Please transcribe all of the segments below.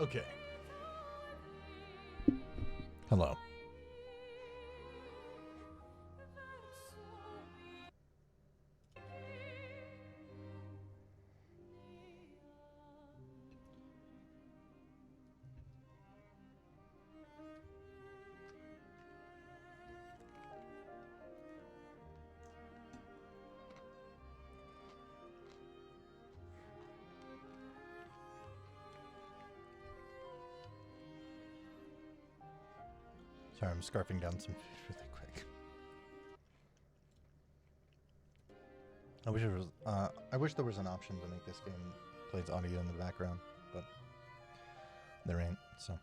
Okay. Hello. Sorry, I'm scarfing down some fish really quick. I wish there was an option to make this game plays audio in the background, but there ain't, so.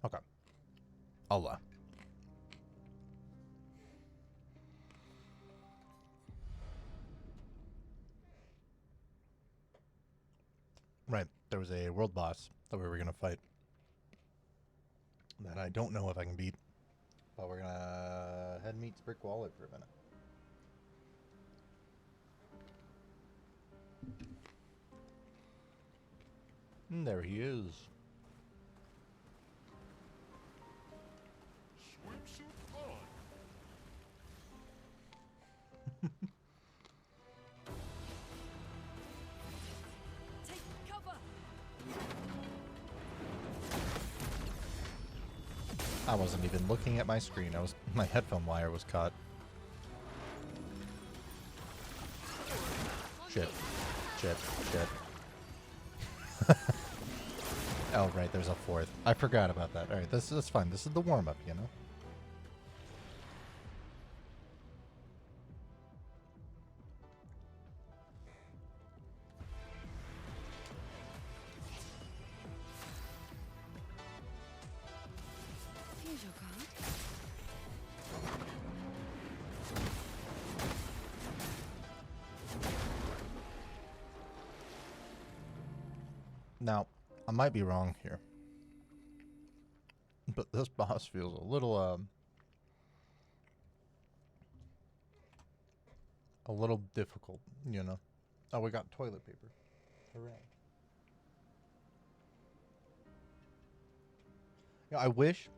Okay. Allah. Right, there was a world boss that we were going to fight that I don't know if I can beat, but we're going to head meet Brick Wallet for a minute. And there he is. Swimsuit on. Take cover. I wasn't even looking at my screen. My headphone wire was caught. Shit. Shit. Shit. Oh, right, there's a fourth. I forgot about that. Alright, that's fine. This is the warm-up, you know? Here's your card. Now, I might be wrong here, but this boss feels a little difficult, you know? Oh, we got toilet paper. Hooray. You know, I wish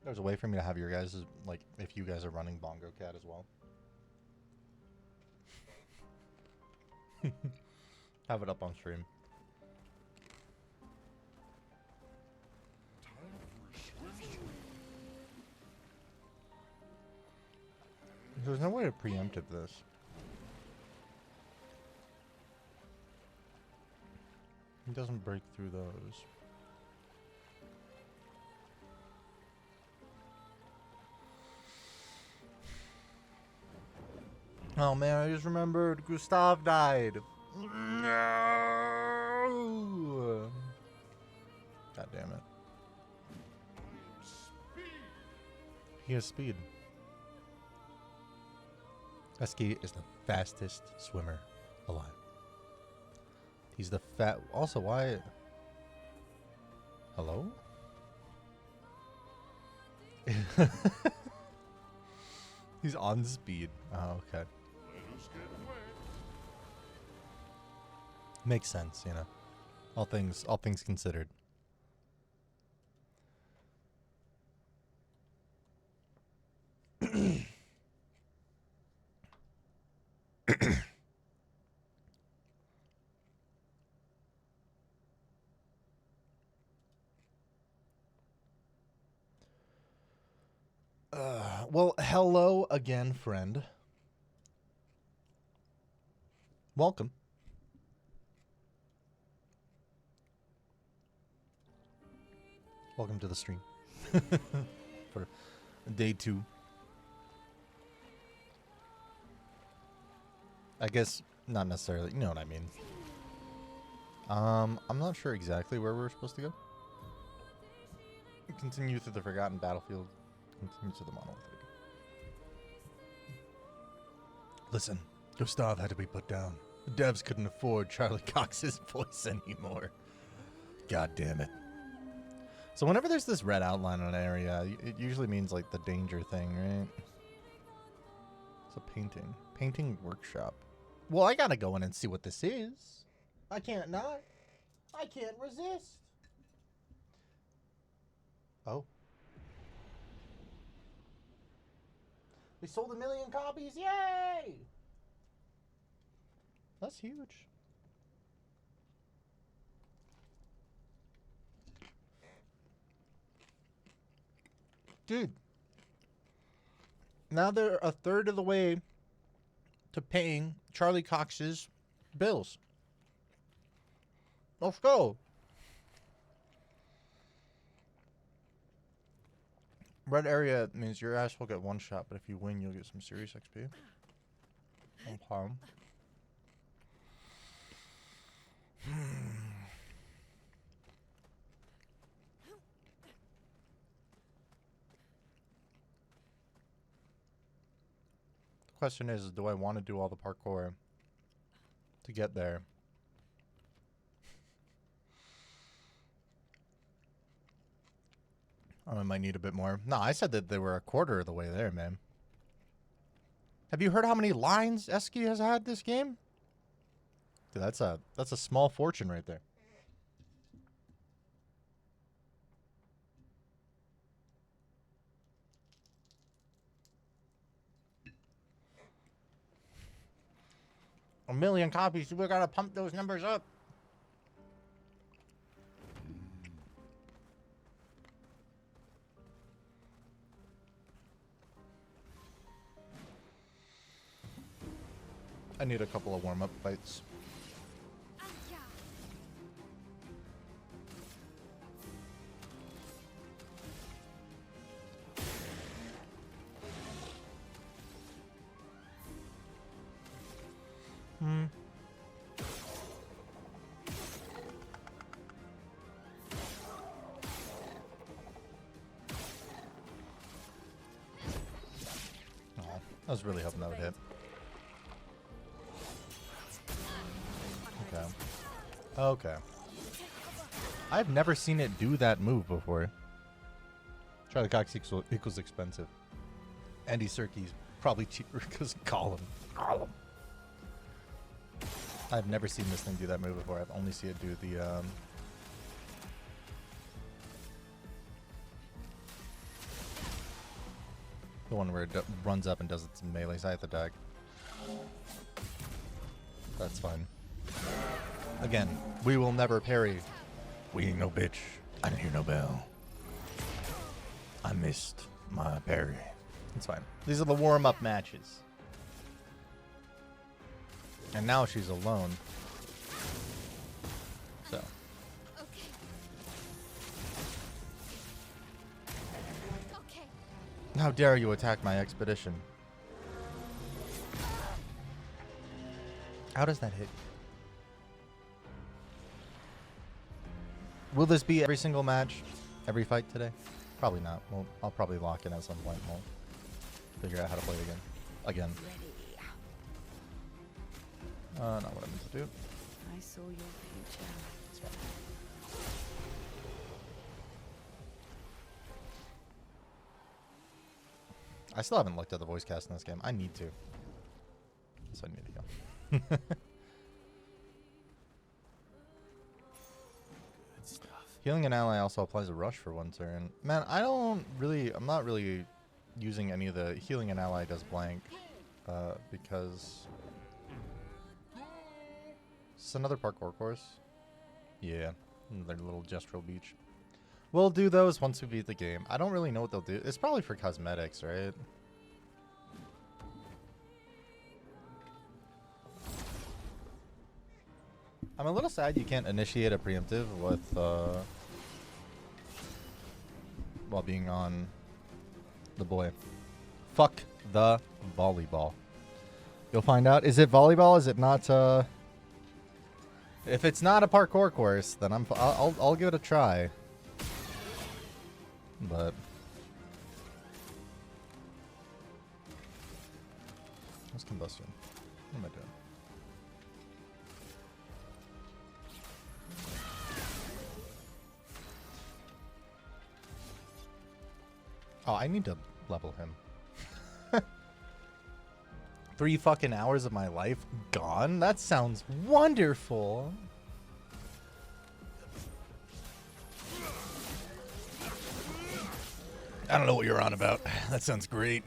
there was a way for me to have your guys, like, if you guys are running Bongo Cat as well. Have it up on stream. Time for a swimsuit. There's no way to preemptive this. It doesn't break through those. Oh man, I just remembered Gustav died. No! God damn it. Speed. He has speed. Husky is the fastest swimmer alive. He's the Also, why? Hello? He's on speed. Oh, okay. Let us get wet. Makes sense, you know. All things considered. Well, hello again, friend. Welcome. Welcome to the stream. For day 2. I guess not necessarily, you know what I mean. I'm not sure exactly where we're supposed to go. Continue through the Forgotten Battlefield. Continue to the Monolithic. Listen, Gustav had to be put down. The devs couldn't afford Charlie Cox's voice anymore. God damn it. So whenever there's this red outline on an area, it usually means like the danger thing, right? It's a painting. Painting workshop. Well, I gotta go in and see what this is. I can't not. I can't resist. Oh. We sold 1 million copies. Yay! That's huge. Dude. Now they're a third of the way to paying Charlie Cox's bills. Let's go. Red area means your ass will get one shot, but if you win, you'll get some serious XP. Okay. The question is, do I want to do all the parkour to get there? I might need a bit more. No, I said that they were a quarter of the way there, man. Have you heard how many lines Eski has had this game? Dude, that's a small fortune right there. A million copies. We gotta pump those numbers up. I need a couple of warm-up fights. Oh, I was really hoping that would hit. Okay. Okay. I've never seen it do that move before. Charlie Cox equals expensive. Andy Serkis probably cheaper because Gollum. I've never seen this thing do that move before. I've only seen it do the one where it runs up and does its melee scythe attack. That's fine. Again, we will never parry. We ain't no bitch. I didn't hear no bell. I missed my parry. It's fine. These are the warm-up matches. And now she's alone. So. Okay. How dare you attack my expedition? How does that hit? Will this be every single match? Every fight today? Probably not. Well, I'll probably lock in at some point. We'll figure out how to play it again. Not what I meant to do. I saw your future. It's fine. I still haven't looked at the voice cast in this game. I need to. So I need to go. Good stuff. Healing an ally also applies a rush for 1 turn. Man, I'm not really using any of the healing an ally does blank. Because it's another parkour course. Yeah, another little gestural beach. We'll do those once we beat the game. I don't really know what they'll do. It's probably for cosmetics, right? I'm a little sad you can't initiate a preemptive with while being on the boy. Fuck the volleyball. You'll find out. Is it volleyball? Is it not? If it's not a parkour course, then I'll give it a try. But what's combustion? What am I doing? Oh, I need to level him. 3 fucking hours of my life gone? That sounds wonderful. I don't know what you're on about. That sounds great.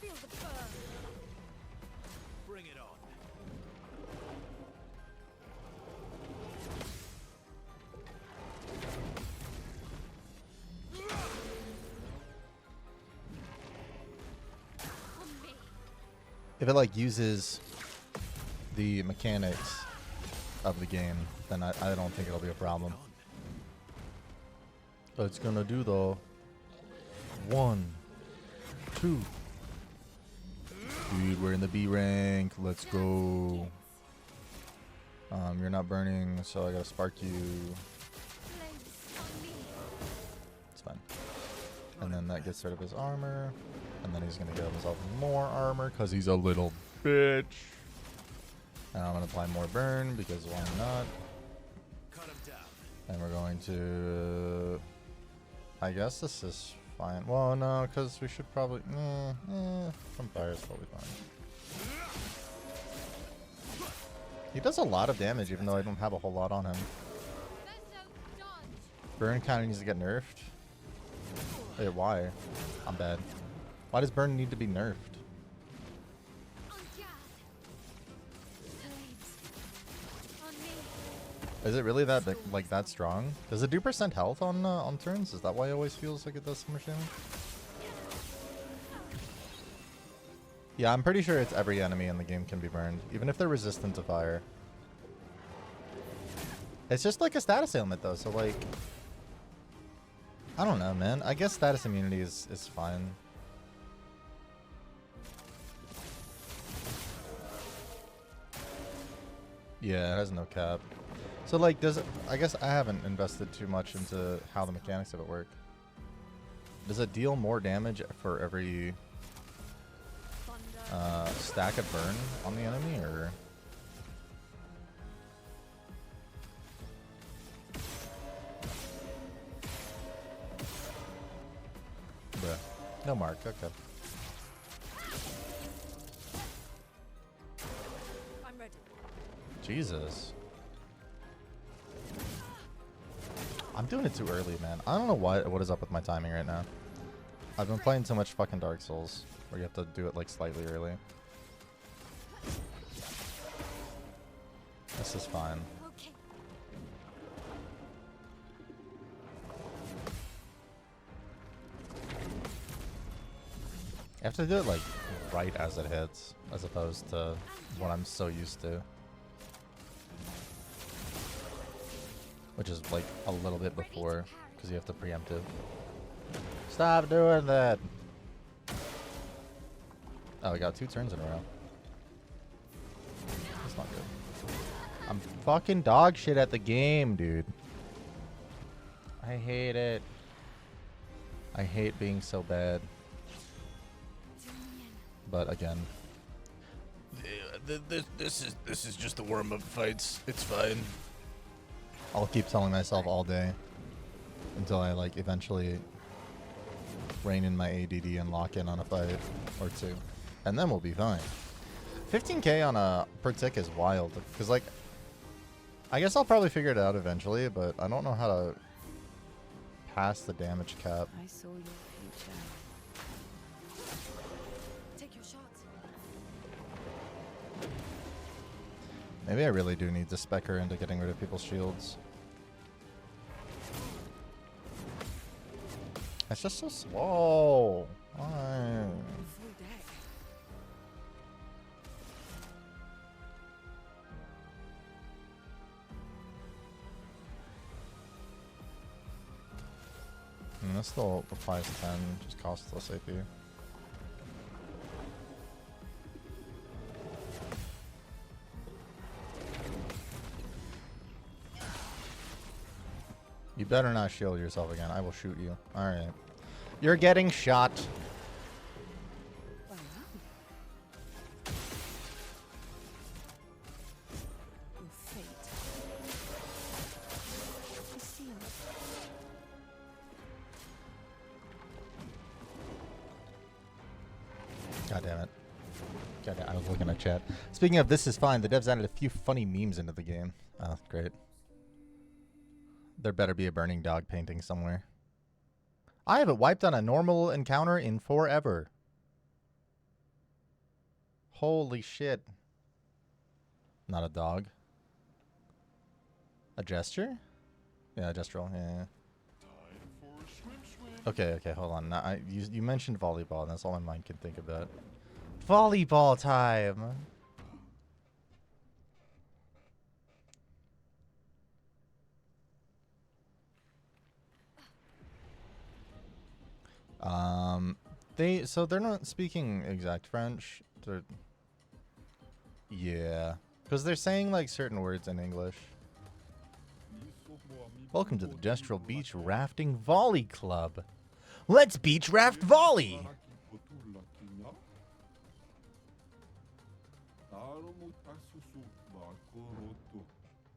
Feel the burn. Bring it on. On me. If it like uses the mechanics of the game, then I don't think it'll be a problem. It's gonna do the 1, 2. Dude, we're in the B rank. Let's go. You're not burning, so I gotta spark you. Flames on me. It's fine. And then that gets rid of his armor. And then he's gonna get himself more armor because he's a little bitch. And I'm gonna apply more burn because why not? Cut him down. And we're going to... I guess this is fine. Well, no, because we should probably... from fire is probably fine. He does a lot of damage, even though I don't have a whole lot on him. Burn kind of needs to get nerfed. Wait, why? I'm bad. Why does burn need to be nerfed? On guard. Flames. On me. Is it really that like that strong? Does it do percent health on turns? Is that why it always feels like it does so much damage? Yeah, I'm pretty sure it's every enemy in the game can be burned, even if they're resistant to fire. It's just like a status ailment though, so like I don't know, man. I guess status immunity is fine. Yeah, it has no cap. So like does it, I guess I haven't invested too much into how the mechanics of it work. Does it deal more damage for every stack of burn on the enemy, or? Bruh. No mark, okay. I'm ready. Jesus. I'm doing it too early, man. I don't know what is up with my timing right now. I've been playing so much fucking Dark Souls, where you have to do it like slightly early. This is fine. Okay. I have to do it like right as it hits, as opposed to what I'm so used to. Which is like a little bit before, because you have to preemptive. Stop doing that! Oh, we got 2 turns in a row. That's not good. I'm fucking dog shit at the game, dude. I hate it. I hate being so bad. But again, this is just the warm-up fights. It's fine. I'll keep telling myself all day until I like eventually rein in my ADD and lock in on a fight or 2, and then we'll be fine. 15k on a per tick is wild, because like I guess I'll probably figure it out eventually, but I don't know how to pass the damage cap. I saw your future. Take your shots. Maybe I really do need to spec her into getting rid of people's shields. It's just so slow. Why? Full deck. This still applies 10, just costs less AP. You better not shield yourself again. I will shoot you. Alright. You're getting shot. Well, your fate is sealed. God damn it. God damn, I was looking at chat. Speaking of this is fine, the devs added a few funny memes into the game. Oh, great. There better be a burning dog painting somewhere. I haven't wiped on a normal encounter in forever. Holy shit. Not a dog. A gesture? Yeah, a gestural. Yeah. Time for a swim. Okay, okay, hold on. Now, you mentioned volleyball, and that's all my mind can think about. Volleyball time! They're not speaking exact French. Yeah. Because they're saying, like, certain words in English. Welcome to the Gestural Beach Rafting Volley Club. Let's beach raft volley!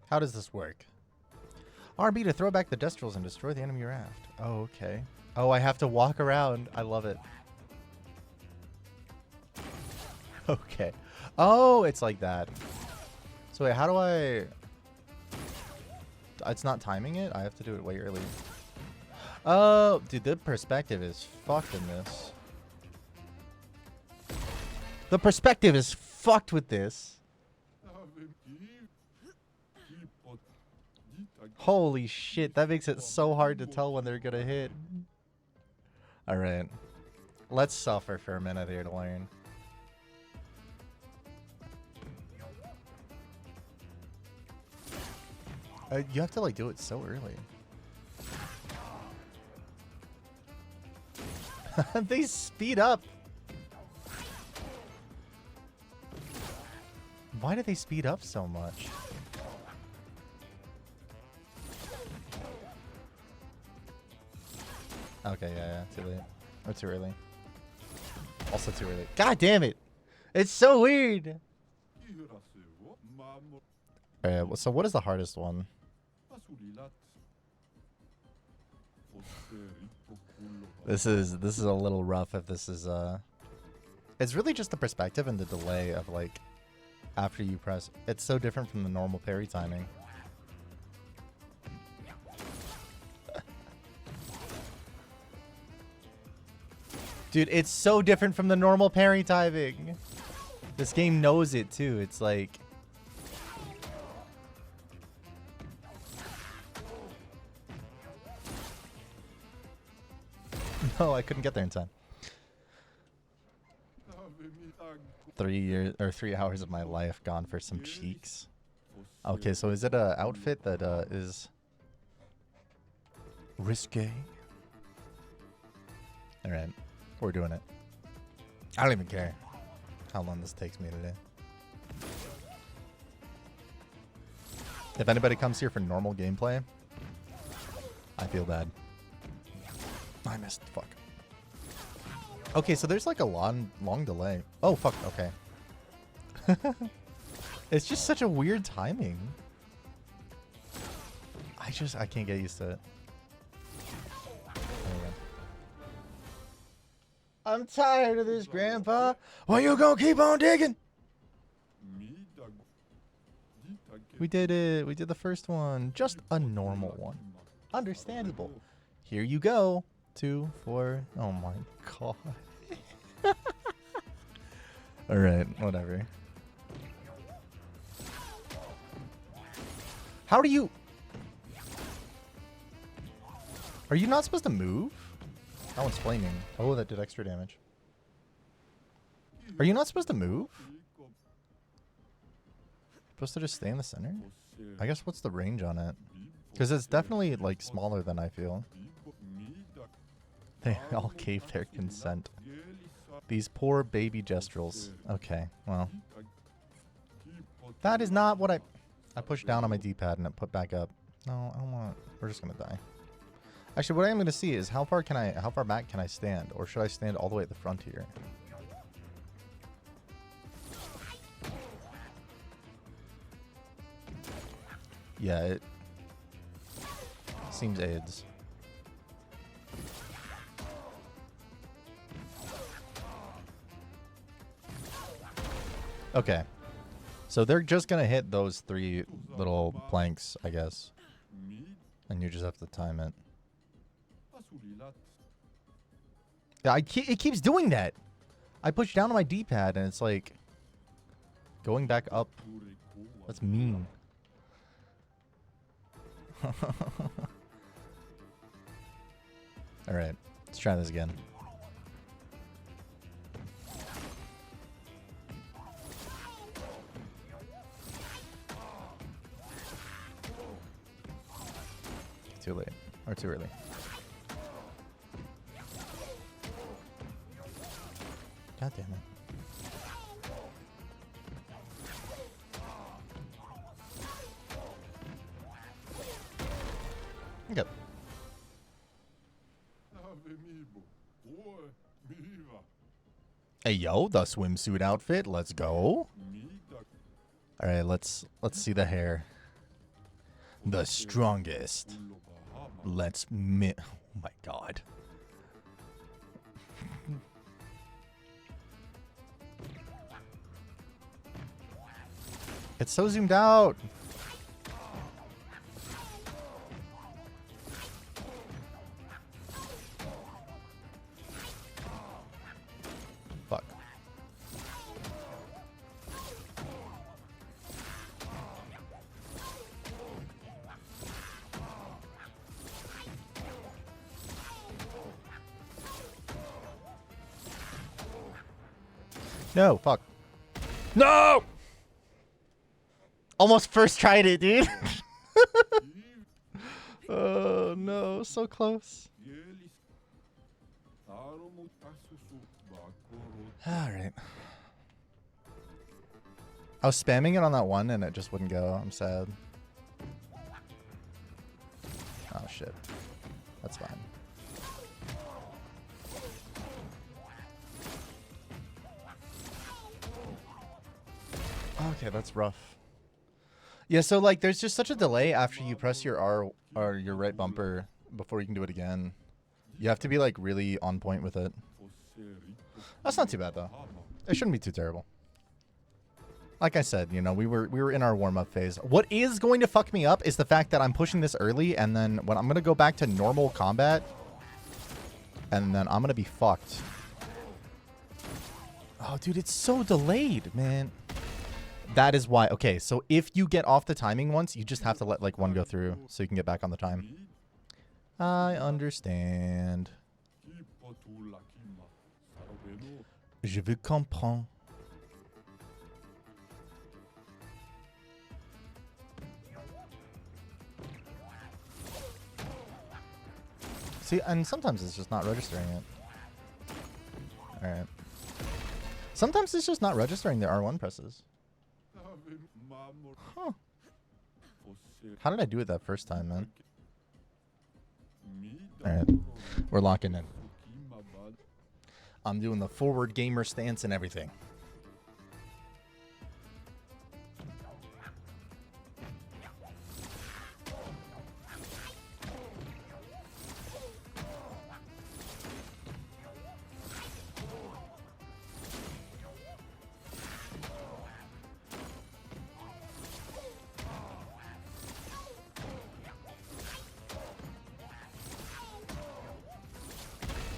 How does this work? RB to throw back the Destrals and destroy the enemy raft. Oh, okay. Oh, I have to walk around. I love it. Okay. Oh, it's like that. So wait, how do I... It's not timing it? I have to do it way early. Oh, dude, the perspective is fucked in this. The perspective is fucked with this. Holy shit, that makes it so hard to tell when they're gonna hit. Alright. Let's suffer for a minute here to learn. You have to like do it so early. They speed up. Why do they speed up so much? Okay, yeah, too late. Or too early. Also too early. God damn it! It's so weird! Alright, so what is the hardest one? This is a little rough if this is it's really just the perspective and the delay of like after you press. It's so different from the normal parry timing. Dude, it's so different from the normal parry timing. This game knows it too. It's like no, I couldn't get there in time. 3 years or 3 hours of my life gone for some cheeks. Okay, so is it a outfit that is risque? All right, we're doing it. I don't even care how long this takes me today. If anybody comes here for normal gameplay, I feel bad. I missed. Fuck. Okay, so there's like a long delay. Oh, fuck. Okay. It's just such a weird timing. I can't get used to it. I'm tired of this, Grandpa. Well, you gonna keep on digging? We did it. We did the first one. Just a normal one. Understandable. Here you go. 2, 4. Oh my god. Alright, whatever. How do you... Are you not supposed to move? That one's flaming. Oh, that did extra damage. Are you not supposed to move? Supposed to just stay in the center? I guess what's the range on it? Because it's definitely like smaller than I feel. They all gave their consent. These poor baby gestrels. Okay, well. That is not what I pushed down on my D-pad and it put back up. No, I don't want. We're just gonna die. Actually, what I am gonna see is how far back can I stand, or should I stand all the way at the front here? Yeah, it seems AIDS. Okay. So they're just gonna hit those 3 little planks, I guess. And you just have to time it. Yeah, it keeps doing that. I push down on my D-pad and it's like going back up. That's mean. Alright, let's try this again. Too late. Or too early. God damn it. Okay. Hey yo, the swimsuit outfit. Let's go. All right, let's see the hair. The strongest. Oh my god. It's so zoomed out. Fuck. No, fuck. No! Almost first tried it, dude. Oh, no. So close. Alright. I was spamming it on that one and it just wouldn't go. I'm sad. Oh, shit. That's fine. Okay, that's rough. Yeah, so like there's just such a delay after you press your R or your right bumper before you can do it again. You have to be like really on point with it. That's not too bad though. It shouldn't be too terrible. Like I said, you know, we were in our warm-up phase. What is going to fuck me up is the fact that I'm pushing this early and then when I'm going to go back to normal combat and then I'm going to be fucked. Oh, dude, it's so delayed, man. That is why. Okay, so if you get off the timing once, you just have to let like one go through so you can get back on the time. I understand. Je veux comprendre. See, and sometimes it's just not registering it. Alright. Sometimes it's just not registering the R1 presses. Huh. How did I do it that first time, man? Alright. We're locking in. I'm doing the forward gamer stance and everything.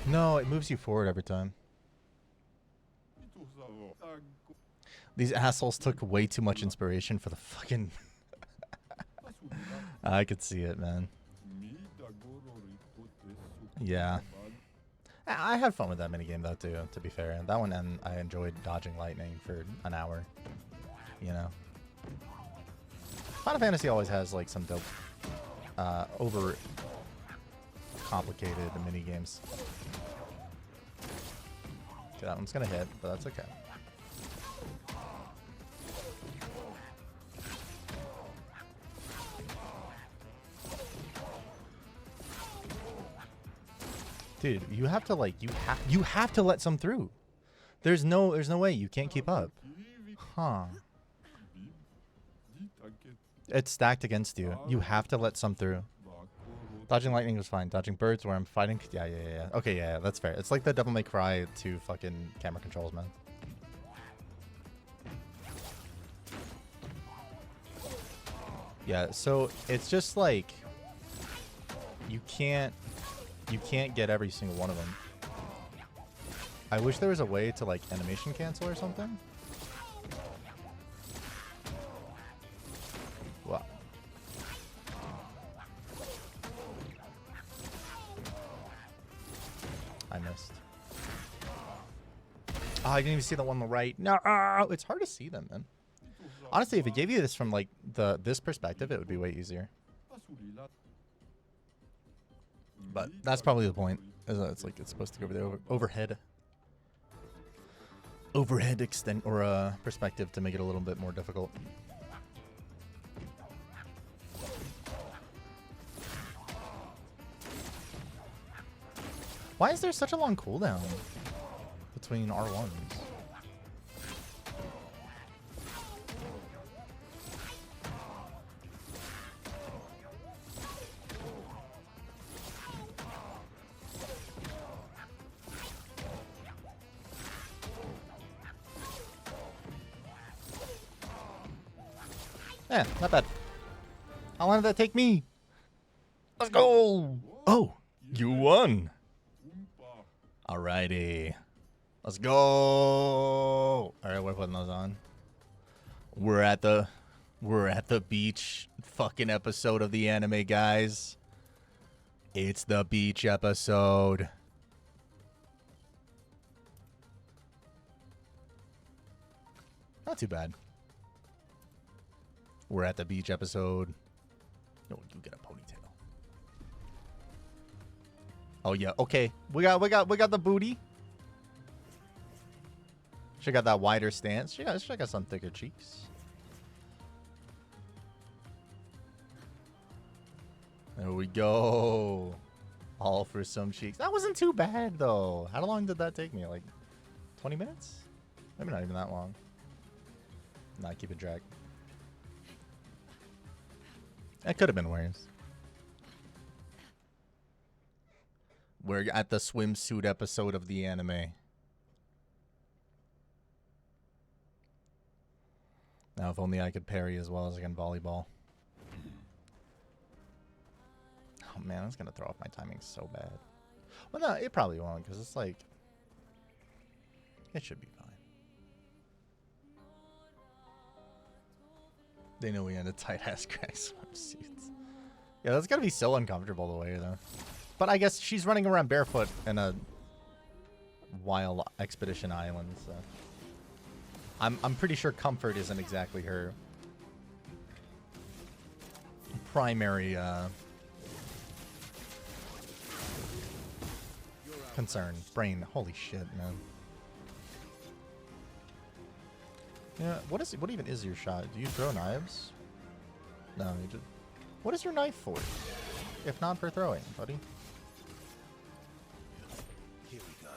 No, it moves you forward every time. These assholes took way too much inspiration for the fucking... I could see it, man. Yeah. I had fun with that minigame, though, too, to be fair. That one, and I enjoyed dodging lightning for an hour. You know? Final Fantasy always has, like, some dope, over complicated minigames. Okay, that one's gonna hit, but that's okay. Dude, you have to like you have to let some through. There's no way you can't keep up. Huh. It's stacked against you. You have to let some through. Dodging lightning was fine. Dodging birds where I'm fighting. Yeah. Okay, yeah, that's fair. It's like the Devil May Cry 2 fucking camera controls, man. Yeah, so it's just like you can't get every single one of them. I wish there was a way to like animation cancel or something. Wow. I missed. Oh, I didn't even see the one on the right. No, it's hard to see them, man. Honestly, if it gave you this from like this perspective, it would be way easier. But that's probably the point. Is that it's like it's supposed to go over the overhead extent or perspective to make it a little bit more difficult. Why is there such a long cooldown between R1s? Yeah, not bad. How long did that take me? Let's go! Oh, you won! Alrighty. Let's go! Alright, we're putting those on. We're at the beach fucking episode of the anime, guys. It's the beach episode. Not too bad. We're at the beach episode. No, you get a ponytail. Oh yeah, okay. We got the booty. She got that wider stance. She got some thicker cheeks. There we go. All for some cheeks. That wasn't too bad though. How long did that take me? Like 20 minutes? Maybe not even that long. Nah, keep it drag. It could have been worse. We're at the swimsuit episode of the anime. Now, if only I could parry as well as I can volleyball. Oh man, that's gonna throw off my timing so bad. Well, no, it probably won't, because it's like... It should be fine. They know we had a tight-ass crack swimsuit. Yeah, that's gotta be so uncomfortable to wear, though. But I guess she's running around barefoot in a wild expedition island, so... I'm pretty sure comfort isn't exactly her primary concern. Brain, holy shit, man. Yeah, what even is your shot? Do you throw knives? No, you just... What is your knife for? If not for throwing, buddy. Here we go.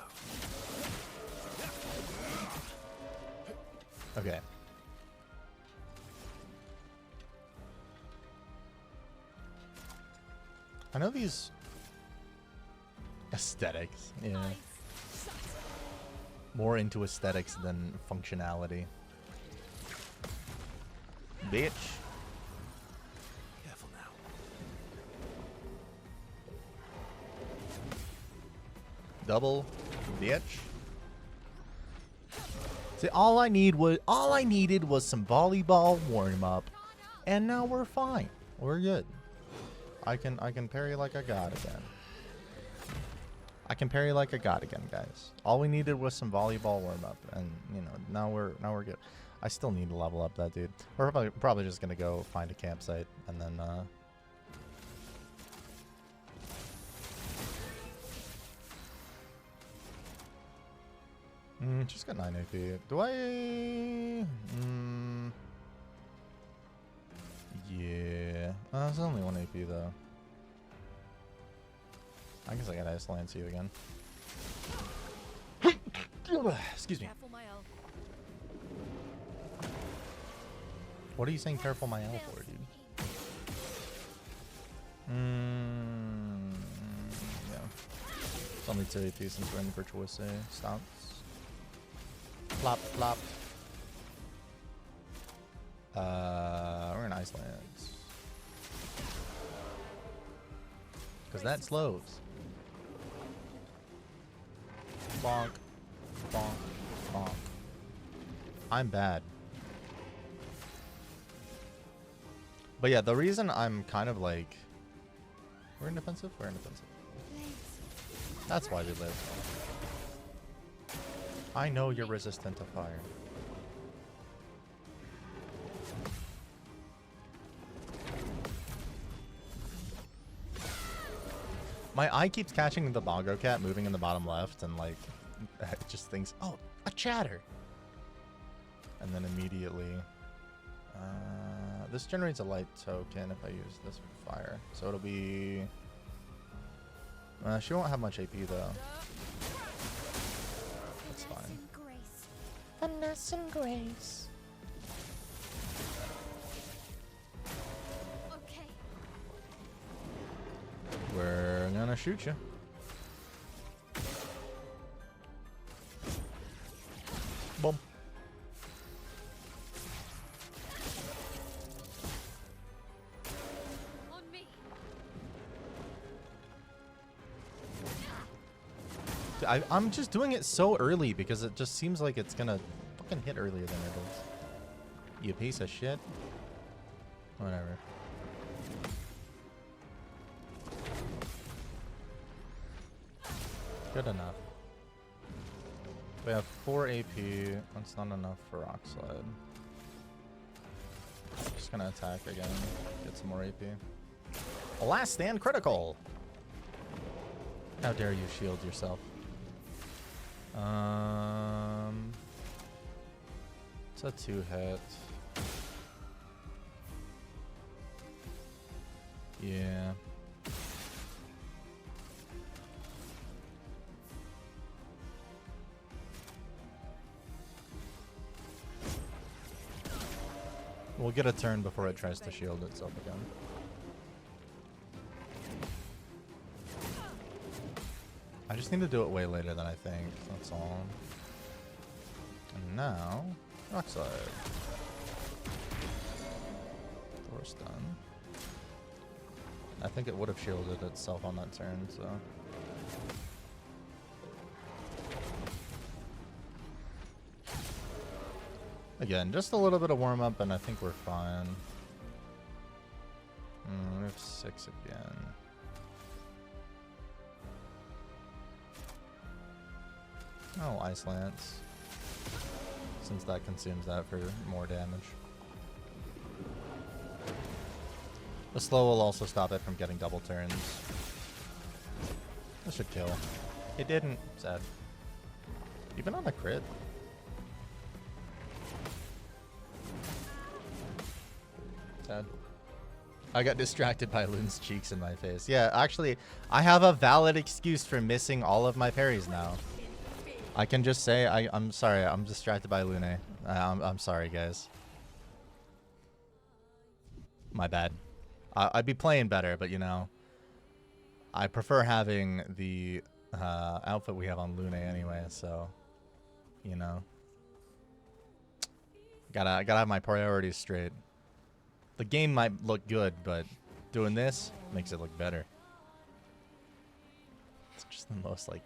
Okay. I know these aesthetics. Yeah. More into aesthetics than functionality. Bitch. Careful now. Double bitch. See, all I needed was some volleyball warm up, and now we're fine. We're good. I can parry like a god again. I can parry like a god again, guys. All we needed was some volleyball warm up, and you know, now we're good. I still need to level up that dude. We're probably just gonna go find a campsite and then She's got 9 AP. Do I? Yeah. It's only 1 AP though. I guess I gotta Ice Lance you again. Excuse me. Careful, my elf. What are you saying careful my L for, dude? Yeah. It's only 2 AP since we're in Virtuoso stance. Plop, plop. We're in Ice Lance. Because that slows. Bonk. Bonk. Bonk. I'm bad. But yeah, the reason I'm kind of like... We're in defensive? We're in defensive. That's why we live. I know you're resistant to fire. My eye keeps catching the Bongo Cat moving in the bottom left and like it just thinks, oh, a chatter. And then immediately this generates a light token if I use this fire. So it'll be she won't have much AP though. That's fine. Finesse and grace. Okay. We're gonna shoot you. Boom. On me. I'm just doing it so early because it just seems like it's gonna fucking hit earlier than it is. You piece of shit. Whatever. Good enough. We have 4 AP. That's not enough for Rock Slide. Just gonna attack again. Get some more AP. Last stand critical! How dare you shield yourself? It's a 2-hit. Yeah. We'll get a turn before it tries to shield itself again. I just need to do it way later than I think. That's all. And now, Rock Slide. Force done. I think it would have shielded itself on that turn, so. Again, just a little bit of warm up, and I think we're fine. We have 6 again. Oh, Ice Lance. Since that consumes that for more damage. The slow will also stop it from getting double turns. This should kill. It didn't. Sad. Even on a crit. Sad. I got distracted by Loon's cheeks in my face. Yeah, actually, I have a valid excuse for missing all of my parries now. I can just say I'm sorry. I'm distracted by Lune. I'm sorry, guys. My bad. I'd be playing better, but you know, I prefer having the outfit we have on Lune anyway. So, you know, gotta have my priorities straight. The game might look good, but doing this makes it look better. It's just the most like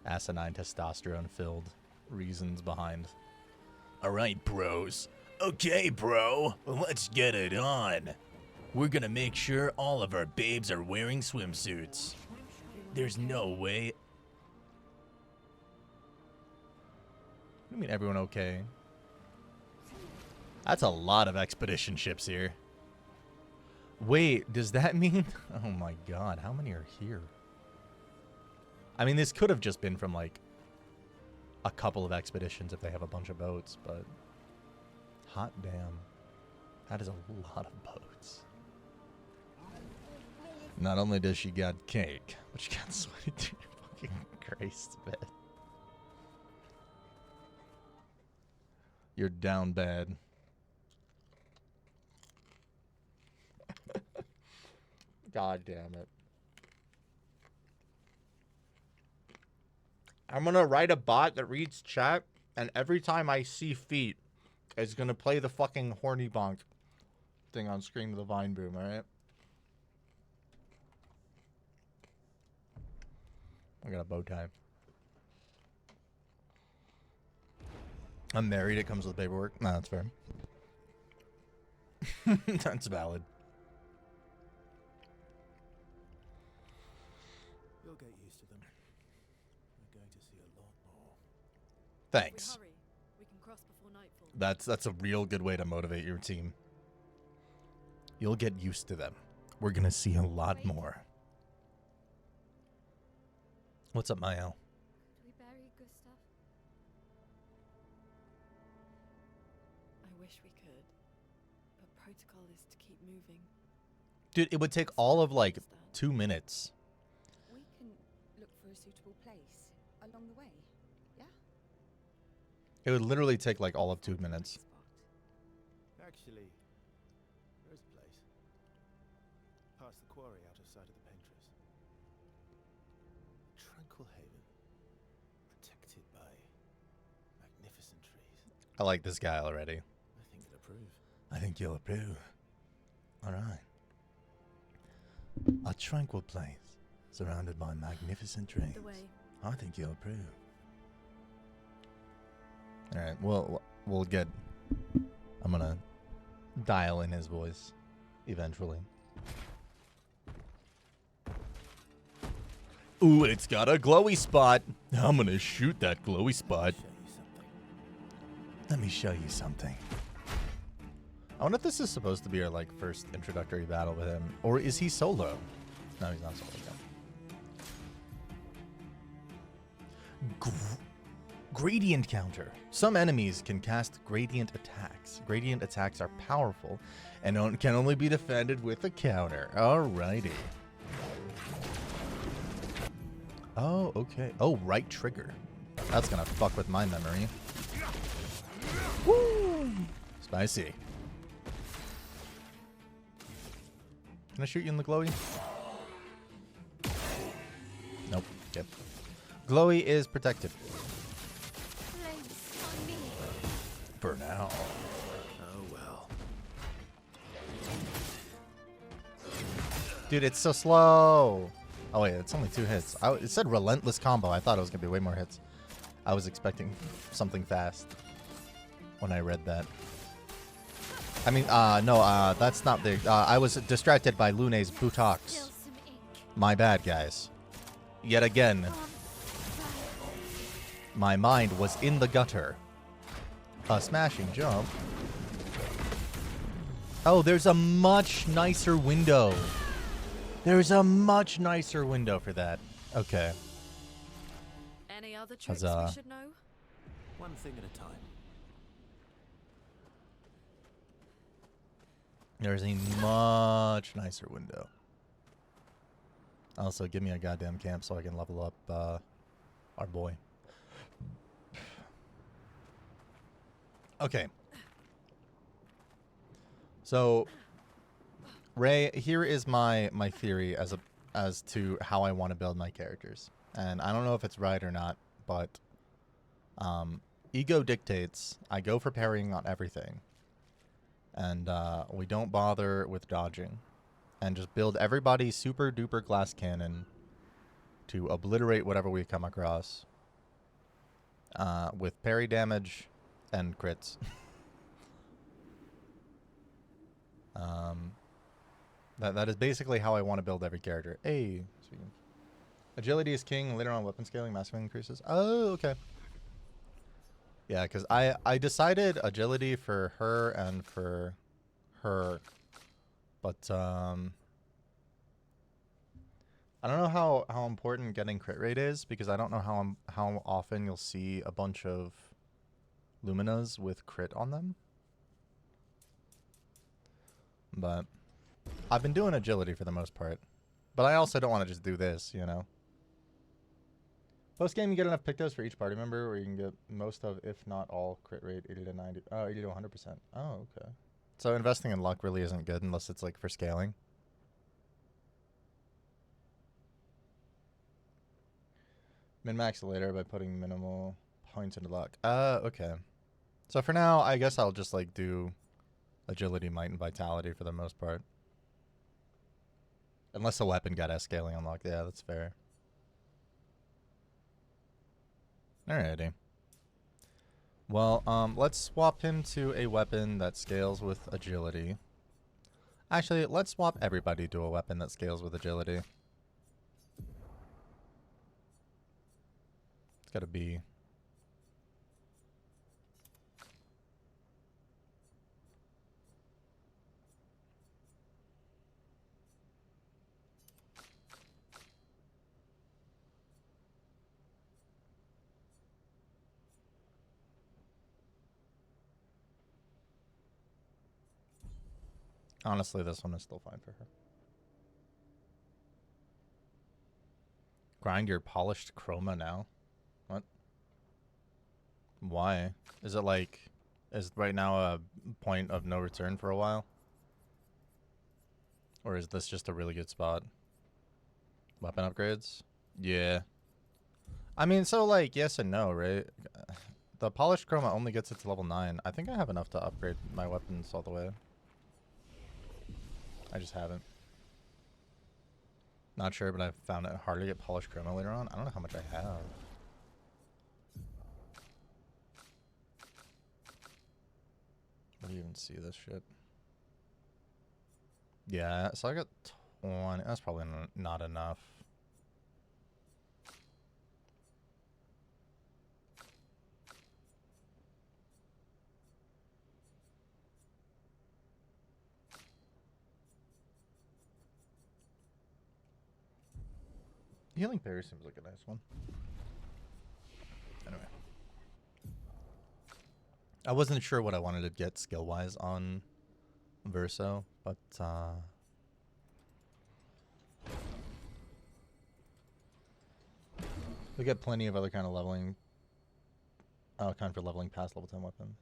asinine testosterone-filled reasons behind. All right, bros. Okay, bro. Let's get it on. We're gonna make sure all of our babes are wearing swimsuits. There's no way. What do you mean everyone okay? That's a lot of expedition ships here. Wait, does that mean... Oh my god, how many are here? I mean, this could have just been from, like, a couple of expeditions if they have a bunch of boats, but hot damn. That is a lot of boats. Not only does she got cake, but she got sweaty to your fucking Christ, man. You're down bad. God damn it. I'm gonna write a bot that reads chat, and every time I see feet, it's gonna play the fucking horny bonk thing on screen with the vine boom, alright? I got a bow tie. I'm married, it comes with paperwork. No, that's fair. That's valid. You'll get used to them. We're going to see a lot more. Thanks. Hurry. We can cross before nightfall. That's a real good way to motivate your team. You'll get used to them. We're gonna see a lot more. What's up, Mayo? Do we bury Gustav? I wish we could, but protocol is to keep moving. Dude, it would take all of like 2 minutes. We can look for a suitable place along the way, yeah? It would literally take like all of 2 minutes. Actually, there is a place. Past the quarry out of sight of the Pentras. Tranquil haven. Protected by magnificent trees. I like this guy already. I think you'll approve. I think you'll approve. Alright. A tranquil place, surrounded by magnificent trees. The way. I think you'll approve. Alright, we'll get... I'm gonna dial in his voice eventually. Ooh, it's got a glowy spot. I'm gonna shoot that glowy spot. Show you something. Let me show you something. I wonder if this is supposed to be our like first introductory battle with him, or is he solo? No, he's not solo. Gradient counter. Some enemies can cast gradient attacks. Gradient attacks are powerful and can only be defended with a counter. Alrighty. Oh, okay. Oh, right trigger. That's gonna fuck with my memory. Woo! Spicy. Can I shoot you in the glowy? Nope. Okay. Glowy is protected. Flames on me. For now. Oh well. Dude, it's so slow. Oh wait, it's only 2 hits. It said relentless combo. I thought it was gonna be way more hits. I was expecting something fast when I read that. I mean, no, that's not the. I was distracted by Lune's buttocks. Spill some ink. My bad, guys. Yet again, my mind was in the gutter. A smashing jump. Oh, there's a much nicer window. There's a much nicer window for that. Okay. Any other tricks Huzzah. we should know? One thing at a time. There's a much nicer window. Also, give me a goddamn camp so I can level up our boy. Okay. So, Ray, here is my theory as to how I want to build my characters. And I don't know if it's right or not, but ego dictates I go for parrying on everything. And we don't bother with dodging. And just build everybody super duper glass cannon to obliterate whatever we come across. With parry damage and crits. That is basically how I want to build every character. Hey, speaking. Agility is king. Later on, weapon scaling massively increases. Oh, okay. Yeah, because I decided agility for her and for her, but I don't know how important getting crit rate is because I don't know how often you'll see a bunch of Luminas with crit on them. But I've been doing agility for the most part. But I also don't want to just do this, you know. Post game, you get enough pictos for each party member where you can get most of, if not all, crit rate 80 to 90. Oh, 80 to 100%. Oh, okay. So investing in luck really isn't good unless it's like for scaling. Min-max later by putting minimal points into luck. Okay. So for now, I guess I'll just like do agility, might, and vitality for the most part. Unless the weapon got S scaling unlocked. Yeah, that's fair. Alrighty. Well, let's swap him to a weapon that scales with agility. Actually, let's swap everybody to a weapon that scales with agility. It's gotta be... Honestly, this one is still fine for her. Grind your polished chroma now? What? Why? Is it like... Is right now a point of no return for a while? Or is this just a really good spot? Weapon upgrades? Yeah. I mean, so like, yes and no, right? The polished chroma only gets it to level 9. I think I have enough to upgrade my weapons all the way. I just haven't. Not sure, but I've found it hard to get polished chroma later on. I don't know how much I have. Where do you even see this shit? Yeah, so I got 20. That's probably not enough. Healing Parry seems like a nice one. Anyway. I wasn't sure what I wanted to get skill-wise on Verso, but we get plenty of other kind of leveling. Kind for leveling past level 10 weapons.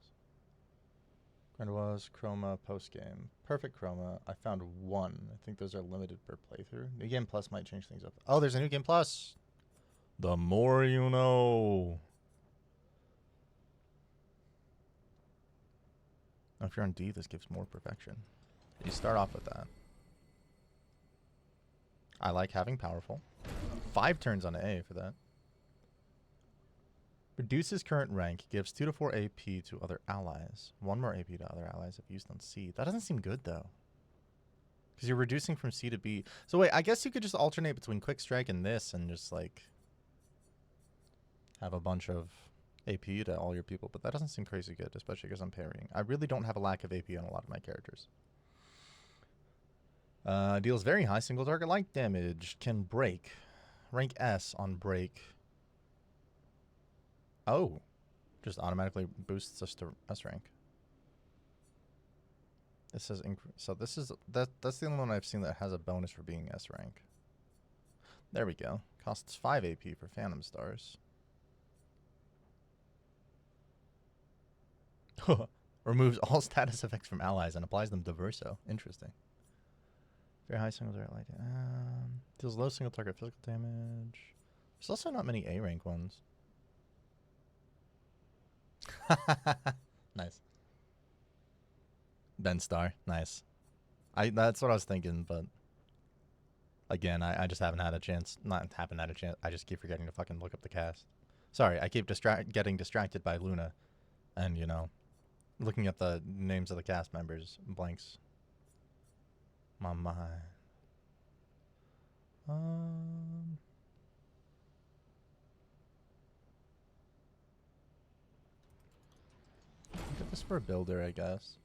Grind was chroma post game. Perfect chroma. I found one. I think those are limited per playthrough. New game plus might change things up. Oh, there's a new game plus. The more you know. If you're on D, this gives more perfection. You start off with that. I like having powerful. 5 turns on A for that. Reduces current rank. Gives 2 to 4 AP to other allies. 1 more AP to other allies if used on C. That doesn't seem good, though. Because you're reducing from C to B. So wait, I guess you could just alternate between Quick Strike and this and just, like, have a bunch of AP to all your people. But that doesn't seem crazy good, especially because I'm parrying. I really don't have a lack of AP on a lot of my characters. Deals very high single target light damage. Can break. Rank S on break. Oh. Just automatically boosts us to S rank. This says so this is that's the only one I've seen that has a bonus for being S rank. There we go. Costs 5 AP for Phantom Stars. Removes all status effects from allies and applies them to Verso. Interesting. Very high single target light damage. Deals low single target physical damage. There's also not many A rank ones. Nice. Ben Star. Nice. That's what I was thinking, but again, I just haven't had a chance. Not haven't had a chance. I just keep forgetting to fucking look up the cast. Sorry, I keep getting distracted by Luna, and you know, looking at the names of the cast members blanks my mind. Get this for a builder, I guess.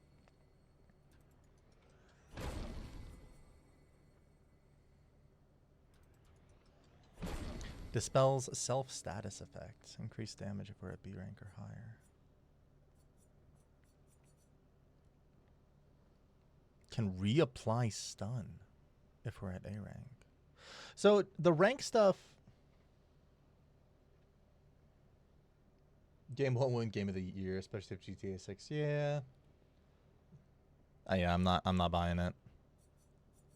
Dispels self-status effects. Increased damage if we're at B rank or higher. Can reapply stun if we're at A rank. So the rank stuff... Game won't win game of the year, especially if GTA 6. Yeah. Yeah, I'm not buying it.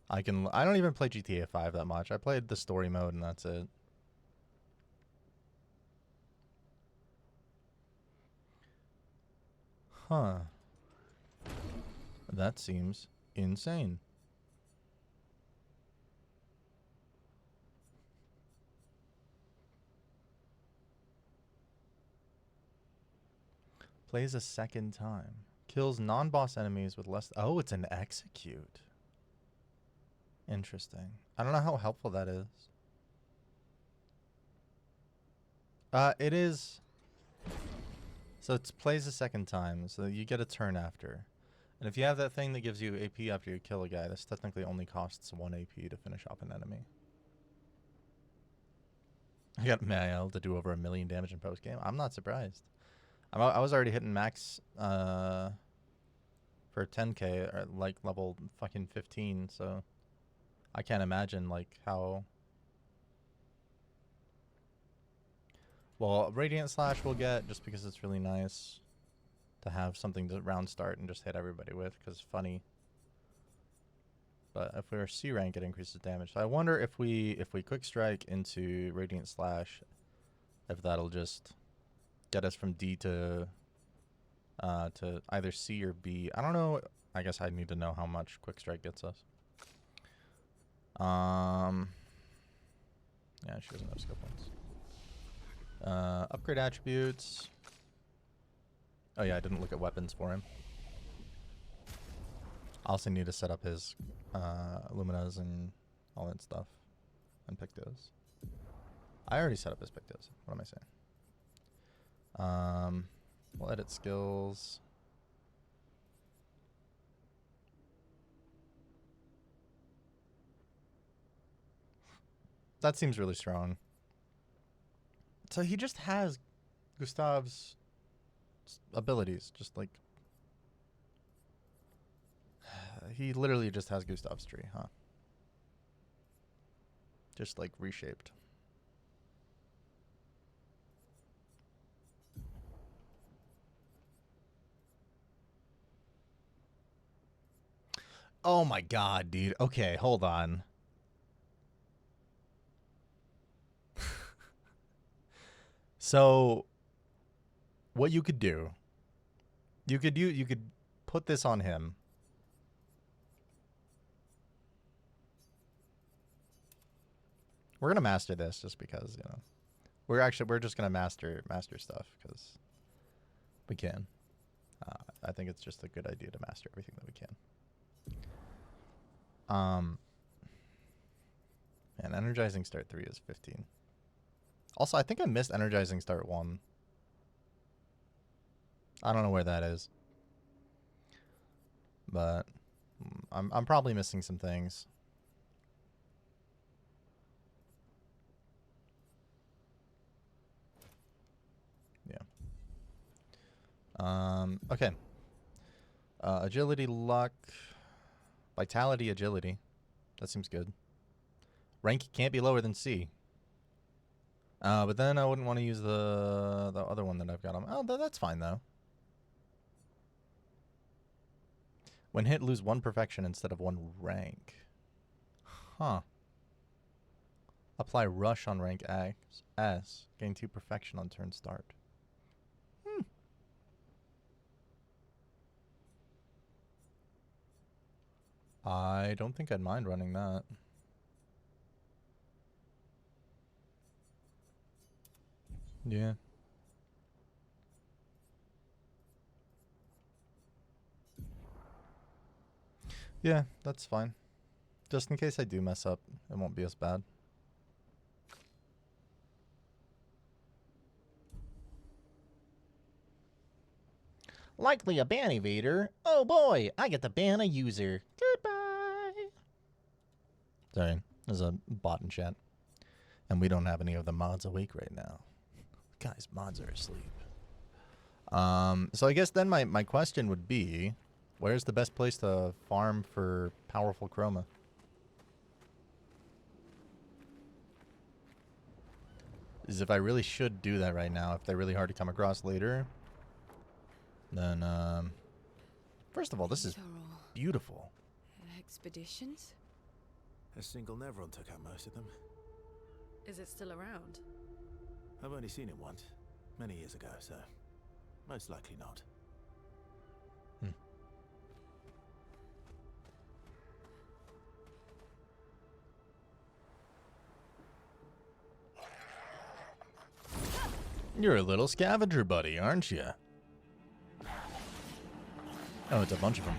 I don't even play GTA 5 that much. I played the story mode and that's it. Huh. That seems insane. Plays a second time. Kills non-boss enemies with less... Oh, it's an execute. Interesting. I don't know how helpful that is. It is... So it plays a second time, so you get a turn after. And if you have that thing that gives you AP after you kill a guy, this technically only costs 1 AP to finish off an enemy. I got Mael to do over 1 million damage in post-game. I'm not surprised. I was already hitting max for 10k or like level fucking 15, so I can't imagine like how... Well, Radiant Slash we'll get just because it's really nice to have something to round start and just hit everybody with, because funny. But if we're C rank, it increases damage. So I wonder if we quick strike into Radiant Slash, if that'll just get us from D to either C or B. I don't know. I guess I need to know how much quick strike gets us. Yeah, she doesn't have skill points. Upgrade attributes. Oh yeah, I didn't look at weapons for him. I also need to set up his Luminas and all that stuff. And Pictos. I already set up his Pictos. What am I saying? We'll edit skills. That seems really strong. So he just has Gustav's abilities, just like... He literally just has Gustav's tree, huh? Just like reshaped. Oh my god, dude. Okay, hold on. So what you could do, you could put this on him. We're gonna master this just because, you know, we're just gonna master stuff because we can. I think it's just a good idea to master everything that we can. And energizing start 3 is 15. Also, I think I missed energizing start 1. I don't know where that is, but I'm probably missing some things. Yeah. Okay. Agility, luck, vitality, agility. That seems good. Rank can't be lower than C. But then I wouldn't want to use the other one that I've got on. Oh, that's fine though. When hit, lose 1 perfection instead of 1 rank. Huh. Apply rush on rank S. Gain 2 perfection on turn start. I don't think I'd mind running that. Yeah. Yeah, that's fine. Just in case I do mess up, it won't be as bad. Likely a ban evader. Oh boy, I get to ban a user. Goodbye. Sorry, there's a bot in chat. And we don't have any of the mods awake right now. Guys, mods are asleep. So I guess then my question would be, where's the best place to farm for powerful chroma? Is if I really should do that right now, if they're really hard to come across later, then, first of all, this is beautiful. Expeditions? A single Nevron took out most of them. Is it still around? I've only seen it once, many years ago, so most likely not. You're a little scavenger buddy, aren't you? Oh, it's a bunch of them.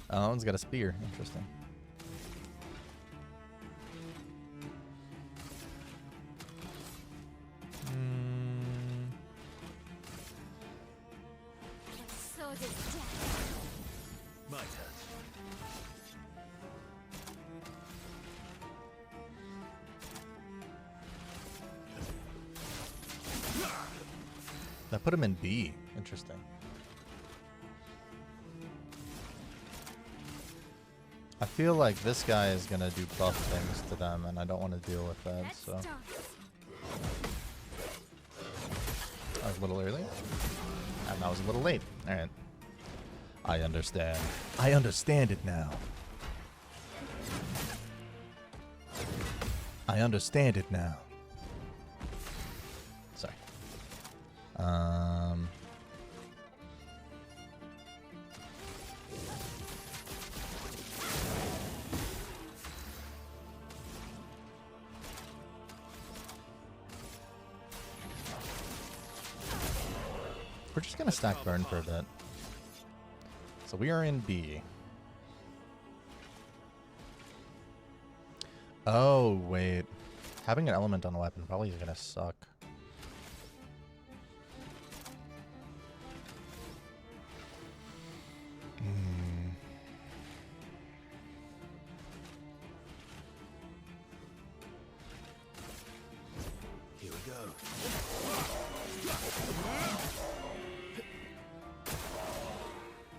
Oh, that one's got a spear. Interesting. My turn. That put him in B. Interesting. I feel like this guy is gonna do buff things to them, and I don't want to deal with that, so. I was a little early. And I was a little late. Alright. I understand. I understand it now. I understand it now. Sorry. We're just gonna stack burn for a bit. So we are in B. Oh, wait. Having an element on a weapon probably is gonna suck. Here we go.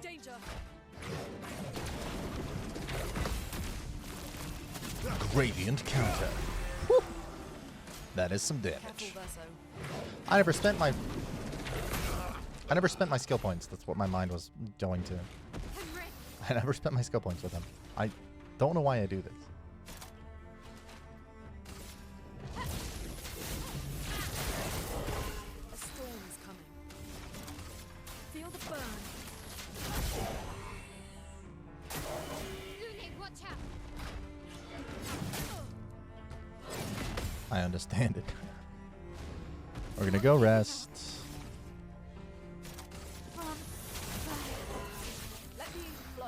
Danger! Gradient counter. Whew. That is some damage. Careful, Verso. I never spent my skill points. That's what my mind was going to. I never spent my skill points with him. I don't know why I do this. A storm is coming. Feel the burn. Watch out! I understand it. We're gonna go rest. Let me flow.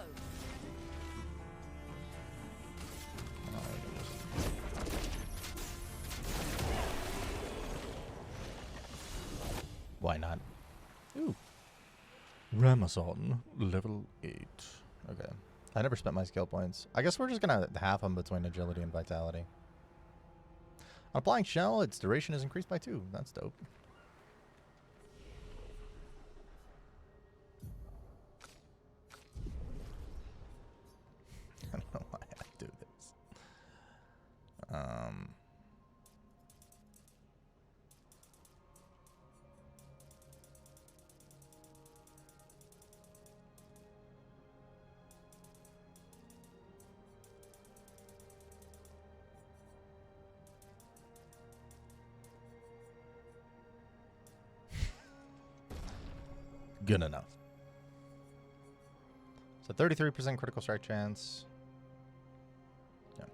Why not? Ooh. Ramazan, level 8. Okay. I never spent my skill points. I guess we're just gonna half them between agility and vitality. On applying shell, its duration is increased by 2. That's dope. I don't know why I do this. Good enough. So 33% critical strike chance. Yeah.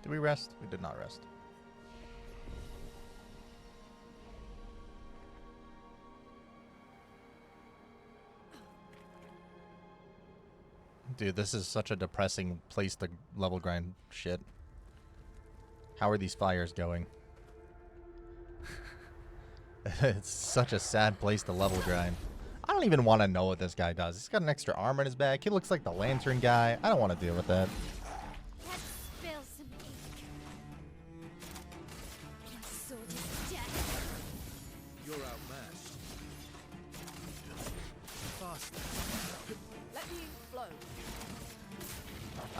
Did we rest? We did not rest. Dude, this is such a depressing place to level grind shit. How are these fires going? It's such a sad place to level grind. I don't even want to know what this guy does. He's got an extra arm on his back. He looks like the lantern guy. I don't want to deal with that.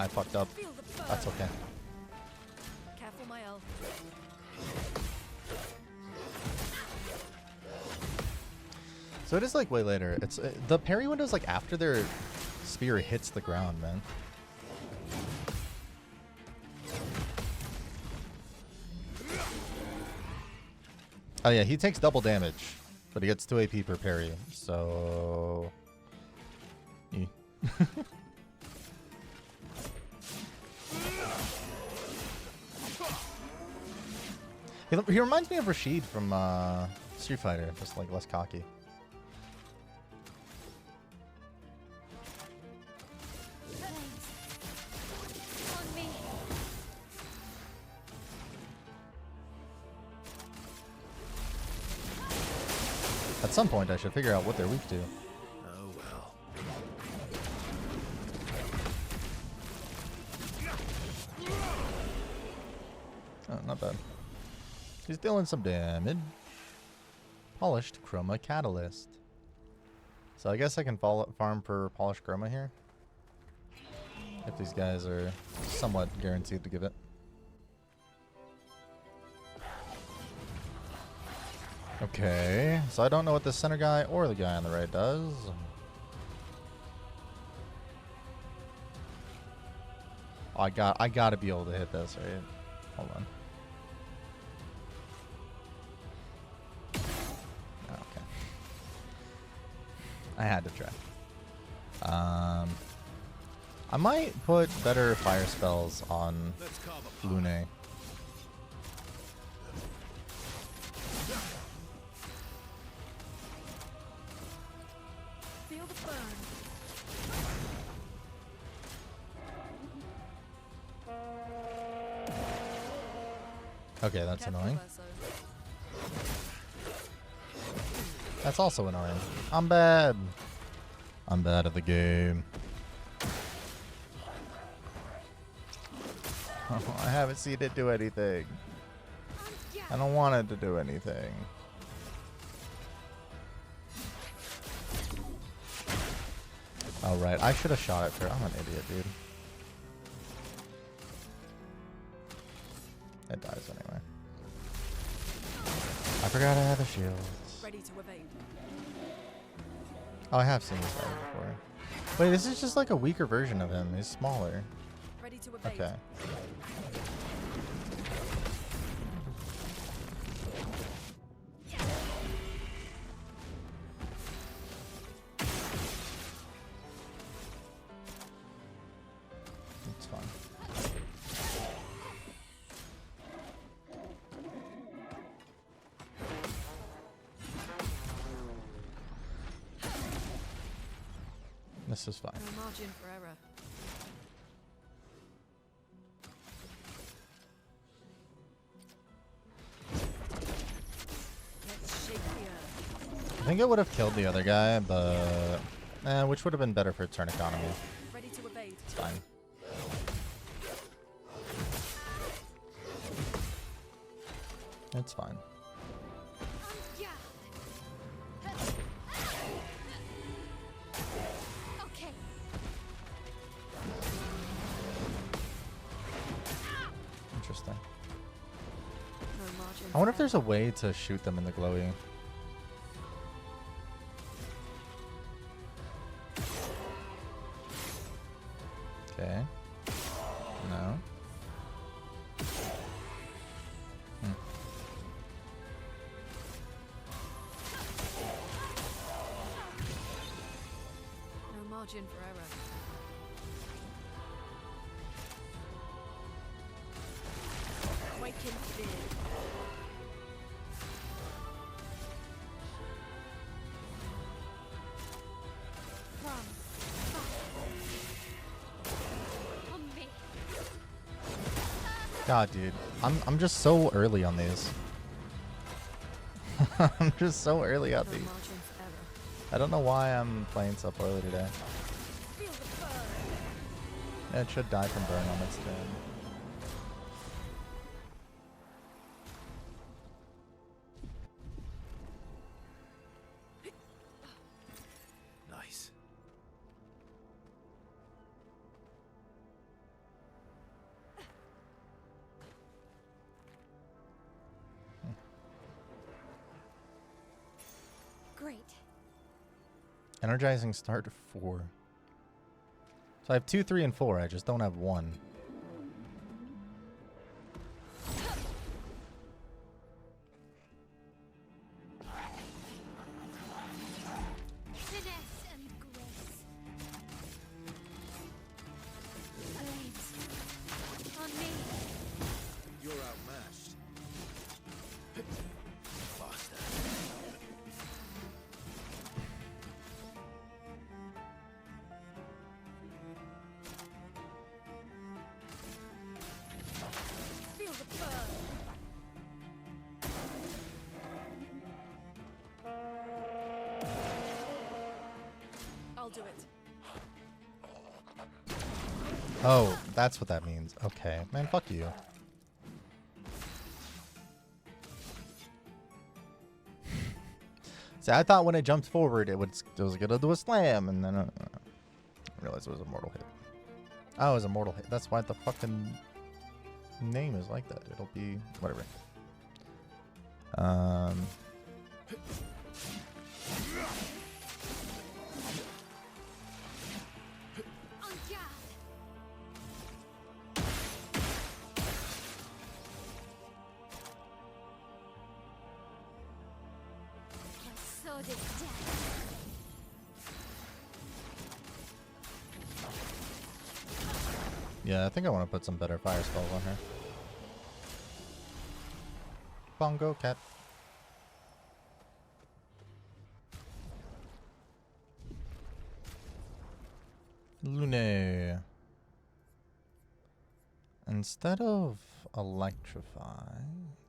I fucked up. Feel the burn. That's okay. Careful, my elf. So it is like way later. It's the parry window's like after their spear hits the ground, man. Oh yeah, he takes double damage, but he gets 2 AP per parry. So he he reminds me of Rashid from Street Fighter, just like less cocky. On me. At some point, I should figure out what they're weak to. Oh well. Oh, not bad. He's dealing some damage. Polished Chroma Catalyst. So I guess I can farm for Polished Chroma here. If these guys are somewhat guaranteed to give it. Okay, so I don't know what the center guy or the guy on the right does. Oh, I gotta be able to hit this, right? Hold on. Okay. I had to try. I might put better fire spells on Let's carve a Lune. Feel the burn. Okay, that's Careful, annoying. Verso. That's also annoying. I'm bad. I'm bad at the game. Oh, I haven't seen it do anything. I don't want it to do anything. Oh, right. I should have shot it first. I'm an idiot, dude. It dies anyway. I forgot I had a shield. Ready to evade. Oh, I have seen this guy before. Wait, this is just like a weaker version of him. He's smaller. Ready to evade. Okay. It's fine. This is fine. No margin for error. Let's shake the earth. I think it would have killed the other guy, but which would have been better for turn economy. Ready to evade. It's fine. It's fine. Yeah. Okay. Interesting. No margin. I wonder if for there's a way to shoot them in the glowy. Okay. No. Hmm. No margin for error. Quake in fear. From. On me. God, dude. I'm just so early on these. I'm just so early at No these. margin for error. I don't know why I'm playing so poorly today. Feel the burn. Yeah, it should die from burn on its turn. Nice. Energizing start 4. So I have 2, 3, and 4. I just don't have 1. Finesse and grace. Blades. On me. You're outmatched. Faster. Feel the burn. I'll do it. Oh, that's what that means. Okay. Man, fuck you. See, I thought when it jumped forward, it was gonna do a slam, and then I realized it was a mortal hit. Oh, it was a mortal hit. That's why the fucking name is like that. It'll be whatever. On guard. My sword is death. Yeah, I think I want to put some better fire spells on her. Bongo cat. Lune. Instead of electrify,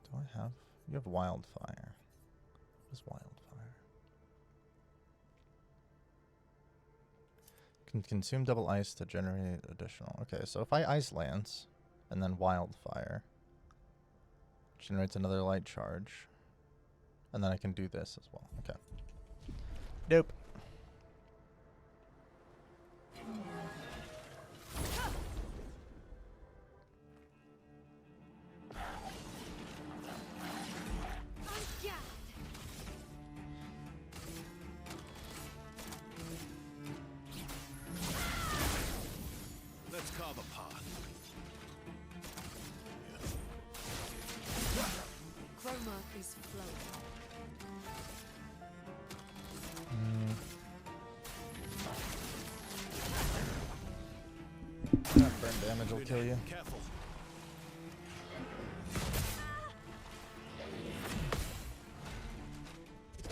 do I have? You have wildfire. What is wildfire? Can consume double ice to generate additional. Okay, so if I ice lance and then wildfire, generates another light charge, and then I can do this as well. Okay. Dope. On guard. Let's carve a path. Chroma is flowing. That burn damage will kill you. Careful.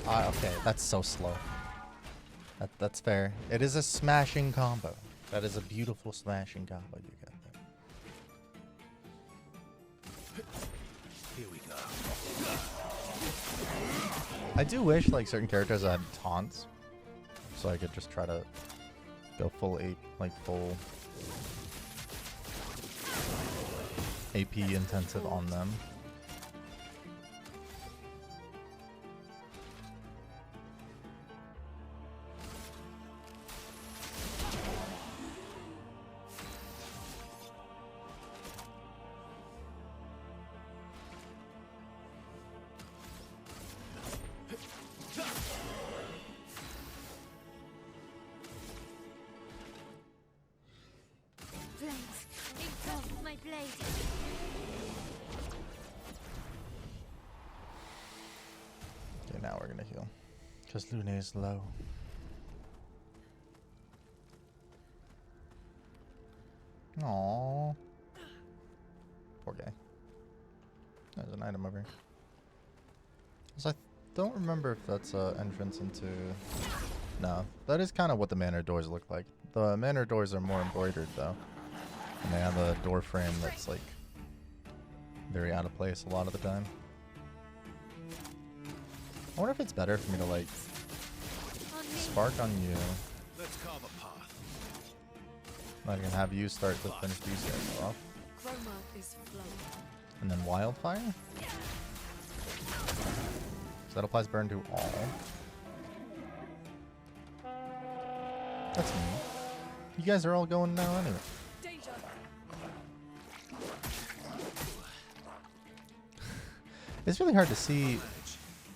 Okay, that's so slow. That's fair. It is a smashing combo. That is a beautiful smashing combo you got there. Here we go. I do wish like certain characters had taunts, so I could just try to go full full AP intensive on them. Blades. Engulf my blade. Okay, now we're gonna heal. Because Lune is low. Aww. Poor guy. There's an item over here. So I don't remember if that's an entrance into... No, that is kind of what the manor doors look like. The manor doors are more embroidered though. And they have a door frame that's like very out of place a lot of the time. I wonder if it's better for me to like On me. spark on you. Let's carve a path. I can have you start to finish these guys off. Chroma is flowing. And then wildfire? So that applies burn to all. That's me. You guys are all going now anyway. Danger! It's really hard to see.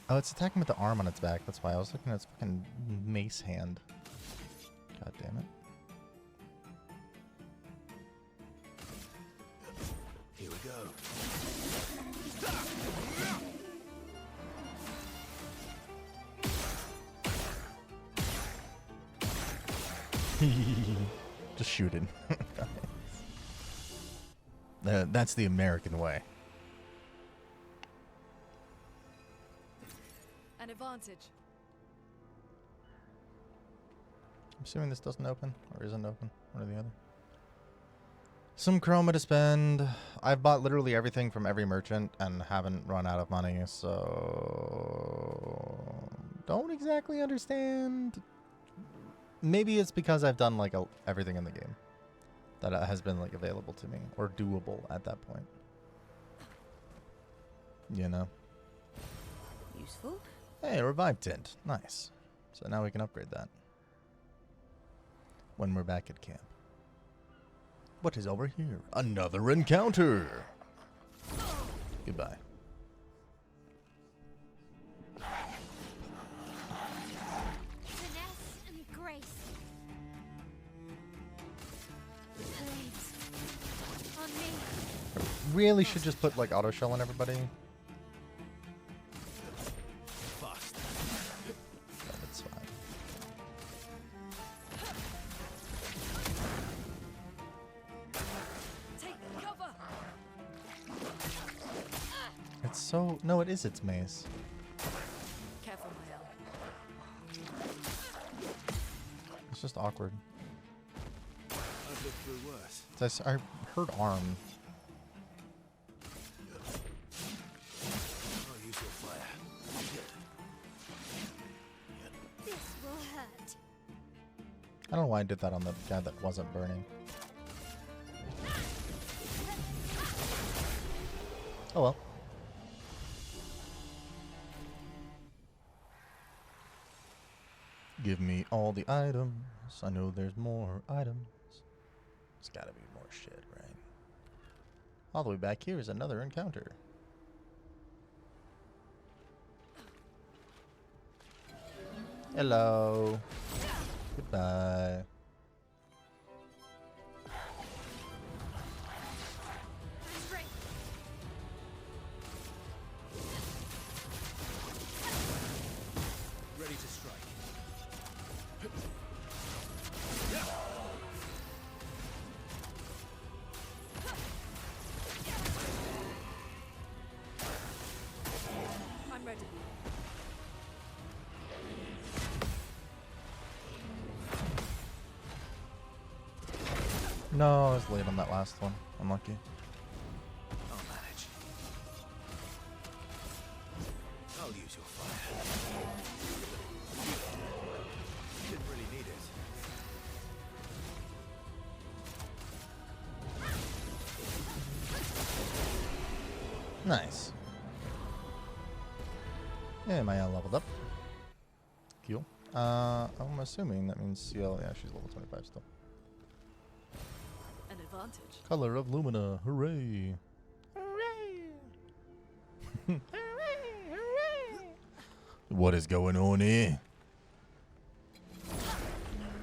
Oh, it's attacking with the arm on its back. That's why I was looking at its fucking mace hand. God damn it. Here we go. Just shoot it. That's the American way. An advantage. I'm assuming this doesn't open, or isn't open, one or the other. Some chroma to spend. I've bought literally everything from every merchant and haven't run out of money, so don't exactly understand. Maybe it's because I've done like everything in the game that has been like available to me or doable at that point. You know. Useful. Hey, revive tint. Nice. So now we can upgrade that when we're back at camp. What is over here? Another encounter. Goodbye. Finesse and grace. Blades. On me. Really should just put like auto shell on everybody. Fast. That's fine. Take cover. It's so no, it is its mace. Careful, Mael. It's just awkward. I've lived through worse. I heard arm. I'll use your fire. This will hurt. I don't know why I did that on the guy that wasn't burning. Oh well. Give me all the items. I know there's more items. There's gotta be more shit, right? All the way back here is another encounter. Hello. Goodbye. Ready to strike. I'm ready. No, I was late on that last one. Unlucky. I'll manage. I'll use your fire. Didn't really need it. Nice. Yeah, Maya leveled up. Cool. I'm assuming that means CL. Yeah, she's level 25 still. An advantage. Color of Lumina. Hooray. Hooray. What is going on here?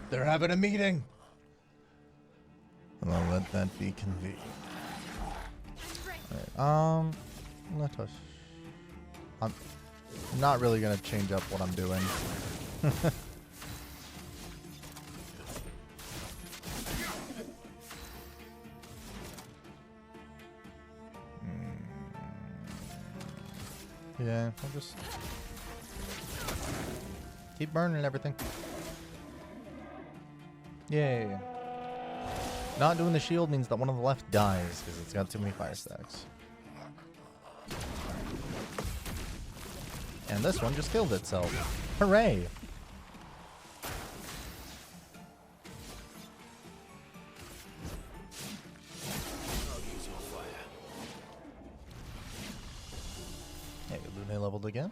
They're having a meeting. Well, let that be convened. Alright, let us. I'm not really gonna change up what I'm doing. Yeah, I'll just keep burning everything. Yay. Not doing the shield means that one on the left dies because it's got too many fire stacks. And this one just killed itself. Hooray! I'll use your fire. Hey, Lune leveled again.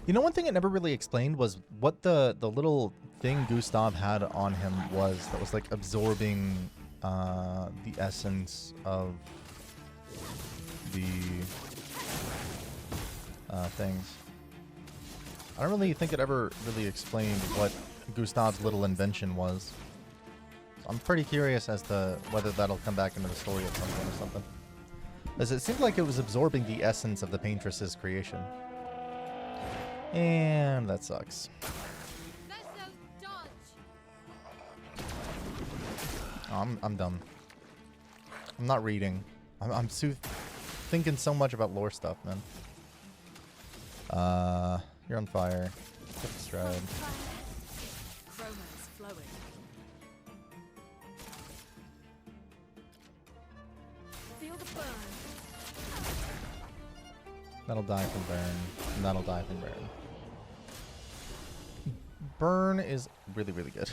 You know, one thing it never really explained was what the little thing Gustav had on him was that was like absorbing the essence of the things. I don't really think it ever really explained what Gustav's little invention was. So I'm pretty curious as to whether that'll come back into the story at some point or something. As it seemed like it was absorbing the essence of the paintress's creation. And that sucks. Oh, I'm dumb. I'm not reading. I'm thinking so much about lore stuff, man. You're on fire. Get the stride. Chroma's flowing. Feel the burn. That'll die from burn. And that'll die from burn. Burn is really, really good.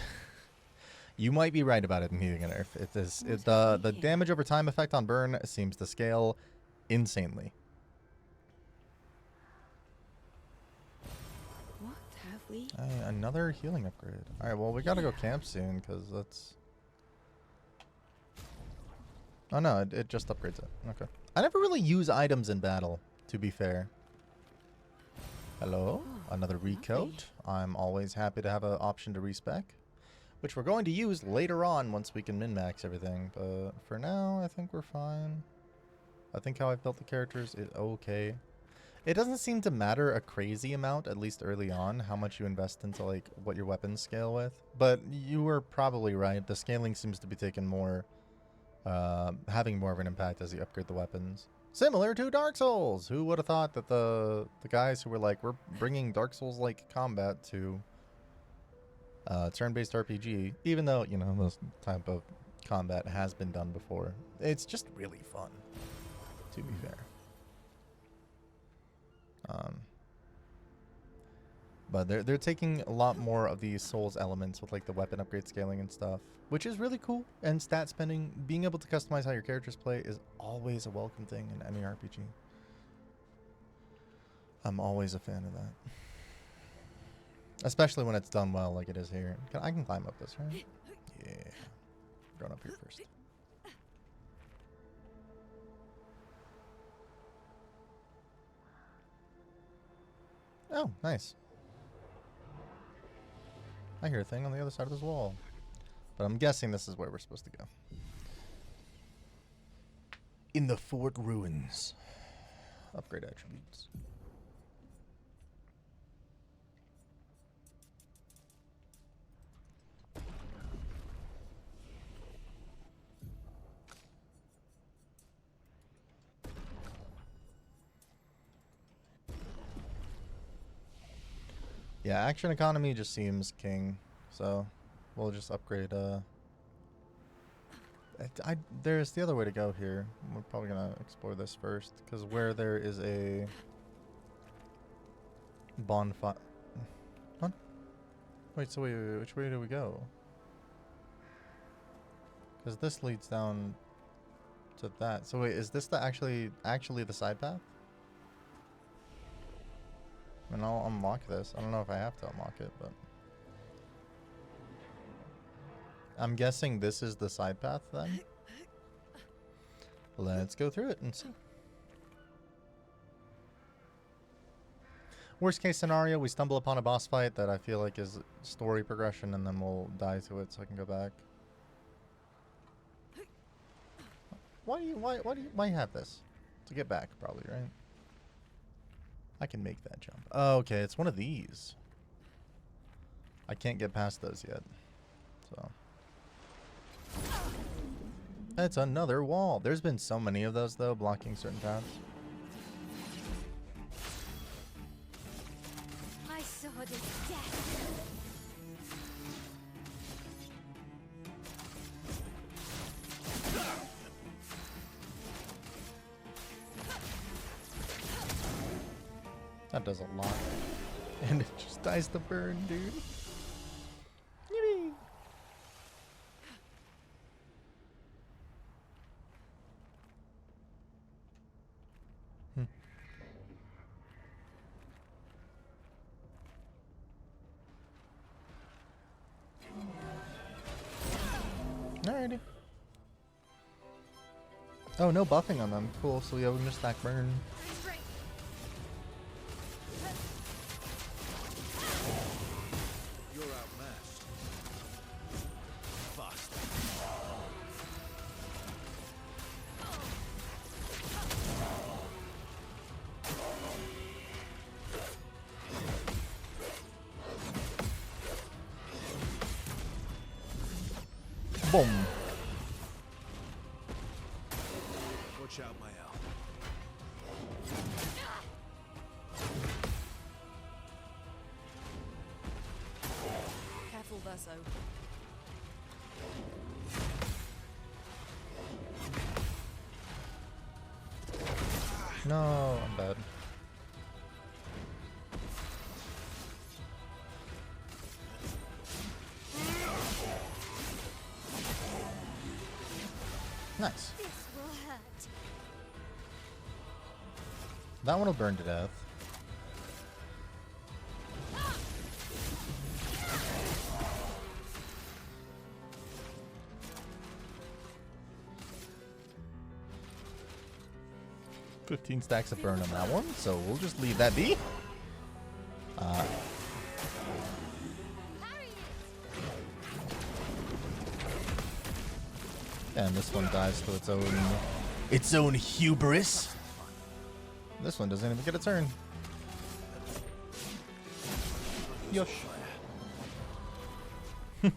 You might be right about it needing a nerf. The damage over time effect on burn seems to scale insanely. What have we? Another healing upgrade. All right, well, we gotta go camp soon because that's. Oh no, it just upgrades it. Okay. I never really use items in battle, to be fair. Hello, another recoat. I'm always happy to have an option to respec, which we're going to use later on once we can min-max everything. But for now, I think we're fine. I think how I've built the characters is okay. It doesn't seem to matter a crazy amount, at least early on, how much you invest into like what your weapons scale with. But you were probably right. The scaling seems to be taking more, having more of an impact as you upgrade the weapons. Similar to Dark Souls. Who would have thought that the guys who were like, we're bringing Dark Souls-like combat to turn-based RPG, even though, you know, this type of combat has been done before. It's just really fun, to be fair. But they're taking a lot more of these Souls elements with like the weapon upgrade scaling and stuff, which is really cool. And stat spending, being able to customize how your characters play is always a welcome thing in any RPG. I'm always a fan of that. Especially when it's done well like it is here. I can climb up this, right? Yeah. Going up here first. Oh, nice. I hear a thing on the other side of this wall. But I'm guessing this is where we're supposed to go. In the fort ruins. Upgrade attributes. Yeah, action economy just seems king, so we'll just upgrade. There's the other way to go here. We're probably gonna explore this first, because where there is a bonfire. What? Wait, so which way do we go? Because this leads down to that. So wait, is this the actually the side path? And I'll unlock this. I don't know if I have to unlock it, but I'm guessing this is the side path then. Let's go through it and see. Worst case scenario, we stumble upon a boss fight that I feel like is story progression, and then we'll die to it so I can go back. Why you have this? To get back, probably, right? I can make that jump. Oh, okay, it's one of these. I can't get past those yet. So. That's another wall. There's been so many of those, though, blocking certain paths. My sword is death. That does a lot. And it just dies to burn, dude. Yippee. Alrighty. Oh, no buffing on them. Cool, so yeah, we can just stack burn. Boom. Watch out, my owl. Careful, Verso. No, I'm bad. Nice. This will hurt. That one will burn to death. "15 stacks of burn on that one, so we'll just leave that be. Parry And this one dies to its own hubris. This one doesn't even get a turn. Yosh. Alright,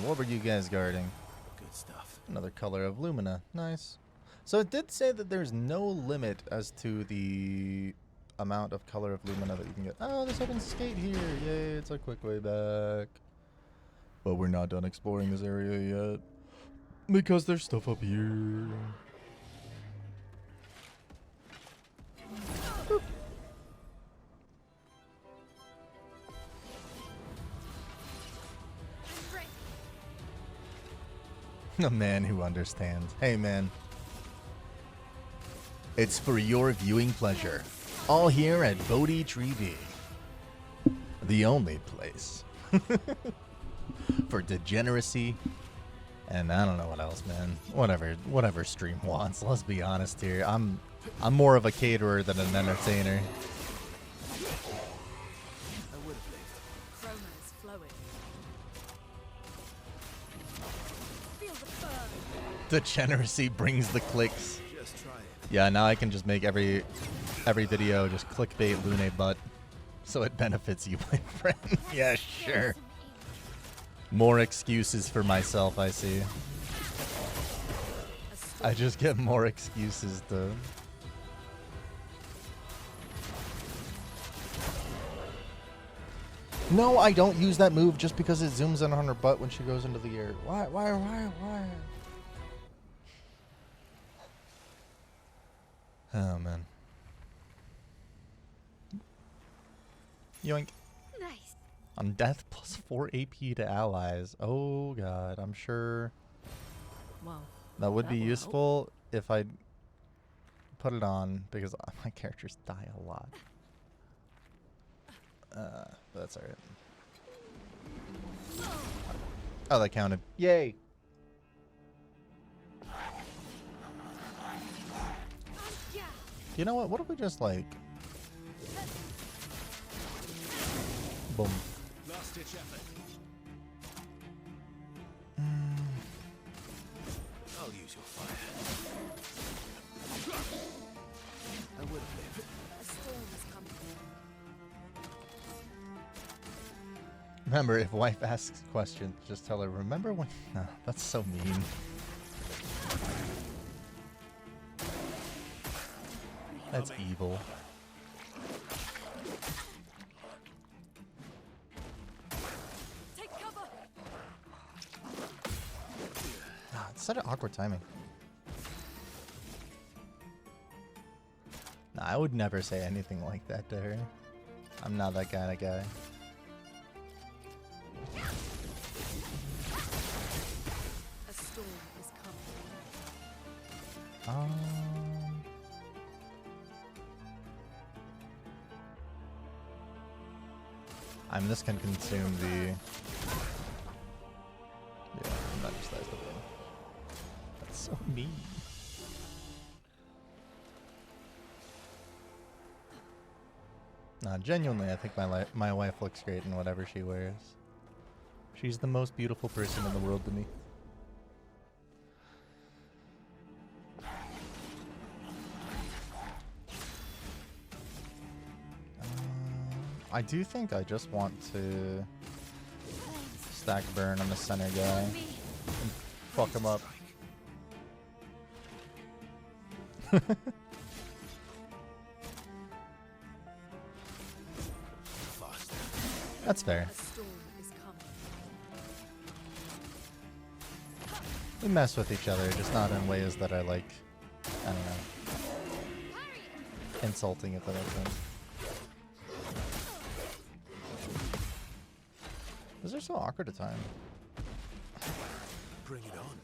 what were you guys guarding? Good stuff. Another color of Lumina. Nice. So it did say that there's no limit as to the amount of color of Lumina that you can get. Oh, this opens skate here. Yay, it's a quick way back. But we're not done exploring this area yet. Because there's stuff up here. Boop. A man who understands. Hey, man. It's for your viewing pleasure. All here at Bodhi Tree V. The only place. For degeneracy. And I don't know what else, man. Whatever stream wants. Let's be honest here. I'm more of a caterer than an entertainer. I would have lived. Chroma is flowing. Feel the burn. Degeneracy brings the clicks. Just try it. Yeah, now I can just make every video just clickbait Lune butt. So it benefits you, my friend. Yeah, sure. More excuses for myself, I see. I just get more excuses to... No, I don't use that move just because it zooms in on her butt when she goes into the air. Why? Oh, man. Yoink. Nice. On death plus 4 AP to allies. Oh god, I'm sure Wow. that would That be will help. useful if I put it on because my characters die a lot. But that's alright. Oh, that counted. Yay! Yeah. You know what? What if we just like... Boom. Last ditch effort. I'll use your fire. I would have lived. A storm is coming. Remember, if wife asks questions, just tell her, remember when... No, that's so mean. That's evil. Take cover. Ah, it's such an awkward timing. Nah, I would never say anything like that to her. I'm not that kind of guy. A storm is coming. I mean, this can consume the... Yeah, that just dies the thing. That's so mean. Nah, genuinely, I think my wife looks great in whatever she wears. She's the most beautiful person in the world to me. I do think I just want to stack burn on the center guy. And fuck him up. That's fair. A storm is coming. We mess with each other, just not in ways that are like, I don't know, insulting if that makes sense. Those are so awkward at times. Bring it on.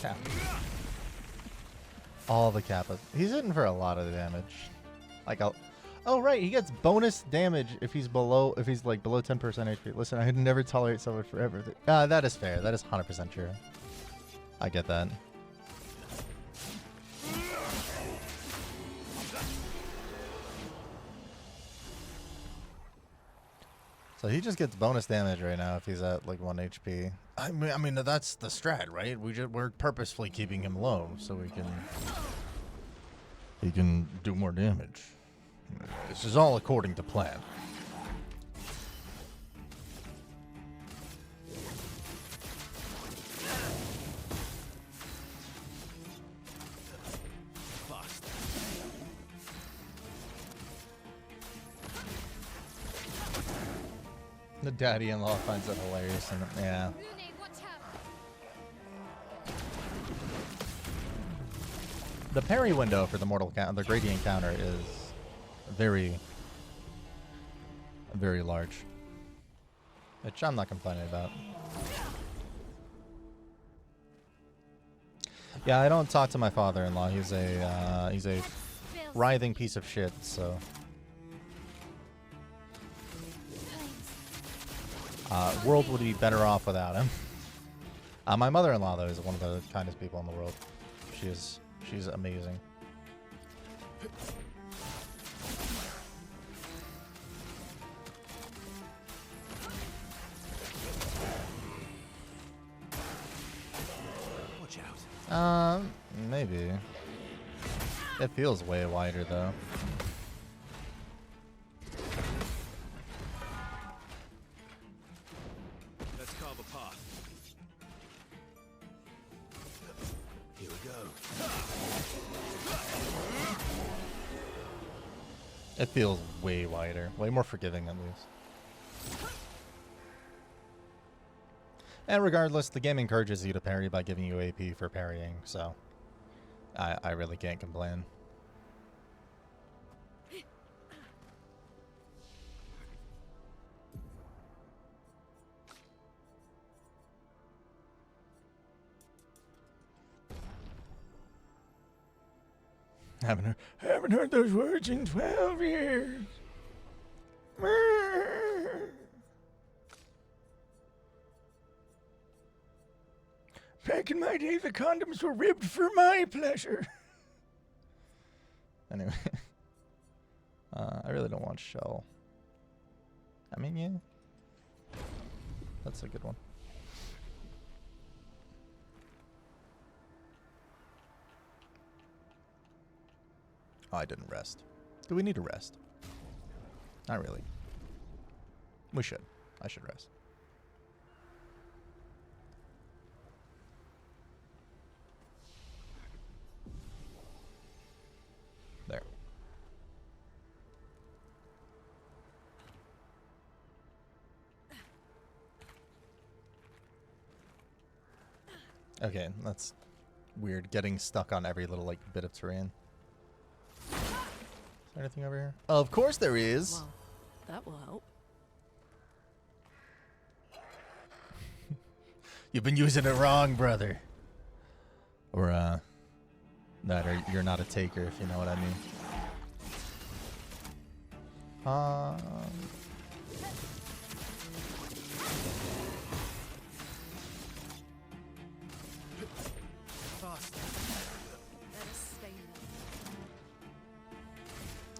Cap. All the kappas. He's hitting for a lot of damage. Like, oh right, he gets bonus damage if he's like below 10% HP. Listen, I could never tolerate someone forever. That is fair. That is 100% true. I get that. So he just gets bonus damage right now if he's at like 1 HP. I mean that's the strat, right? We're purposefully keeping him low so he can do more damage. This is all according to plan. The daddy-in-law finds that hilarious, and yeah. Rune, watch out. The parry window for the the gradient counter is very, very large, which I'm not complaining about. Yeah, I don't talk to my father-in-law. He's a writhing piece of shit. So, world would be better off without him. My mother-in-law though is one of the kindest people in the world. She's amazing. Watch out. Maybe. It feels way wider though. Let's carve a path. Here we go. It feels way wider, way more forgiving at least. And regardless, the game encourages you to parry by giving you AP for parrying, so I really can't complain. Haven't heard those words in 12 years. Back in my day, the condoms were ribbed for my pleasure. Anyway. I really don't want shell. I mean, yeah. That's a good one. Oh, I didn't rest. Do we need to rest? Not really. We should. I should rest. There. Okay, that's weird. Getting stuck on every little, like, bit of terrain. Is there anything over here? Of course there is. Well, that will help. You've been using it wrong, brother. Or, that or you're not a taker, if you know what I mean.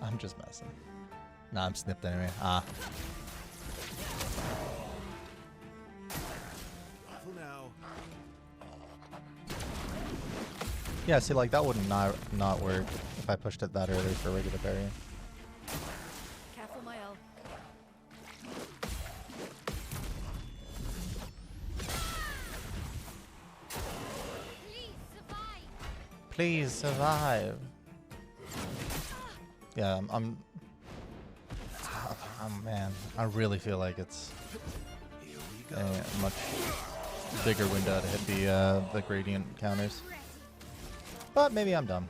I'm just messing. Nah, I'm snipped anyway. Careful now. Yeah, see, like, that would not work if I pushed it that early for regular parry. Careful Please survive. Yeah, oh man, I really feel like it's a much bigger window to hit the gradient counters. But maybe I'm dumb.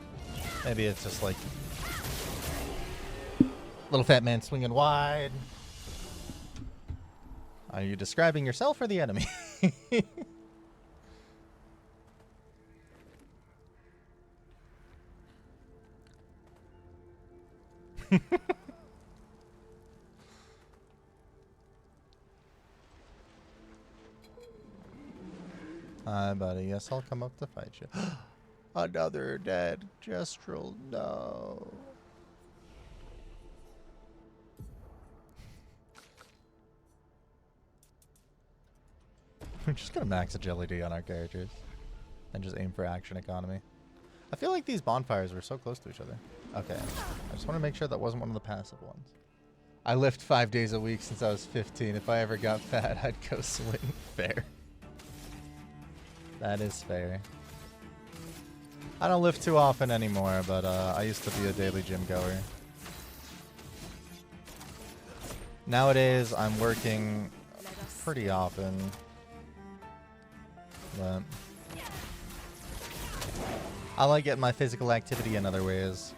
Maybe it's just like little fat man swinging wide. Are you describing yourself or the enemy? Hi, buddy. Yes, I'll come up to fight you. Another dead Gestrel. No. We're just gonna max agility on our characters and just aim for action economy. I feel like these bonfires were so close to each other. Okay. I just want to make sure that wasn't one of the passive ones. I lift 5 days a week since I was 15. If I ever got fat, I'd go swing. Fair. That is fair. I don't lift too often anymore, but I used to be a daily gym goer. Nowadays, I'm working pretty often. But I like getting my physical activity in other ways.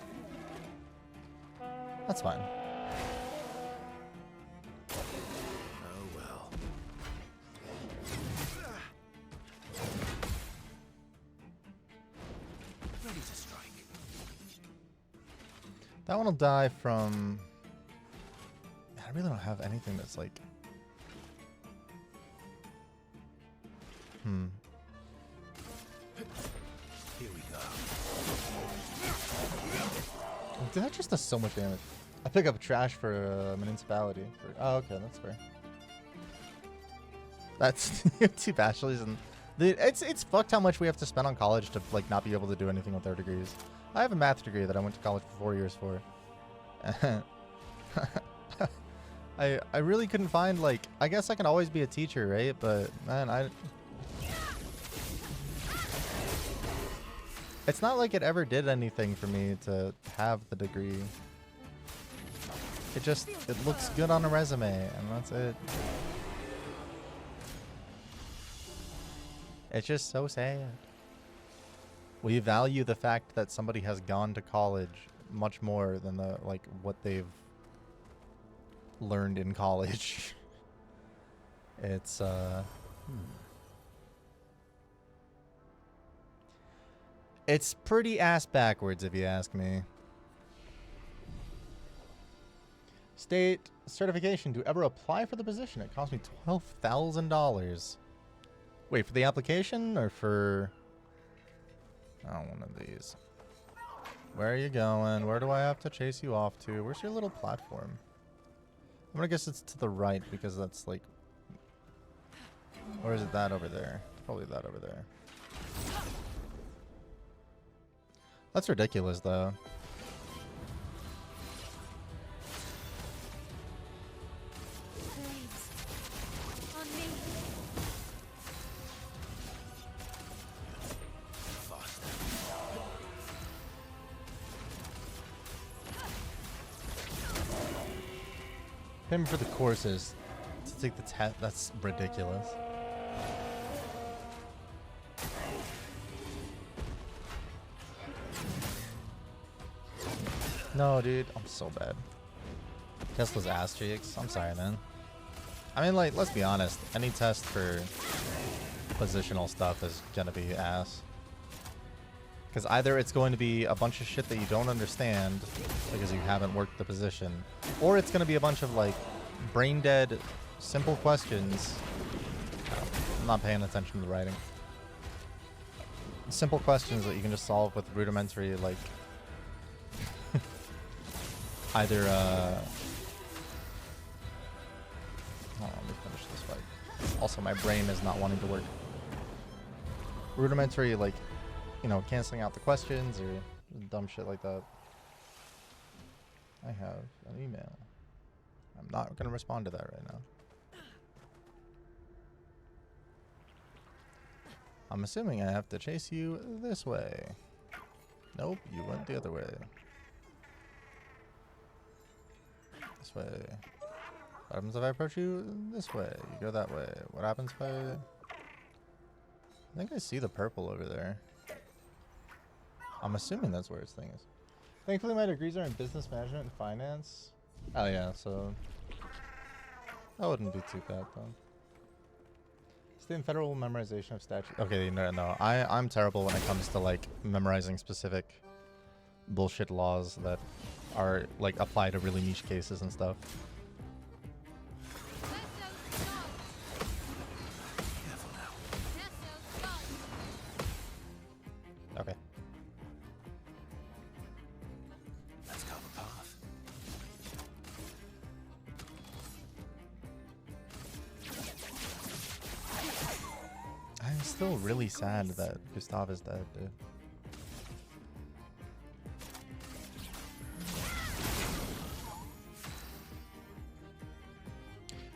That's fine. Oh well. Ready to strike. That one will die from... I really don't have anything that's like... Here we go. Dude, that just does so much damage. I pick up trash for a municipality. Oh, okay, that's fair. That's 2 bachelors, and it's fucked how much we have to spend on college to like not be able to do anything with our degrees. I have a math degree that I went to college for 4 years for. I really couldn't find, like, I guess I can always be a teacher, right? But man, it's not like it ever did anything for me to have the degree. It looks good on a resume, and that's it. It's just so sad. We value the fact that somebody has gone to college much more than what they've learned in college. It's It's pretty ass backwards, if you ask me. State certification. To ever apply for the position, it cost me $12,000. Wait, for the application or for... Oh, one of these. Where are you going? Where do I have to chase you off to? Where's your little platform? I'm gonna guess it's to the right because that's like... Or is it that over there? It's probably that over there. That's ridiculous, though. Blades. On me. Payment for the courses to take the test. That's ridiculous. No, dude, I'm so bad. Tesla's ass cheeks. I'm sorry, man. I mean, like, let's be honest. Any test for positional stuff is gonna be ass. Because either it's going to be a bunch of shit that you don't understand because you haven't worked the position, or it's gonna be a bunch of, like, brain-dead, simple questions. I'm not paying attention to the writing. Simple questions that you can just solve with rudimentary, like... Either, hold on, let me finish this fight. Also, my brain is not wanting to work. Rudimentary, like, you know, canceling out the questions or dumb shit like that. I have an email. I'm not going to respond to that right now. I'm assuming I have to chase you this way. Nope, you went the other way. This way. What happens if I approach you this way? You go that way. What happens if I think I see the purple over there. I'm assuming that's where its thing is. Thankfully, my degrees are in business management and finance. Oh yeah, so that wouldn't be too bad though. State and federal memorization of statute. Okay, no. I'm terrible when it comes to like memorizing specific bullshit laws that are like apply to really niche cases and stuff. Okay. Let's carve a path. I'm still really sad that Gustav is dead, dude.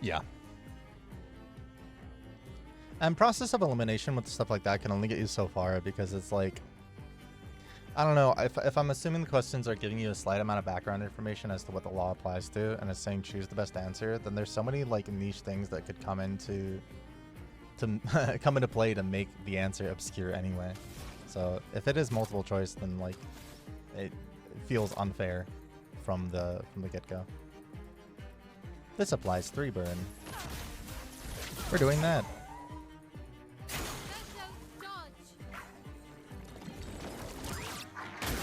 Yeah. And process of elimination with stuff like that can only get you so far because it's like, I don't know, if I'm assuming the questions are giving you a slight amount of background information as to what the law applies to, and it's saying choose the best answer, then there's so many like niche things that could come into come into play to make the answer obscure anyway. So if it is multiple choice, then like it feels unfair from the get-go. This applies 3 burn. We're doing that.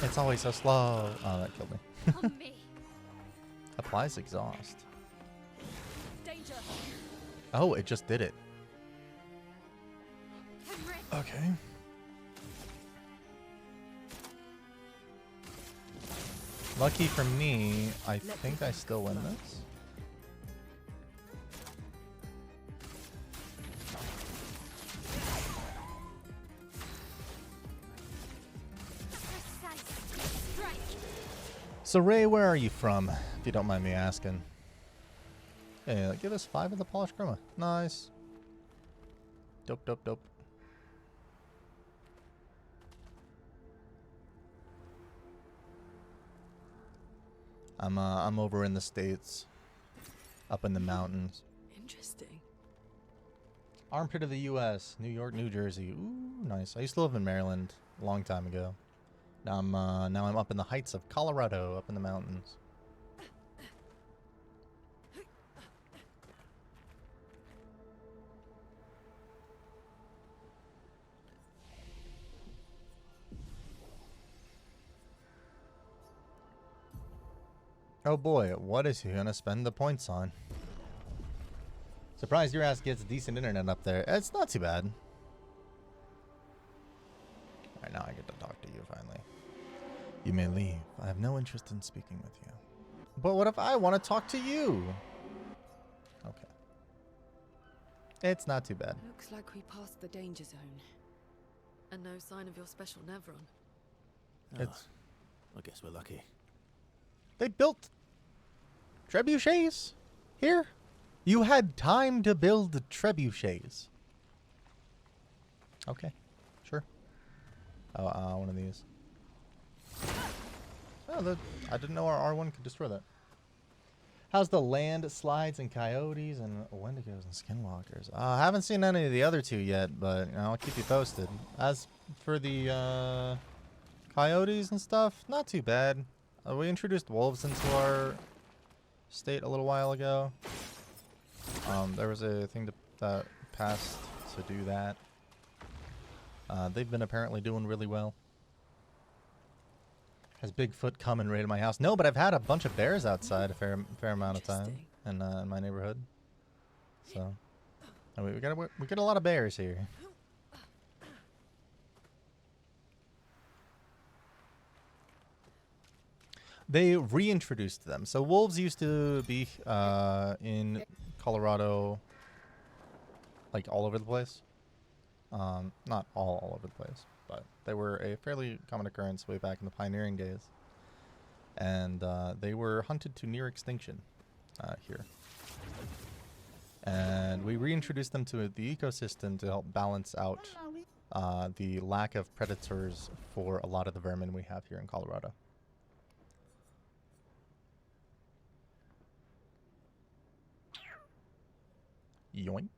It's always so slow. Oh, that killed me. On me. Applies exhaust. Danger. Oh, it just did it. I'm ready. Okay. Lucky for me, I think I still win this. So Ray, where are you from, if you don't mind me asking? Yeah, give us 5 of the polished chroma. Nice. Dope, dope, dope. I'm over in the States, up in the mountains. Interesting. Armpit of the U.S., New York, New Jersey. Ooh, nice. I used to live in Maryland a long time ago. Now I'm up in the heights of Colorado, up in the mountains. Oh boy, what is he gonna spend the points on? Surprised your ass gets decent internet up there. It's not too bad. Alright, now I get to talk to you finally. You may leave. I have no interest in speaking with you. But what if I want to talk to you? Okay. It's not too bad. Looks like we passed the danger zone. And no sign of your special Nevron. It's I guess we're lucky. They built trebuchets here. You had time to build trebuchets. Okay, sure. Oh, one of these. Oh, I didn't know our R1 could destroy that. How's the land slides and coyotes and wendigos and skinwalkers? I haven't seen any of the other 2 yet, but you know, I'll keep you posted. As for the coyotes and stuff, not too bad. We introduced wolves into our state a little while ago. There was a thing that passed to do that. They've been apparently doing really well. Has Bigfoot come and raided my house? No, but I've had a bunch of bears outside a fair amount of time in my neighborhood. So we get a lot of bears here. They reintroduced them. So wolves used to be in Colorado, like all over the place. Not all over the place, but they were a fairly common occurrence way back in the pioneering days. And they were hunted to near extinction here. And we reintroduced them to the ecosystem to help balance out the lack of predators for a lot of the vermin we have here in Colorado. Yoink.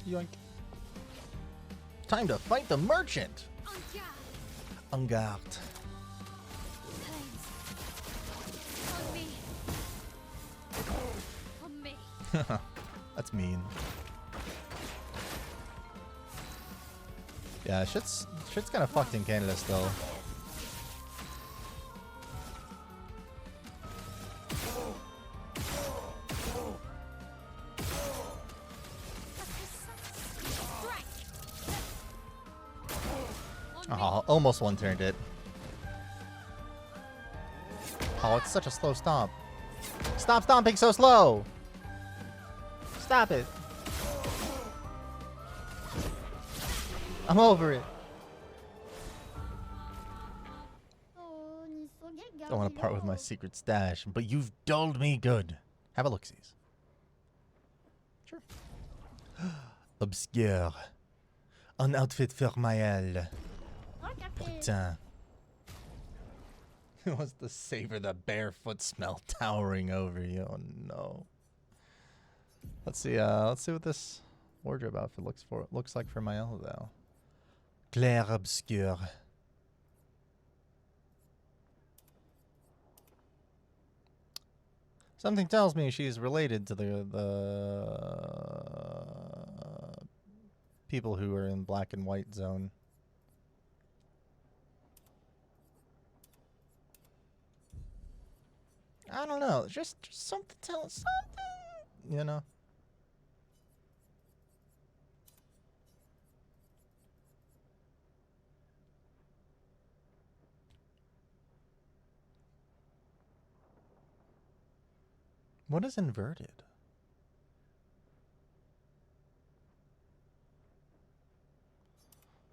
Yoink. Time to fight the merchant! En garde. On me. On me. That's mean. Yeah, shit's kind of fucked in Canada still. Oh, almost one-turned it. Oh, it's such a slow stomp. Stop stomping so slow! Stop it. I'm over it. Don't want to part with my secret stash, but you've dulled me good. Have a look-sees. Sure. Obscure. Un outfit for Maëlle. Putain. Who wants to savor the barefoot smell towering over you? Oh no. Let's see what this wardrobe outfit looks like for Maëlle though. Clair obscur. Something tells me she's related to the people who are in black and white zone. I don't know. Just something tells something, you know. What is inverted?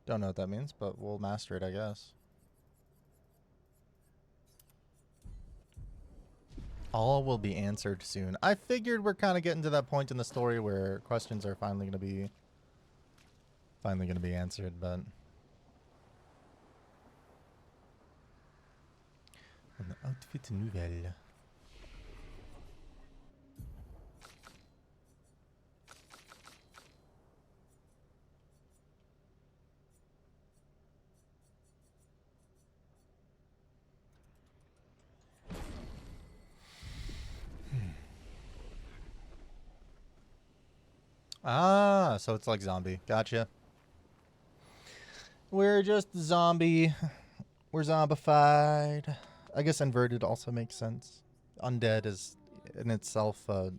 Don't know what that means, but we'll master it, I guess. All will be answered soon. I figured we're kind of getting to that point in the story where questions are finally going to be answered, but an outfit nouvelle. Ah, so it's like zombie. Gotcha. We're just zombie. We're zombified. I guess inverted also makes sense. Undead is in itself a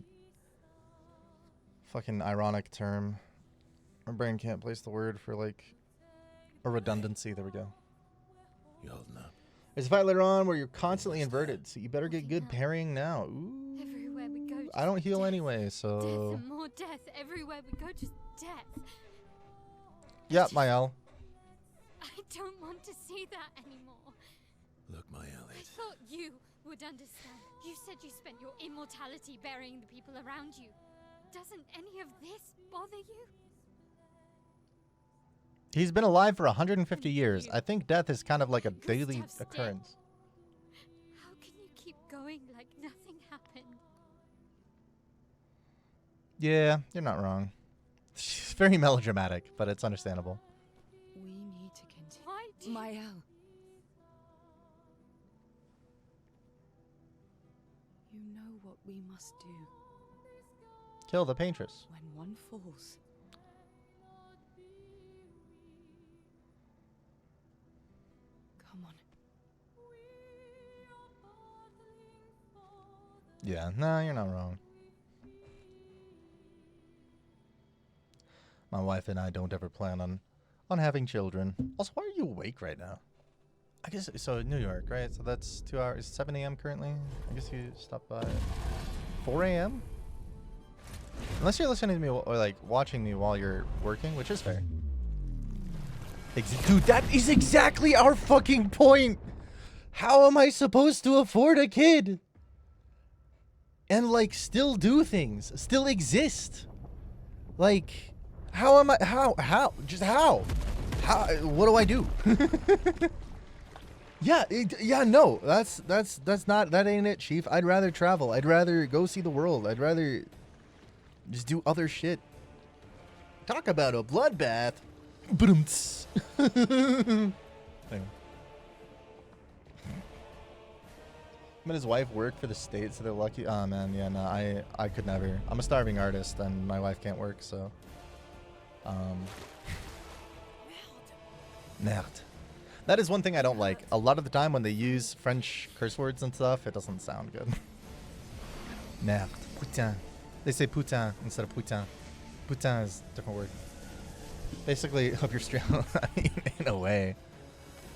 fucking ironic term. My brain can't place the word for like a redundancy. There we go. You holding up? There's a fight later on where you're constantly inverted, so you better get good parrying now. Ooh. Everywhere we go, I don't heal death. anyway, so. Death and more death. Everywhere we go, just death. Yep, Maëlle. I don't want to see that anymore. Look, my I Elliot. thought you would understand. You said you spent your immortality burying the people around you. Doesn't any of this bother you? He's been alive for 150 years. I think death is kind of like a daily occurrence. How can you keep going like nothing happened? Yeah, you're not wrong. It's very melodramatic, but it's understandable. We need to continue. Why do you... Maëlle. You know what we must do Kill the paintress. when one falls. Come on. Yeah, no, you're not wrong. My wife and I don't ever plan on having children. Also, why are you awake right now? I guess, so New York, right? So that's 2 hours, 7 a.m. currently? I guess you stopped by 4 a.m.? Unless you're listening to me or like watching me while you're working, which is fair. Dude, that is exactly our fucking point. How am I supposed to afford a kid? And like still do things, still exist? Like, how am I, just how? What do I do? Yeah, no, that's not, that ain't it, Chief. I'd rather travel. I'd rather go see the world. I'd rather just do other shit. Talk about a bloodbath. Ba-dum-ts. Anyway. Him and his wife work for the state, so they're lucky. Oh man, yeah, no, I could never. I'm a starving artist, and my wife can't work, so. Merde. That is one thing I don't like. A lot of the time when they use French curse words and stuff, it doesn't sound good. Merde. Putain. They say putain instead of putain. Putain is a different word. Basically, hope you're straight. I mean, in a way.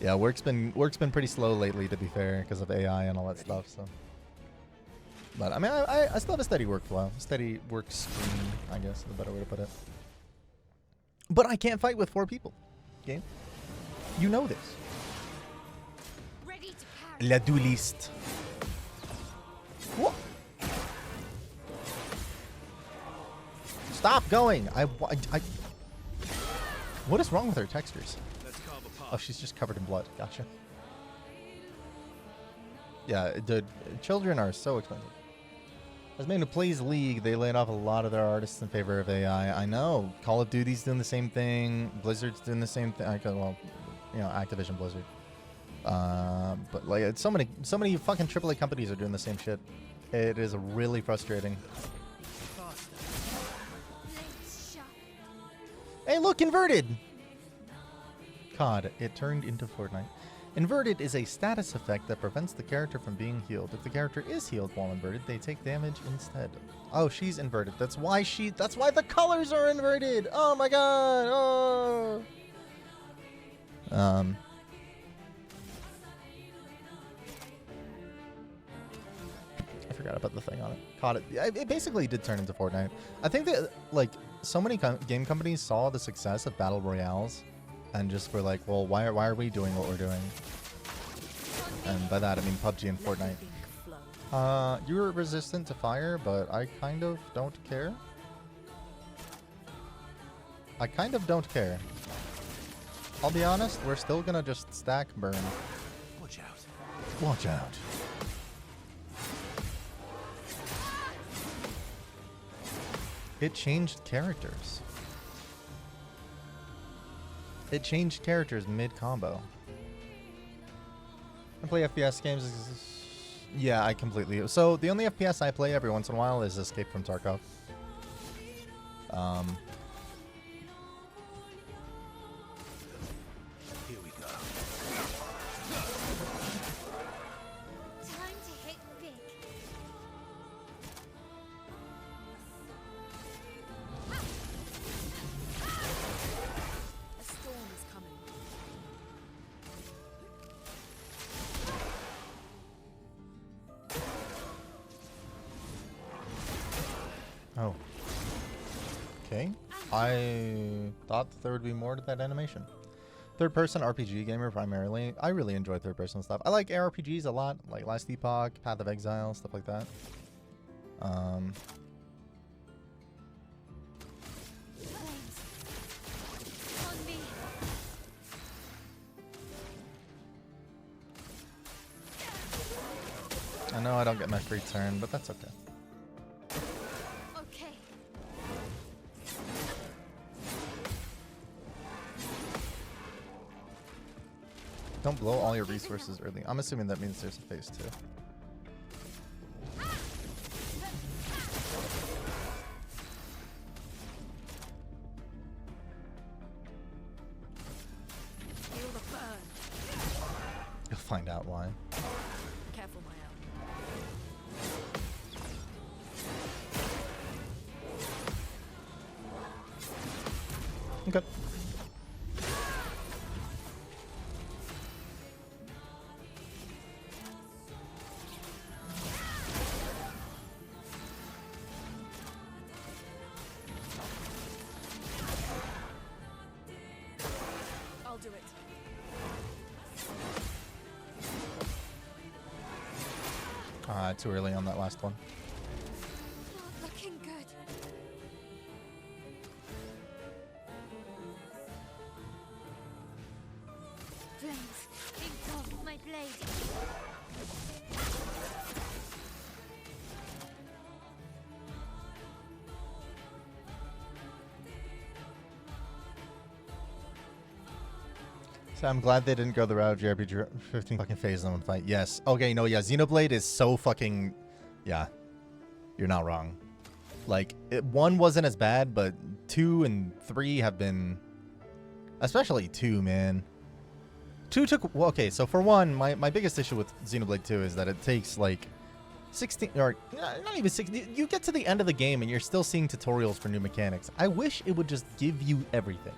Yeah, work's been pretty slow lately, to be fair, because of AI and all that stuff. So, but I mean, I still have a steady workflow, steady work stream, I guess is the better way to put it. But I can't fight with 4 people. Game, you know this. Ready to carry. La dueliste. What? Stop going! I. What is wrong with her textures? Oh, she's just covered in blood. Gotcha. Yeah, the children are so expensive. As made to please League, they laid off a lot of their artists in favor of AI. I know. Call of Duty's doing the same thing. Blizzard's doing the same thing. Well, you know, Activision Blizzard. But like, it's so many fucking AAA companies are doing the same shit. It is really frustrating. Hey, look, inverted! COD, it turned into Fortnite. Inverted is a status effect that prevents the character from being healed. If the character is healed while inverted, they take damage instead. Oh, she's inverted. That's why the colors are inverted! Oh my god! Oh! I forgot about the thing on it. Caught it. It basically did turn into Fortnite. I think that, like, so many game companies saw the success of Battle Royales and just were like, well, why are we doing what we're doing? And by that, I mean PUBG and Fortnite. You're resistant to fire, but I kind of don't care. I kind of don't care. I'll be honest, we're still gonna just stack burn. Watch out. Watch out. It changed characters. It changed characters mid-combo. I play FPS games. Yeah, I completely... So, the only FPS I play every once in a while is Escape from Tarkov. Here we go. Time to hit big. A storm is coming. Oh. Okay. I thought there would be more to that animation. Third-person RPG gamer primarily. I really enjoy third-person stuff. I like ARPGs a lot, like Last Epoch, Path of Exile, stuff like that. Flames. On me. I know I don't get my free turn, but that's okay. Okay. Don't blow all your resources early. I'm assuming that means there's a phase 2. Feel the burn. You'll find out why. Careful, my out. Okay. Too early on that last one. Not looking good. Flames, engulf my blade. So I'm glad they didn't go the route of JRPG 15 fucking phase them and fight. Yes. Okay, no, yeah. Xenoblade is so fucking... Yeah. You're not wrong. Like, 1 wasn't as bad, but 2 and 3 have been... Especially 2, man. 2 took... Well, okay, so for 1, my biggest issue with Xenoblade 2 is that it takes, like, 16... Or, not even 16... You get to the end of the game and you're still seeing tutorials for new mechanics. I wish it would just give you everything.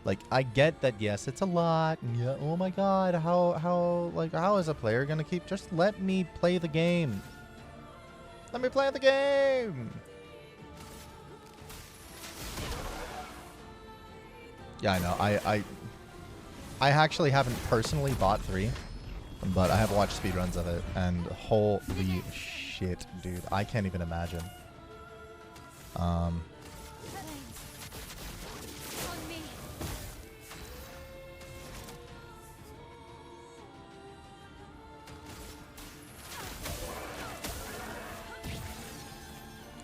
Like, I get that, yes, it's a lot. And yeah, oh my god, how is a player gonna keep... Just let me play the game. Let me play the game. Yeah, I know. I actually haven't personally bought 3, but I have watched speedruns of it, and holy shit, dude. I can't even imagine. Flames. On me.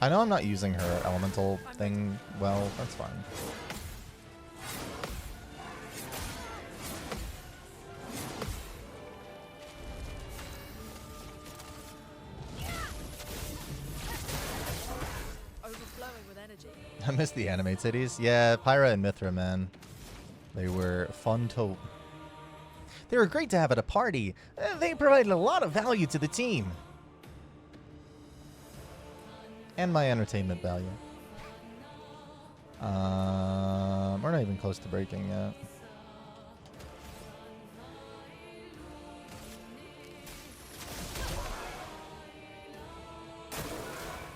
I know I'm not using her elemental thing well. That's fine. Overflowing with energy. I miss the animate cities. Yeah, Pyra and Mithra, man. They were fun to... They were great to have at a party. They provided a lot of value to the team. And my entertainment value. We're not even close to breaking yet.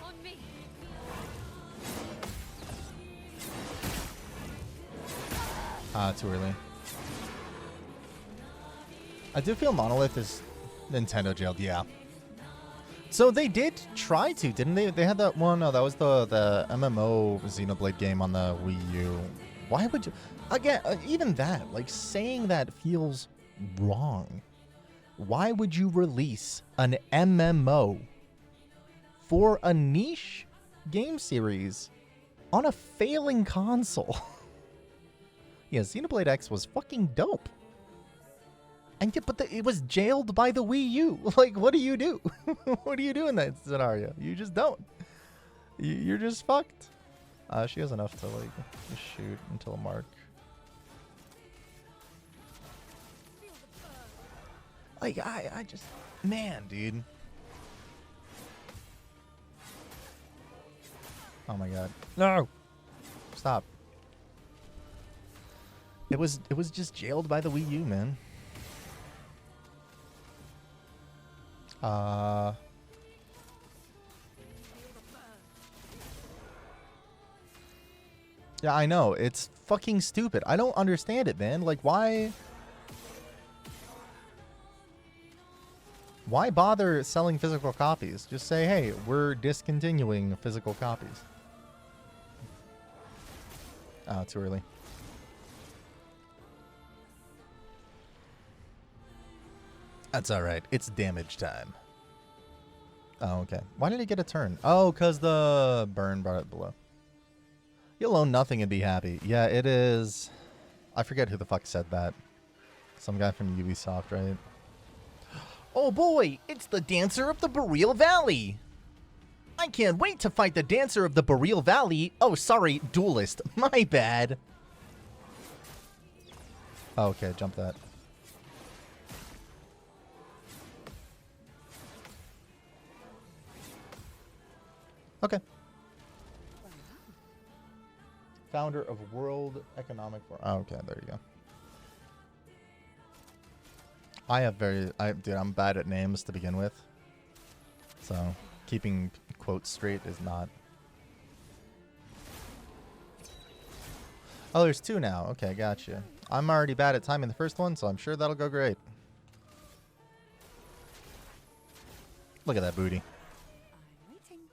On me. Too early. I do feel Monolith is Nintendo jailed, yeah. So they did try to, didn't they? They had that one, oh, that was the MMO Xenoblade game on the Wii U. Why would you, again, even that, like saying that feels wrong. Why would you release an MMO for a niche game series on a failing console? Yeah, Xenoblade X was fucking dope. And yeah, but it was jailed by the Wii U. Like, what do you do? What do you do in that scenario? You just don't. You're just fucked. She has enough to, like, just shoot until Mark. Like, I just... Man, dude. Oh my god. No! Stop. It was just jailed by the Wii U, man. Yeah, I know. It's fucking stupid. I don't understand it, man. Like, why bother selling physical copies? Just say, hey, we're discontinuing physical copies. Oh, too early. That's alright. It's damage time. Oh, okay. Why did he get a turn? Oh, because the burn brought it below. You'll own nothing and be happy. Yeah, it is. I forget who the fuck said that. Some guy from Ubisoft, right? Oh boy, it's the Dancer of the Boreal Valley. I can't wait to fight the Dancer of the Boreal Valley. Oh, sorry, Duelist. My bad. Oh, okay, jump that. Okay. Founder of World Economic Forum. Oh, okay, there you go. Dude, I'm bad at names to begin with. So, keeping quotes straight is not. Oh, there's 2 now. Okay, gotcha. I'm already bad at timing the first one, so I'm sure that'll go great. Look at that booty. I'm waiting.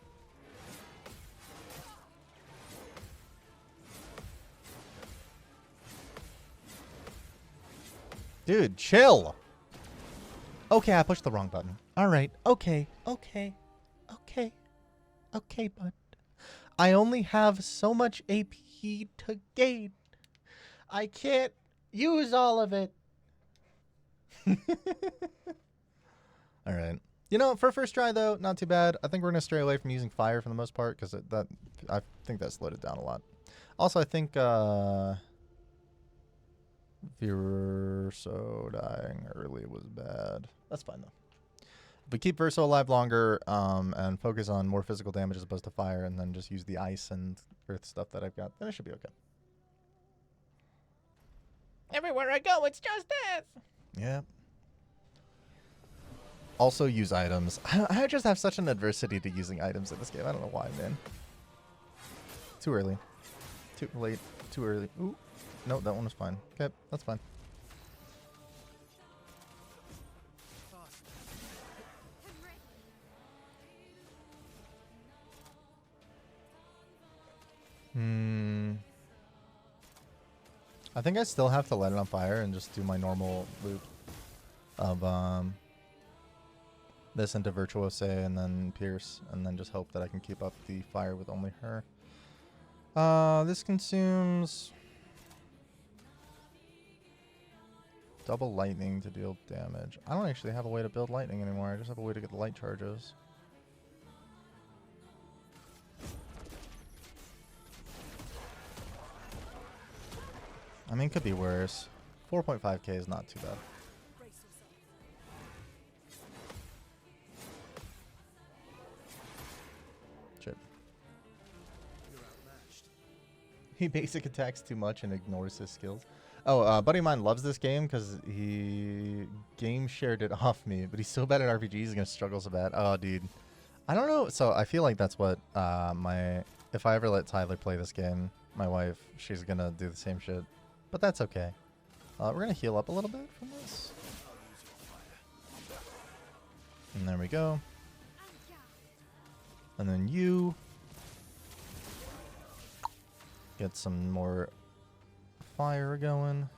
Dude, chill. Okay, I pushed the wrong button. All right. Okay. Okay. Okay. Okay, bud. I only have so much AP to gain. I can't use all of it. All right. You know, for first try though, not too bad. I think we're gonna stray away from using fire for the most part because that I think that slowed it down a lot. Also, I think Verso dying early was bad. That's fine though. If we keep Verso alive longer and focus on more physical damage as opposed to fire, and then just use the ice and earth stuff that I've got, then it should be okay. Everywhere I go, it's just this. Yeah. Also use items. I just have such an adversity to using items in this game. I don't know why, man. Too early. Too late. Too early. Ooh. No, that one was fine. Okay, that's fine. I think I still have to let it on fire and just do my normal loop of this into Virtuose and then Pierce, and then just hope that I can keep up the fire with only her. This consumes double lightning to deal damage. I don't actually have a way to build lightning anymore. I just have a way to get the light charges. I mean, could be worse. 4.5k is not too bad. Shit. He basic attacks too much and ignores his skills. Oh, a buddy of mine loves this game because he game shared it off me, but he's so bad at RPGs, he's gonna struggle so bad. Oh, dude. I don't know. So I feel like that's what if I ever let Tyler play this game, my wife, she's gonna do the same shit. But that's okay. We're gonna heal up a little bit from this. And there we go. And then you get some more fire going.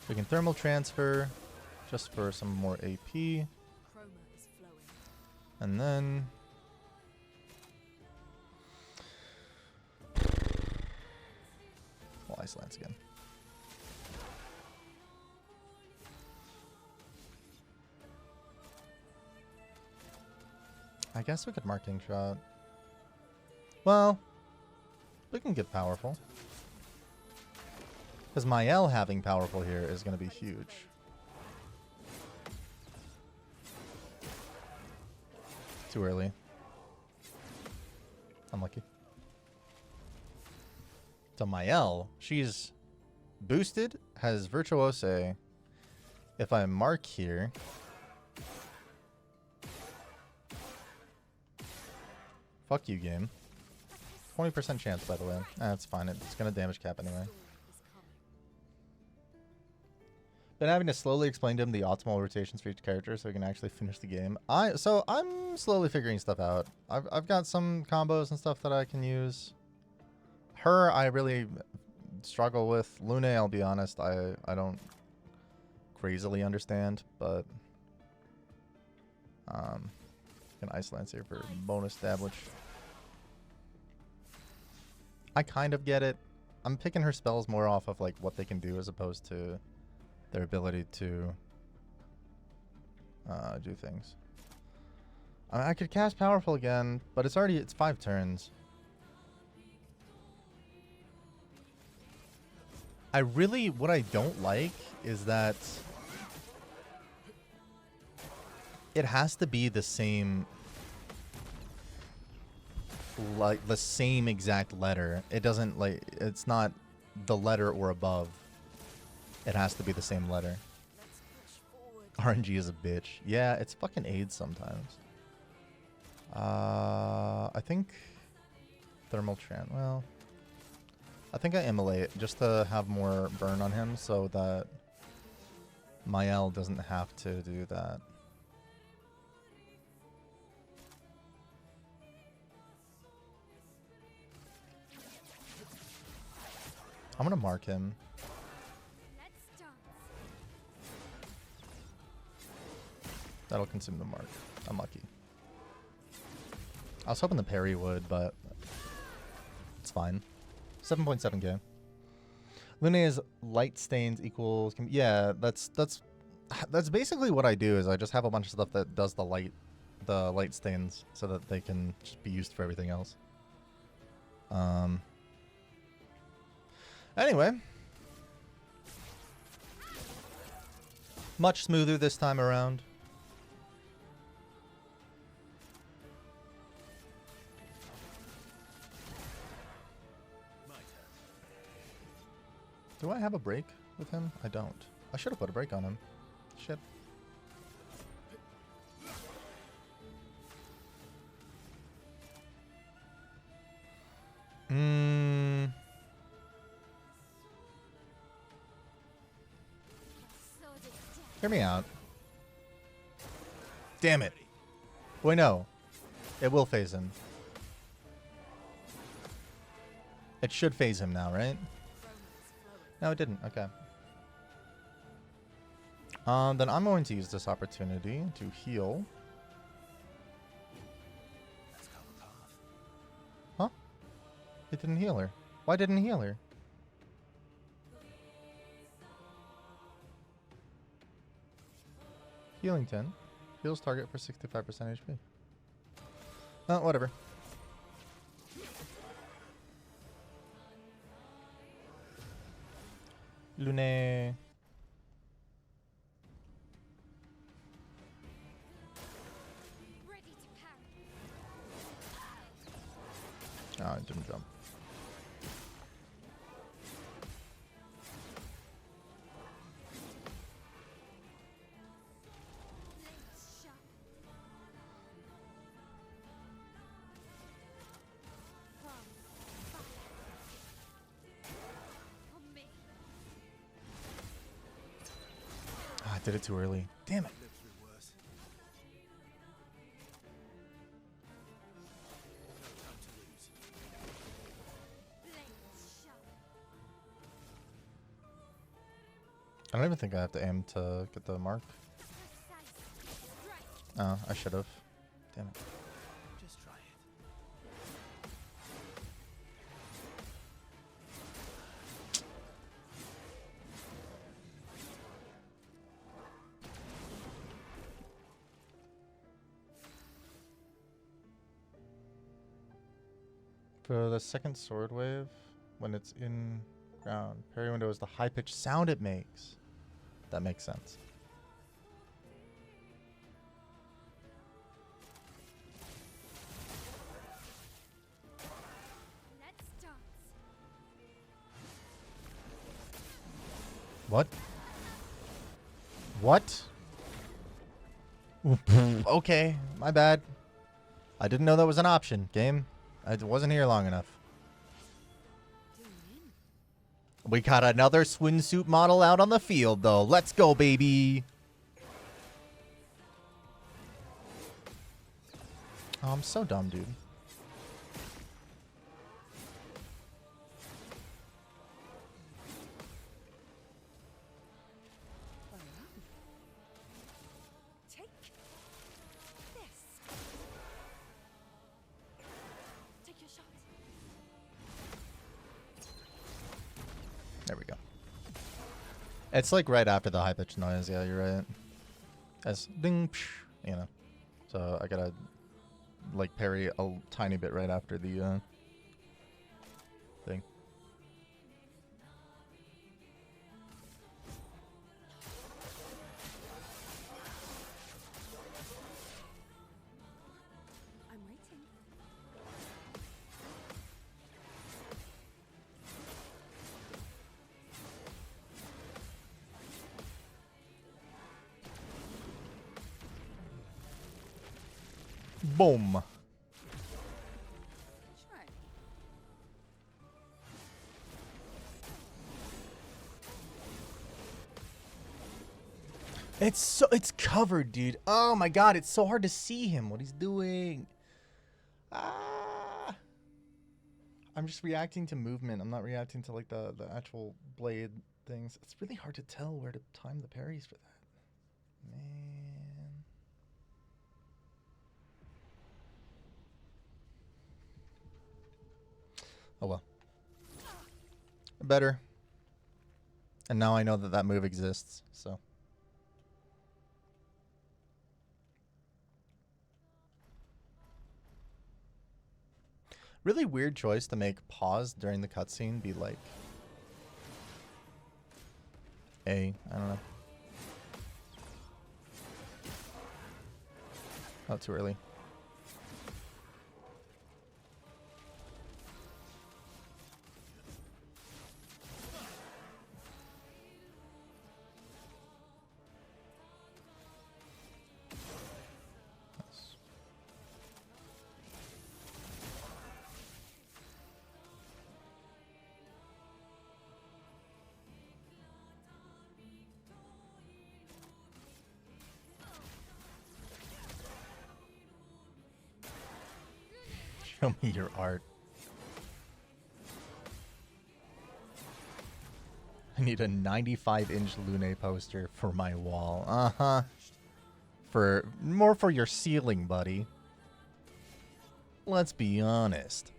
We can thermal transfer just for some more AP. And then we'll ice lance again. I guess we could marking shot. Well, we can get powerful. Because Mael having powerful here is going to be huge. Too early. Unlucky. So Mael, she's boosted, has Virtuose. If I mark here, fuck you, game. 20% chance, by the way. That's fine. It's going to damage cap anyway. Been having to slowly explain to him the optimal rotations for each character so he can actually finish the game. So I'm slowly figuring stuff out. I've got some combos and stuff that I can use. Her, I really struggle with. Lune, I'll be honest, I don't crazily understand, but can Ice Lance here for bonus damage. I kind of get it. I'm picking her spells more off of like what they can do as opposed to their ability to do things. I could cast Powerful again, but it's 5 turns. What I don't like is that it has to be the same, like the same exact letter. It doesn't it's not the letter or above. It has to be the same letter. RNG is a bitch. Yeah, it's fucking AIDS sometimes. I think Thermal Tran. Well, I think I immolate just to have more burn on him so that Mael doesn't have to do that. I'm gonna mark him. Let's dance. That'll consume the mark. Unlucky. I was hoping the parry would, but it's fine. 7.7k. Luna's light stains equals... Yeah, that's basically what I do. Is I just have a bunch of stuff that does the light stains so that they can just be used for everything else. Anyway, much smoother this time around. Do I have a break with him? I don't. I should have put a break on him. Shit. Hear me out. Damn it. Wait, no. It will phase him. It should phase him now, right? No, it didn't. Okay. Then I'm going to use this opportunity to heal. Huh? It didn't heal her. Why didn't it heal her? Healing 10. Heals target for 65% HP. Oh, whatever. Lune. Ready to parry. Oh, it didn't jump. Blades sharp. From fire. On me. Ah, I did it too early. Damn it. Live through worse. No time to lose. Blades sharp. I don't even think I have to aim to get the mark. Precise. Strike. Oh, I should have. Damn it. Just try it. For the second sword wave, when it's in ground, parry window is the high-pitched sound it makes. That makes sense. Let's dance. What? What? Okay, my bad. I didn't know that was an option, game. I wasn't here long enough. We got another swimsuit model out on the field, though. Let's go, baby. Oh, I'm so dumb, dude. Take this. Take your shot. There we go. It's like right after the high-pitched noise. Yeah, you're right. As ding, psh, you know. So I gotta like parry a tiny bit right after the thing. I'm waiting. Boom. Try. It's covered, dude. Oh my god, it's so hard to see him. What he's doing. Ah. I'm just reacting to movement. I'm not reacting to like the actual blade things. It's really hard to tell where to time the parries for that. Man. Oh well. Better. And now I know that that move exists, so. Really weird choice to make pause during the cutscene be like I don't know. Oh, too early. Show me your art. I need a 95-inch Lune poster for my wall. Uh-huh. More for your ceiling, buddy. Let's be honest.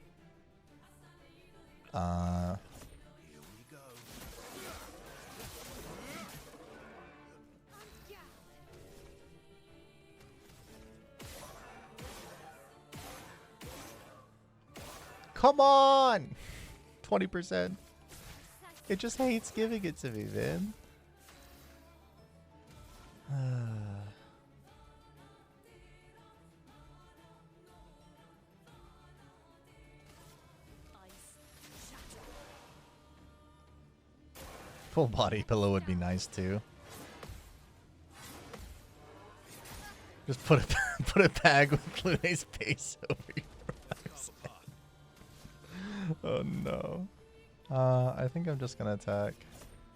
Come on! 20%. It just hates giving it to me, man. Full body pillow would be nice too. Just put a bag with Lune's face over your eyes. Oh no. I think I'm just gonna attack.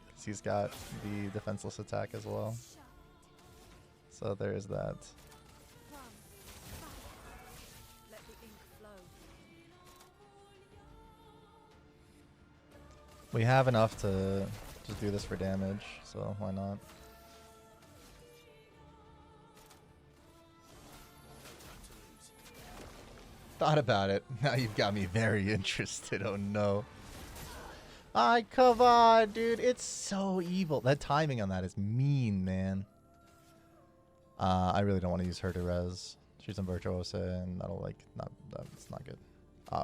Because he's got the defenseless attack as well. So there's that. Let the ink flow. We have enough to just do this for damage, so why not? Thought about it. Now you've got me very interested. Oh no. Come on, dude. It's so evil. That timing on that is mean, man. I really don't want to use her to res. She's in Virtuosa, and that'll like that's not good.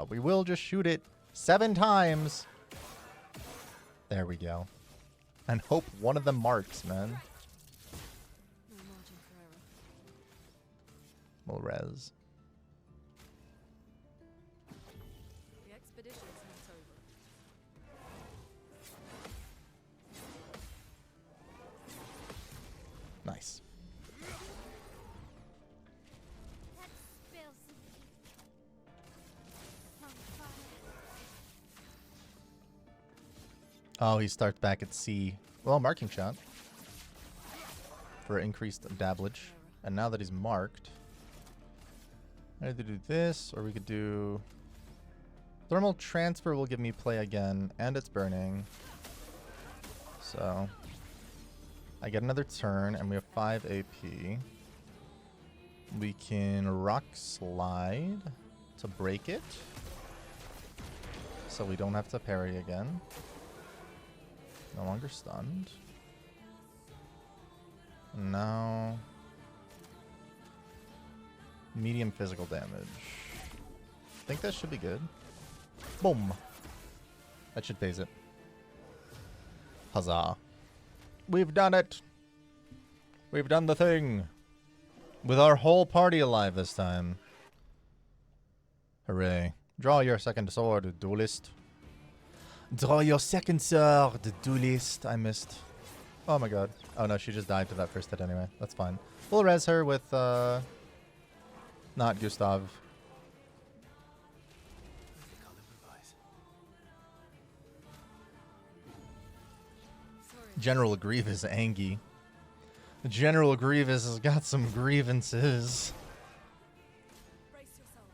We will just shoot it 7 times. There we go. And hope one of them marks, man. No margin for error. We'll res. The expedition's not over. Nice. Let's spill something. On fire. Oh, he starts back at C. Well, marking shot. For increased dabblage. And now that he's marked, I either do this, or we could do... Thermal transfer will give me play again, and it's burning. So... I get another turn, and we have 5 AP. We can rock slide to break it. So we don't have to parry again. No longer stunned. Now... medium physical damage. I think that should be good. Boom! That should phase it. Huzzah. We've done it! We've done the thing! With our whole party alive this time. Hooray. Draw your second sword, duelist. Draw your second sword, duelist. I missed. Oh my god. Oh no, she just died to that first hit anyway. That's fine. We'll res her with, not Gustav. General Grievous Angie. General Grievous has got some grievances. Brace yourselves.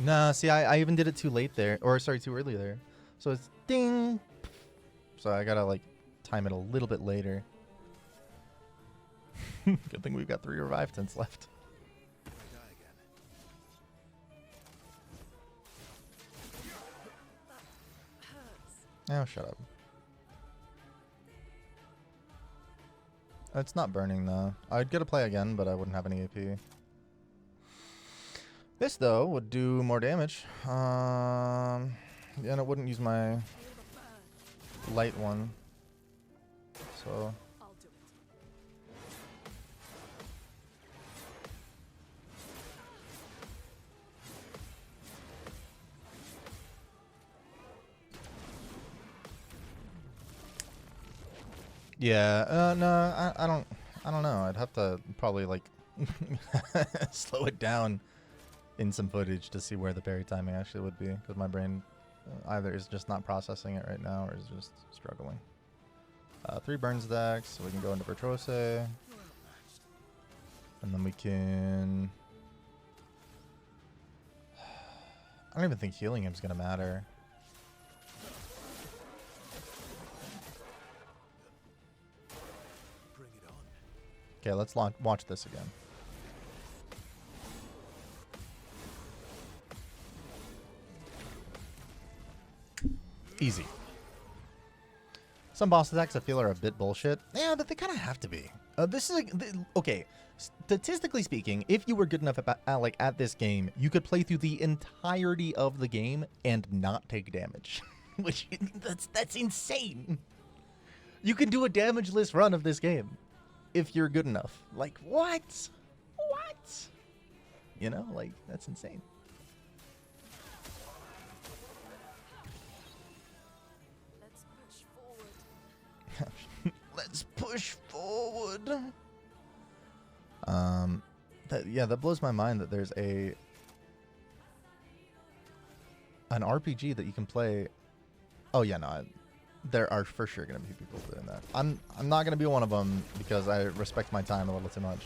Nah, see, I even did it too late there. Or, sorry, too early there. So it's ding. So I gotta, like, time it a little bit later. Good thing we've got 3 revive tints left. Die again. Oh, shut up. It's not burning, though. I'd get a play again, but I wouldn't have any AP. This, though, would do more damage. And it wouldn't use my light one. So... I'll do it. Yeah, no, I don't know. I'd have to probably, like, slow it down in some footage to see where the parry timing actually would be, because my brain either is just not processing it right now or is just struggling. 3 burns decks, so we can go into Virtuose. And then we can... I don't even think healing him is going to matter. Bring it on. Okay, let's watch this again. Easy. Some boss attacks I feel are a bit bullshit. Yeah, but they kind of have to be. This is okay. Statistically speaking, if you were good enough at this game, you could play through the entirety of the game and not take damage, which that's insane. You can do a damageless run of this game if you're good enough. Like what? What? You know, like that's insane. Let's push forward. That blows my mind that there's an RPG that you can play. Oh yeah, no, there are for sure gonna be people doing that. I'm not gonna be one of them because I respect my time a little too much.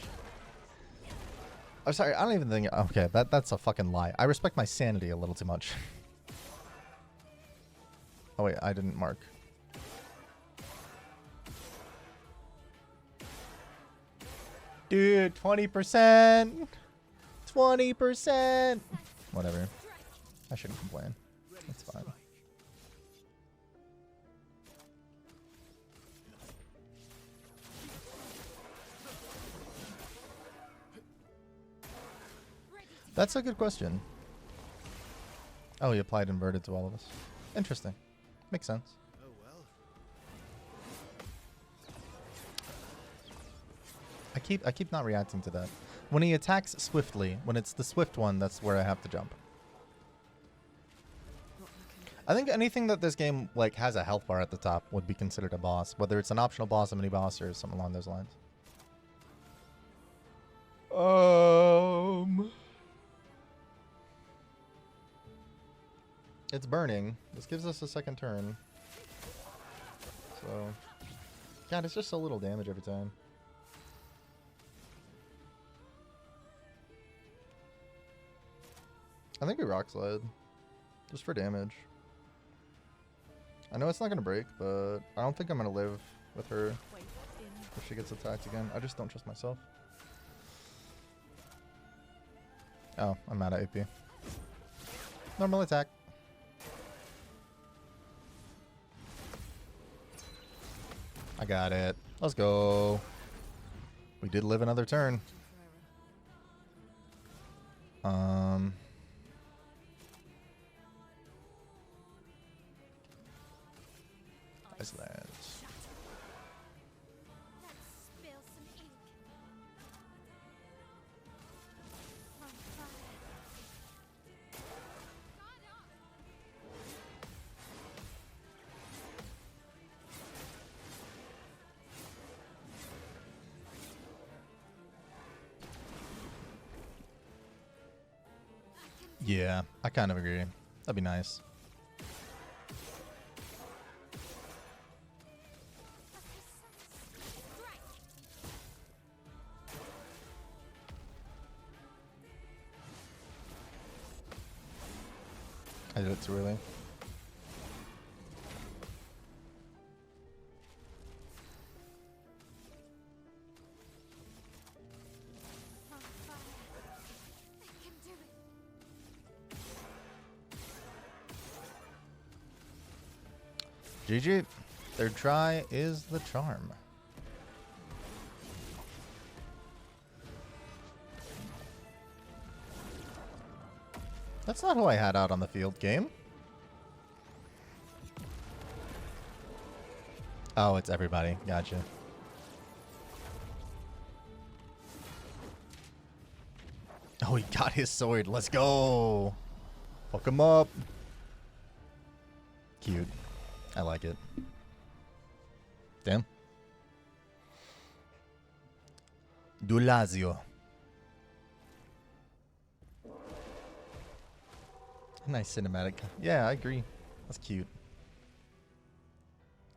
I'm sorry, I don't even think. Okay, that's a fucking lie. I respect my sanity a little too much. Oh wait, I didn't mark. Dude, 20%. 20%. Whatever. I shouldn't complain. That's fine. That's a good question. Oh, he applied inverted to all of us. Interesting. Makes sense. Oh well. I keep not reacting to that. When he attacks swiftly, when it's the swift one, that's where I have to jump. I think anything that this game like has a health bar at the top would be considered a boss, whether it's an optional boss, a mini boss, or something along those lines. It's burning. This gives us a second turn. So, God, it's just so little damage every time. I think we rock slide. Just for damage. I know it's not going to break, but I don't think I'm going to live with her if she gets attacked again. I just don't trust myself. Oh, I'm out of AP. Normal attack. I got it. Let's go. We did live another turn. Iceland. Let's spill some ink. On fire. Yeah, I kind of agree. That'd be nice. I did it too early. On fire. I can do it. GG. Third try is the charm. That's not who I had out on the field, game. Oh, it's everybody. Gotcha. Oh, he got his sword. Let's go. Fuck him up. Cute. I like it. Damn. Dulazio. Nice cinematic. Yeah, I agree. That's cute.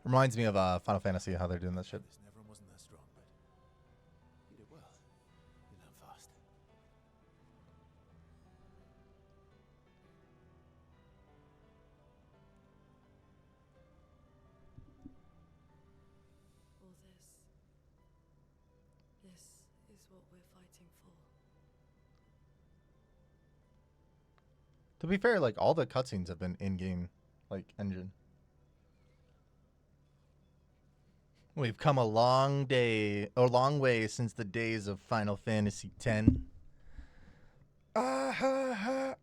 Reminds me of Final Fantasy, how they're doing that shit. This never wasn't that strong, but you did well. You learn fast. All this is what we're fighting for. To be fair, like, all the cutscenes have been in-game, like, engine. We've come a long way since the days of Final Fantasy X. Ah ha ha.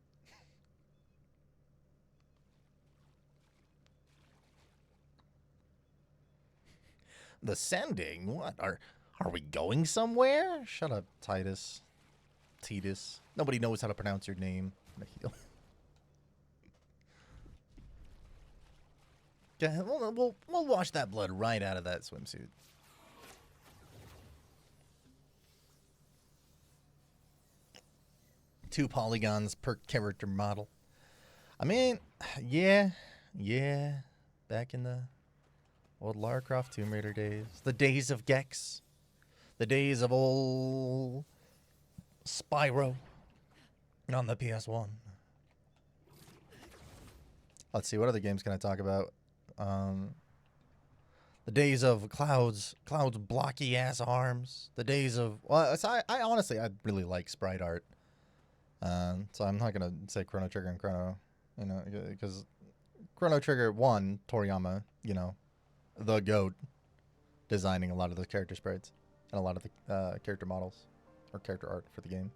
The sending? What? Are we going somewhere? Shut up, Titus. Titus. Nobody knows how to pronounce your name. Yeah, we'll wash that blood right out of that swimsuit. Two polygons per character model. I mean, yeah. Back in the old Lara Croft Tomb Raider days. The days of Gex. The days of old Spyro on the PS1. Let's see, what other games can I talk about? The days of Cloud's blocky ass arms. The days of, well, I honestly, I really like sprite art. So I'm not gonna say Chrono Trigger and Chrono, you know, because Chrono Trigger 1, Toriyama, you know, the GOAT, designing a lot of the character sprites and a lot of the character models or character art for the game.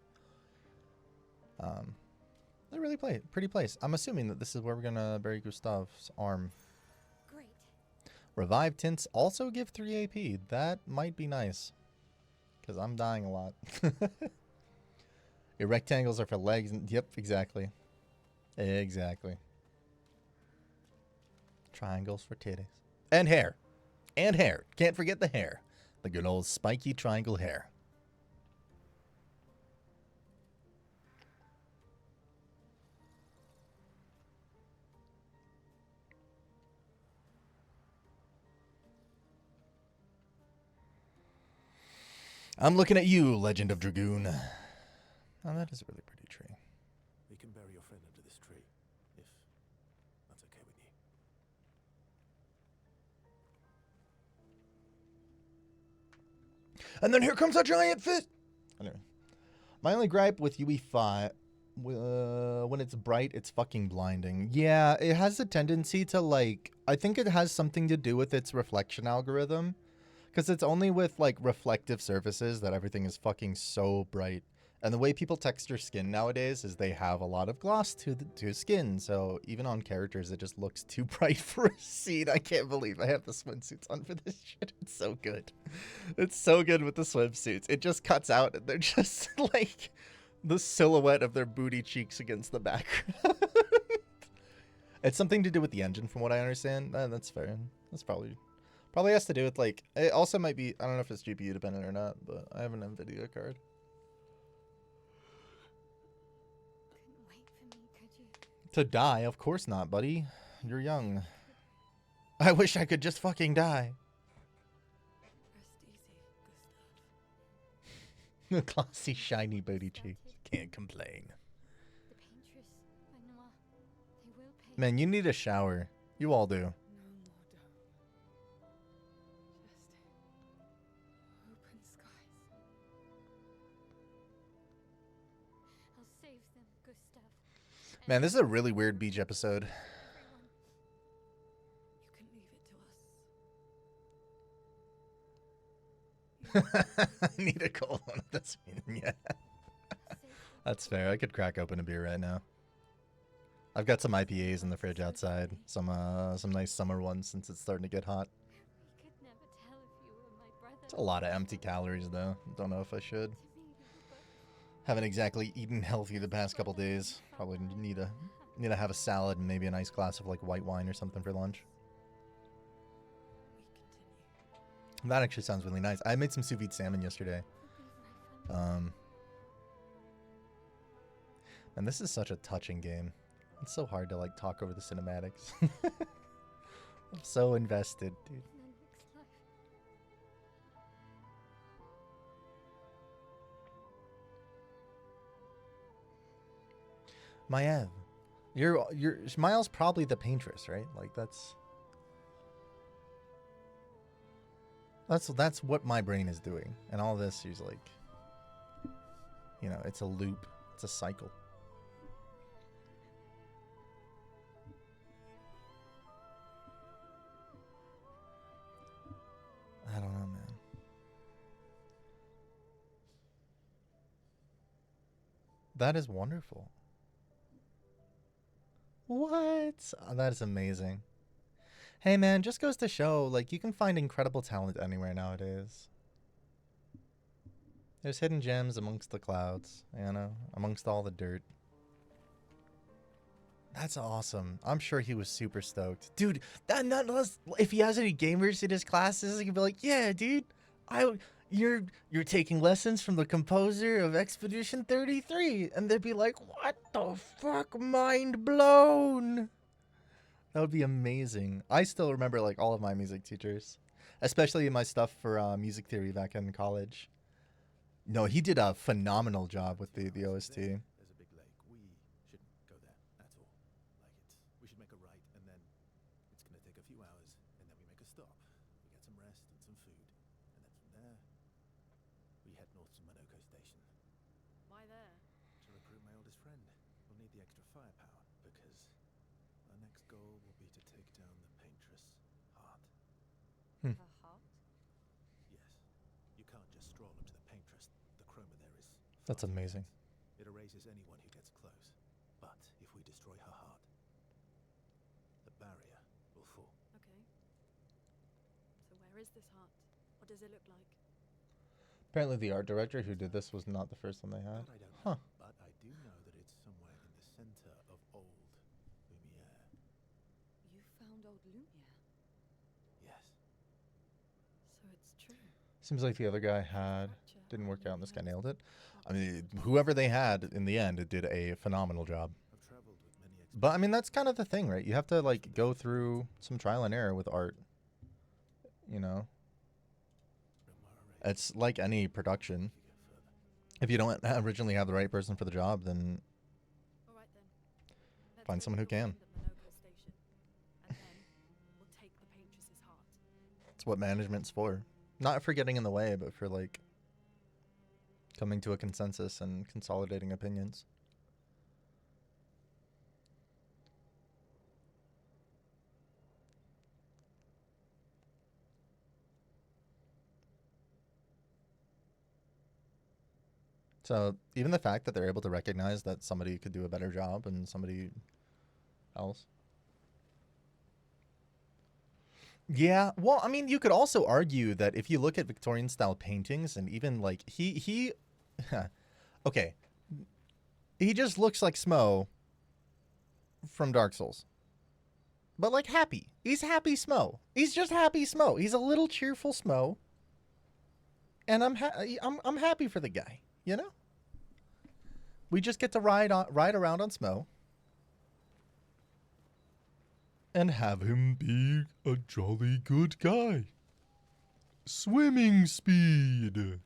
They really pretty place. I'm assuming that this is where we're gonna bury Gustav's arm. Great. Revive tints also give 3 AP. That might be nice. Because I'm dying a lot. Your rectangles are for legs. Yep, exactly. Exactly. Triangles for titties. And hair. And hair. Can't forget the hair. The good old spiky triangle hair. I'm looking at you, Legend of Dragoon. Oh, that is a really pretty tree. We can bury your friend under this tree, if that's okay with you. And then here comes a giant fish. Anyway, my only gripe with UE5, when it's bright, it's fucking blinding. Yeah, it has a tendency to, like, I think it has something to do with its reflection algorithm. Because it's only with, like, reflective surfaces that everything is fucking so bright. And the way people texture skin nowadays is they have a lot of gloss to skin. So even on characters, it just looks too bright for a scene. I can't believe I have the swimsuits on for this shit. It's so good. It's so good with the swimsuits. It just cuts out. And they're just like the silhouette of their booty cheeks against the background. It's something to do with the engine, from what I understand. That's fair. That's probably has to do with, like, it also might be, I don't know if it's GPU dependent or not, but I have an NVIDIA card. Couldn't wait for me, could you? To die? Of course not, buddy. You're young. I wish I could just fucking die. Rest easy, Gustav. Glossy, shiny booty cheeks. Can't complain. The paintress by Noir. They will Man, you need a shower. You all do. No more dough. Just open skies. I'll save them, Gustav. Man, this is a really weird beach episode. You can leave it to us. I need a cold one of this. Yeah. That's fair. I could crack open a beer right now. I've got some IPAs in the fridge outside. Some nice summer ones since it's starting to get hot. We could never tell if you were my brother. It's a lot of empty calories though. Don't know if I should. To me, you were both Haven't exactly eaten healthy the past couple days. Probably need to have a salad and maybe a nice glass of like white wine or something for lunch. We continue. That actually sounds really nice. I made some sous vide salmon yesterday. would be very fun. And this is such a touching game. It's so hard to like talk over the cinematics. I'm so invested, dude. In the next life. Maev, you're Miles probably the paintress, right? Like that's what my brain is doing. And all this is like, you know, it's a loop. It's a cycle. I don't know, man. That is wonderful. What? Oh, that is amazing. Hey, man, just goes to show, like, you can find incredible talent anywhere nowadays. There's hidden gems amongst the clouds, you know, amongst all the dirt. That's awesome. I'm sure he was super stoked. Dude, if he has any gamers in his classes, he can be like, yeah, dude, you're taking lessons from the composer of Expedition 33. And they'd be like, what the fuck? Mind blown. That would be amazing. I still remember like all of my music teachers, especially my stuff for music theory back in college. No, he did a phenomenal job with the OST. There's a big lake. We shouldn't go there at all. We should make a right, and then it's going to take a few hours, and then we make a stop. We get some rest and some food, and then from there, we head north to Monoko Station Why there? to recruit my oldest friend. We'll need the extra firepower because our next goal will be to take down the paintress heart. Her heart? Yes, you can't just stroll up to the paintress. The chroma there is. That's far too amazing. dense. It erases anyone who gets close. But if we destroy her heart, the barrier will fall. Okay. So where is this heart? What does it look like? Apparently the art director who did this was not the first one they had. That I don't Huh. know, but I do know that it's somewhere in the center of old Lumiere. You found old Lumiere? Yes. So it's true. Seems like the other guy had Fracture didn't work out and this guy Lumiere's nailed it. I heart. mean, whoever they had in the end, it did a phenomenal job. I've traveled with many But I mean, that's kind of the thing, right? You have to like go through some trial and error with art. You know, it's like any production. If you don't originally have the right person for the job, then All right then. Let's Find go someone who to the can. Monoko Station, and then we'll take the paintress's heart. it's what management's for. Not for getting in the way, but for like coming to a consensus and consolidating opinions. So even the fact that they're able to recognize that somebody could do a better job and somebody else. Yeah, well, I mean, you could also argue that if you look at Victorian style paintings and even like he okay. He just looks like Smo from Dark Souls. But like happy. He's happy Smo. He's just happy Smo. He's a little cheerful Smo. And I'm happy for the guy, you know? We just get to ride around on Smo and have him be a jolly good guy. Swimming speed.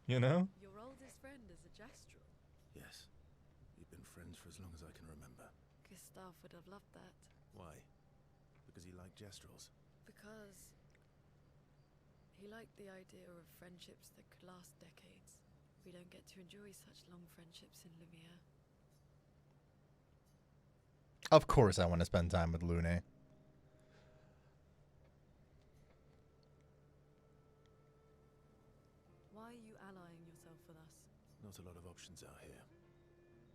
You know? Your oldest friend is a Jastral. Yes. We've been friends for as long as I can remember. Gustav would have loved like Jestrels? Because he liked the idea of friendships that could last decades. We don't get to enjoy such long friendships in Lumiere. Of course I want to spend time with Lune. Why are you allying yourself with us? Not a lot of options out here,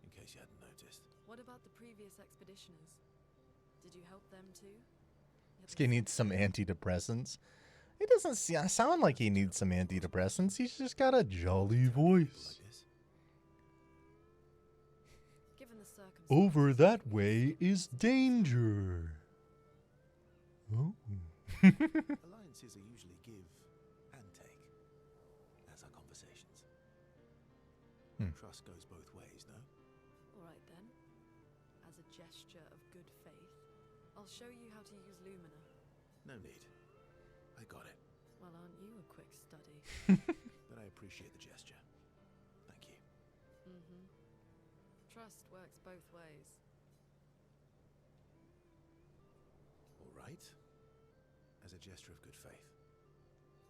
in case you hadn't noticed. What about the previous expeditioners? Did you help them too? This guy needs some antidepressants. He doesn't sound like he needs some antidepressants. He's just got a jolly voice. Like this? Given the circumstances. Over that way is danger. Oh. Alliances are usually give and take, as are conversations. Trust goes both ways, no? Alright then. As a gesture of good faith, I'll show you how to use Lumina. No need. I got it. Well, aren't you a quick study? But I appreciate the gesture. Thank you. Mm-hmm. Trust works both ways. All right. As a gesture of good faith,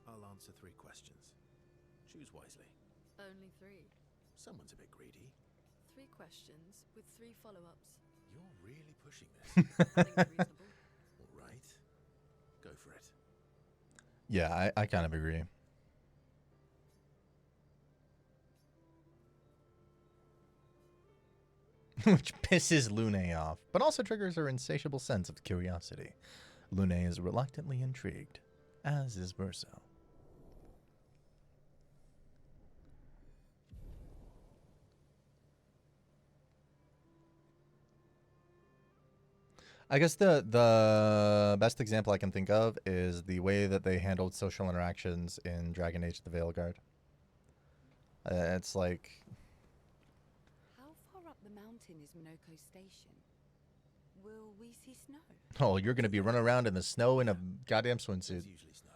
I'll answer 3 questions. Choose wisely. Only 3. Someone's a bit greedy. 3 questions with 3 follow-ups. You're really pushing this. Seems reasonable. All right. Go for it. Yeah, I kind of agree. Which pisses Lune off, but also triggers her insatiable sense of curiosity. Lune is reluctantly intrigued, as is Verso. I guess the best example I can think of is the way that they handled social interactions in Dragon Age: The Veilguard. It's like, How far up the mountain is Minoko Station? Will we see snow? oh, you're gonna be running around in the snow in a goddamn swimsuit. There's usually snow.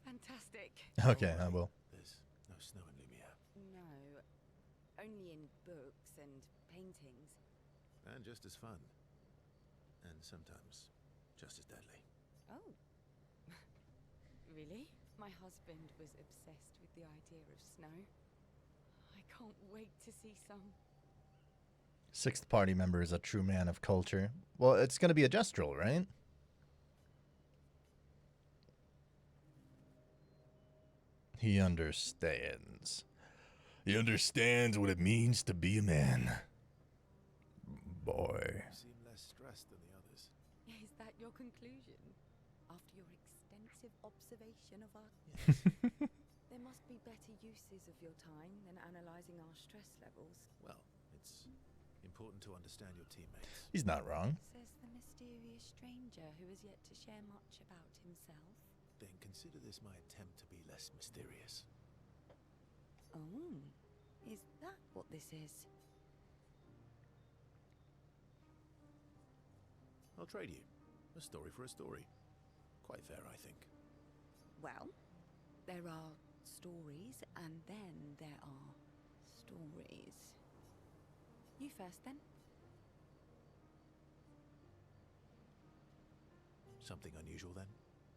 Fantastic. Okay, I will. There's no snow in Lumiere. No, only in books and paintings. And just as fun. And sometimes just as deadly. Oh. Really? My husband was obsessed with the idea of snow. I can't wait to see some. Sixth party member is a true man of culture. Well, it's gonna be a Gestrel, right? He understands. He understands what it means to be a man. Boy. You seem less stressed than the others. Is that your conclusion? After your extensive observation of our... There must be better uses of your time than analysing our stress levels. Well, it's important to understand your teammates. He's not wrong. Says the mysterious stranger who has yet to share much about himself. Then consider this my attempt to be less mysterious. Oh, is that what this is? I'll trade you. A story for a story. Quite fair, I think. Well, there are stories and then there are stories. You first then. Something unusual then?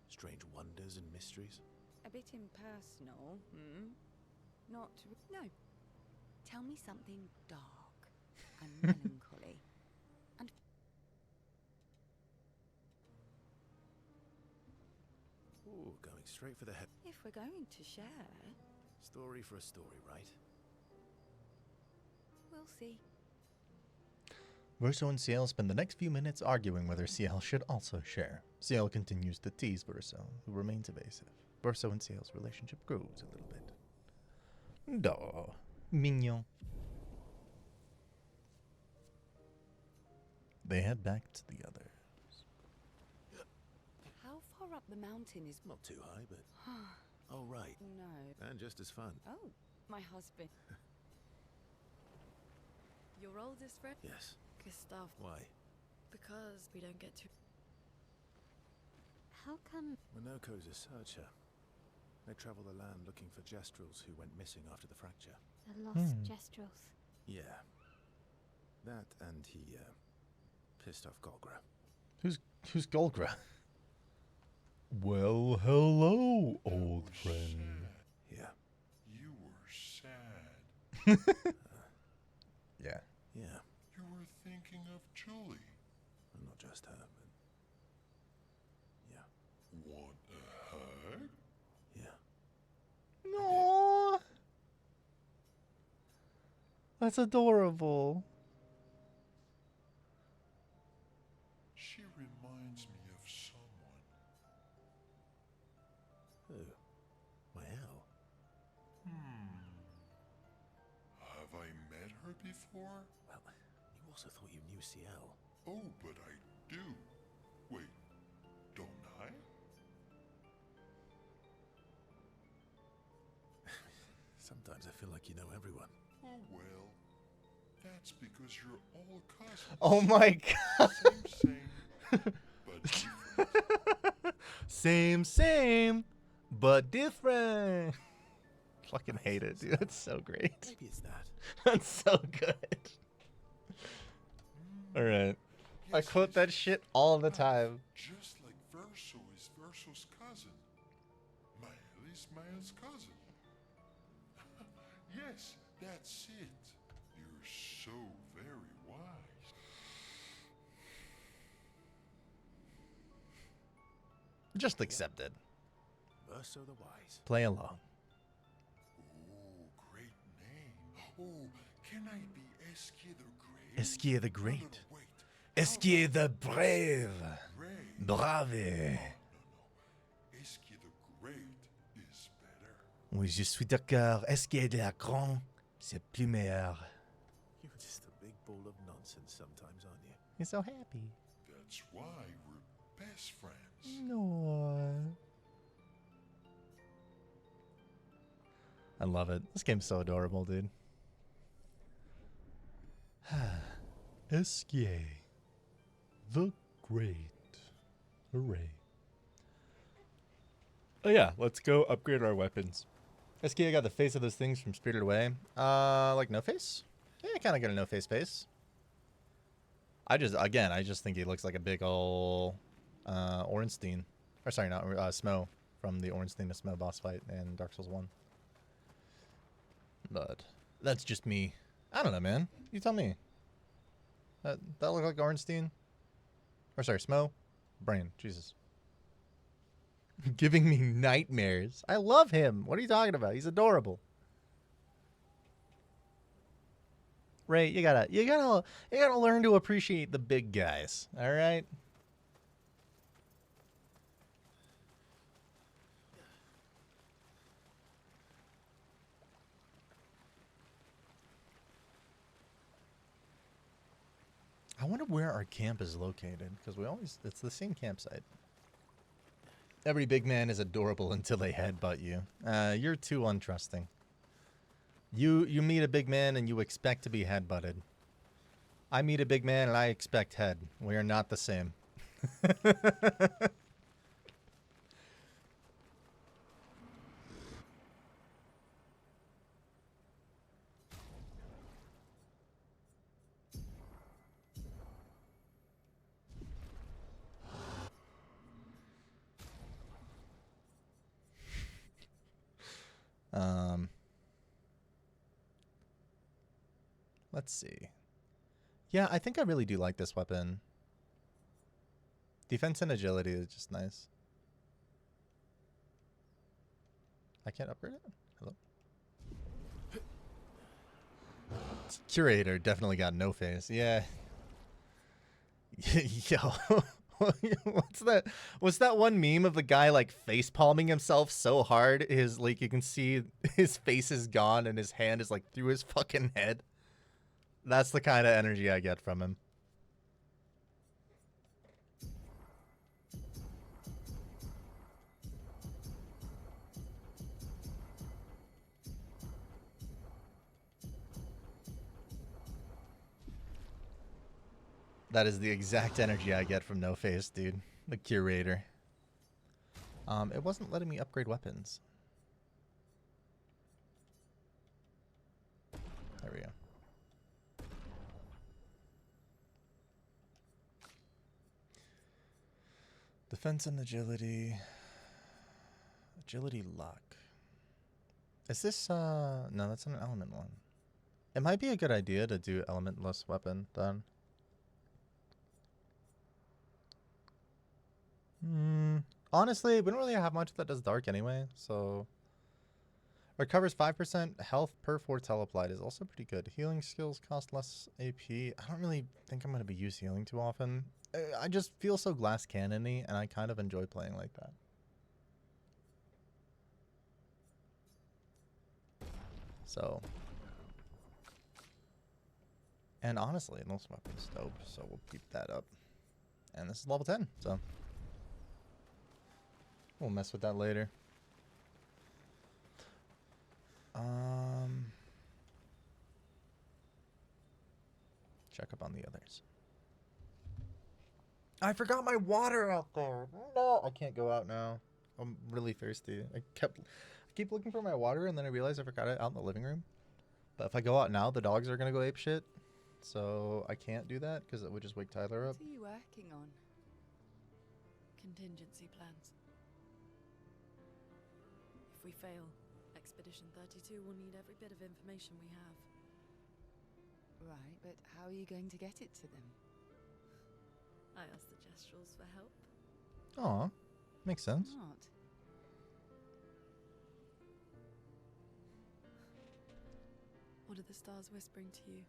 Strange wonders and mysteries? A bit impersonal, hmm? Not... No. Tell me something dark and melancholy. And... Ooh, going straight for the head. If we're going to share, Story for a story, right? we'll see. Verso and Ciel spend the next few minutes arguing whether Ciel should also share. Ciel continues to tease Verso, who remains evasive. Verso and Ciel's relationship grows a little bit. Duh. Mignon. They head back to the others. How far up the mountain is... Not too high, but... Oh, right. No. And just as fun. Oh, my husband. Your oldest friend? Yes. Gustav. Why? Because we don't get to... How come? Minoko's a searcher. They travel the land looking for Jestrels who went missing after the fracture. The lost Jestrels. Yeah. That and he, pissed off Golgra. Who's Golgra? Well, hello, old That was friend. sad. Yeah. You were sad. Yeah. Yeah. You were thinking of Julie. And not just her, but... Yeah. Want a hug? Yeah. No. That's adorable. She reminds me of someone. Who? Well. Have I met her before? Well, you also thought you knew CL. Oh, but I do. Wait, don't I? Sometimes I feel like you know everyone. Oh, well. That's because you're all cousins. Oh my god. Same, but different. Same, but different. Fucking hate it, dude. It's so great. Maybe it's that. That's so good. Alright. I Yes, quote yes. that shit all the time. Just like Verso is Verso's cousin. Mael is Mael's cousin. Yes, that's it. You're so very wise. Just accept it. Verso the Wise. Play along. Oh, great name. Oh, can I be Eskia the Great? Esquier the No, no, Great. no, wait. Esquier the Brave. Great. Brave. No. Eskia the Great is better. Oui, je suis d'accord. Esquier de la Grand, c'est plus meilleur. You're just a big ball of nonsense sometimes, aren't you? You're so happy. That's why we're best friends. No. I love it. This game's so adorable, dude. Esquier the Great. Hooray. Oh yeah, let's go upgrade our weapons. Esquier got the face of those things from Spirited Away. Like no face? Yeah, I kind of got a no face face. I just think he looks like a big ol' Ornstein. Or sorry, not Smo from the Ornstein to Smo boss fight in Dark Souls 1. But that's just me. I don't know, man. You tell me. That look like Ornstein? Or sorry, Smo? Brain. Jesus. Giving me nightmares. I love him. What are you talking about? He's adorable. Ray, you gotta learn to appreciate the big guys. All right. I wonder where our camp is located, because it's the same campsite. Every big man is adorable until they headbutt you. You're too untrusting. You meet a big man and you expect to be headbutted. I meet a big man and I expect head. We are not the same. Let's see. Yeah, I think I really do like this weapon. Defense and agility is just nice. I can't upgrade it? Hello? Curator definitely got no face. Yeah. Yo. What's that one meme of the guy like face palming himself so hard his like you can see his face is gone and his hand is like through his fucking head? That's the kind of energy I get from him. That is the exact energy I get from No Face, dude. The curator. It wasn't letting me upgrade weapons. There we go. Defense and agility. Agility luck. Is this no, that's an element one. It might be a good idea to do elementless weapon then. Honestly, we don't really have much that does dark anyway, so recovers 5% health per foretell applied is also pretty good. Healing skills cost less AP. I don't really think I'm going to be used healing too often. I just feel so glass cannon-y, and I kind of enjoy playing like that. So, and honestly, most weapons dope, so we'll keep that up. And this is level 10, so we'll mess with that later. Check up on the others. I forgot my water out there. No, I can't go out now. I'm really thirsty. I keep looking for my water, and then I realized I forgot it out in the living room. But if I go out now, the dogs are gonna go ape shit. So I can't do that because it would just wake Tyler up. What are you working on? Contingency plans. If we fail, Expedition 32 will need every bit of information we have. Right, but how are you going to get it to them? I asked the Gestrals for help. Aw, makes sense. Not. What are the stars whispering to you?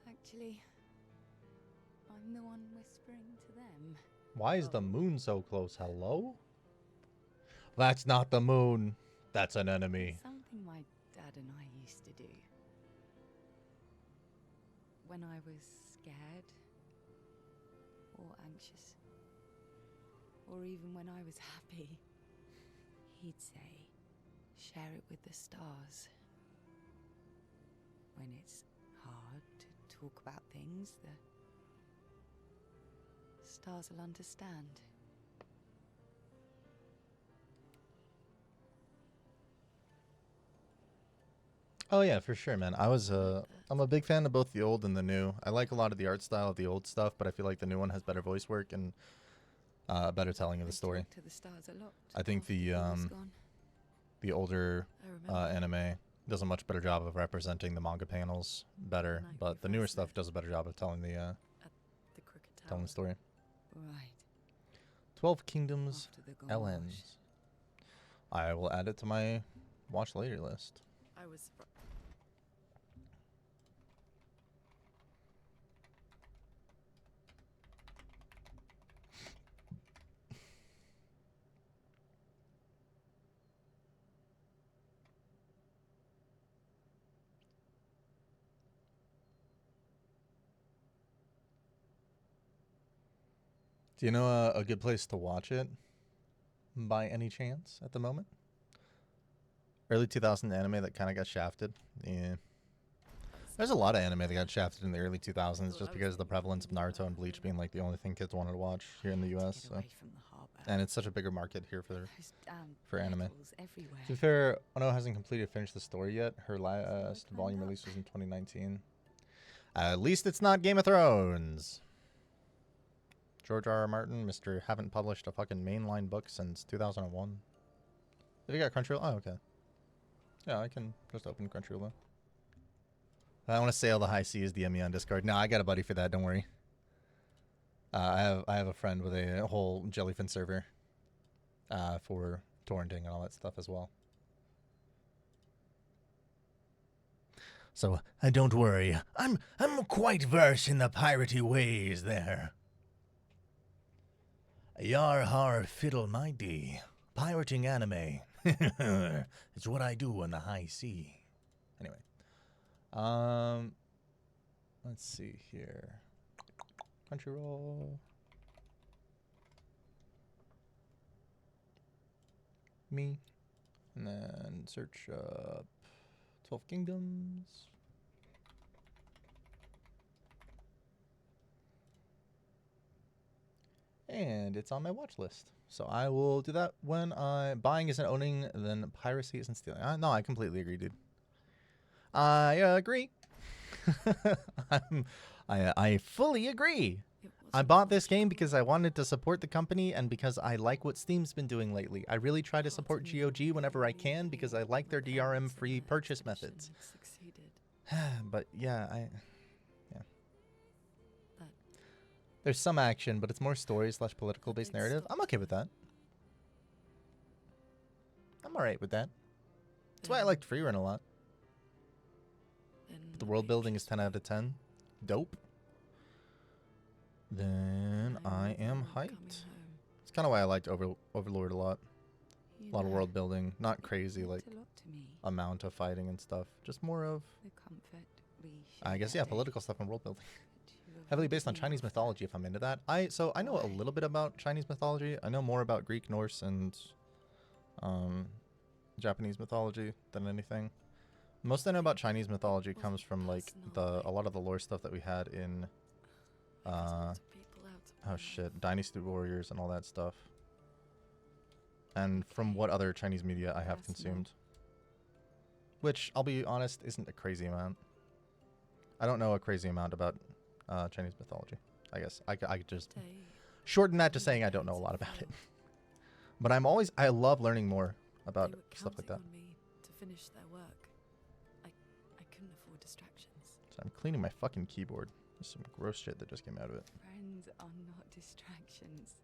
Actually, I'm the one whispering to them. Why is the moon so close? Hello? That's not the moon. That's an enemy. Something my dad and I used to do. When I was scared, or anxious, or even when I was happy, he'd say, share it with the stars. When it's hard to talk about things, the stars will understand. Oh yeah, for sure, man. I'm a big fan of both the old and the new. I like a lot of the art style of the old stuff, but I feel like the new one has better voice work and better telling of the story. To the stars a lot I think after he was gone. the older I remember. anime does a much better job of representing the manga panels better, Night but the we newer first stuff met. does a better job of telling the The Crooked Tower. telling the story. Right. 12 Kingdoms After the Gone LNs. Wash. I will add it to my watch later list. I was surprised. Do you know a good place to watch it by any chance at the moment? Early 2000 anime that kind of got shafted. Yeah. There's a lot of anime that got shafted in the early 2000s just because of the prevalence of Naruto and Bleach being like the only thing kids wanted to watch here in the To US. get So. away from the harbour. And it's such a bigger market here for Those damn for anime. battles everywhere. To be fair, Ono hasn't completed finished the story yet. Her last planned volume out. release was in 2019. At least it's not Game of Thrones. George R. R. Martin, Mr. Haven't published a fucking mainline book since 2001. Have you got Crunchyroll? Oh, okay. Yeah, I can just open Crunchyroll though. I want to sail the high seas, DM me on Discord. No, I got a buddy for that. Don't worry. I have a friend with a whole Jellyfin server for torrenting and all that stuff as well. So don't worry. I'm quite versed in the piratey ways there. Yar har fiddle my dee. Pirating anime. It's what I do on the high sea. Anyway. Let's see here. Crunchyroll. Me. And then search up 12 Kingdoms. And it's on my watch list. So I will do that when buying isn't owning, then piracy isn't stealing. No, I completely agree, dude. I agree. I fully agree. It I bought this game because I wanted to support the company and because I like what Steam's been doing lately. I really try to support GOG whenever I can because I like their DRM free purchase methods. But yeah, there's some action, but it's more story / political based narrative. I'm okay with that. I'm alright with that. That's why I liked Freerun a lot. But the world building is 10 out of 10. Dope. Then I am hyped. It's kind of why I liked Overlord a lot. A lot of world building, not crazy like amount of fighting and stuff. Just more of, I guess, yeah, political stuff and world building. Heavily based on Chinese mythology, if I'm into that. So I know a little bit about Chinese mythology. I know more about Greek, Norse, and Japanese mythology than anything. Most I know about Chinese mythology comes from like a lot of the lore stuff that we had in oh shit, Dynasty Warriors and all that stuff. And from what other Chinese media I have consumed. Which, I'll be honest, isn't a crazy amount. I don't know a crazy amount about Chinese mythology. I guess I could just shorten that to saying I don't know a lot about it. But I love learning more about stuff like that. To finish their work. I couldn't afford distractions. So I'm cleaning my fucking keyboard. There's some gross shit that just came out of it. Friends are not distractions.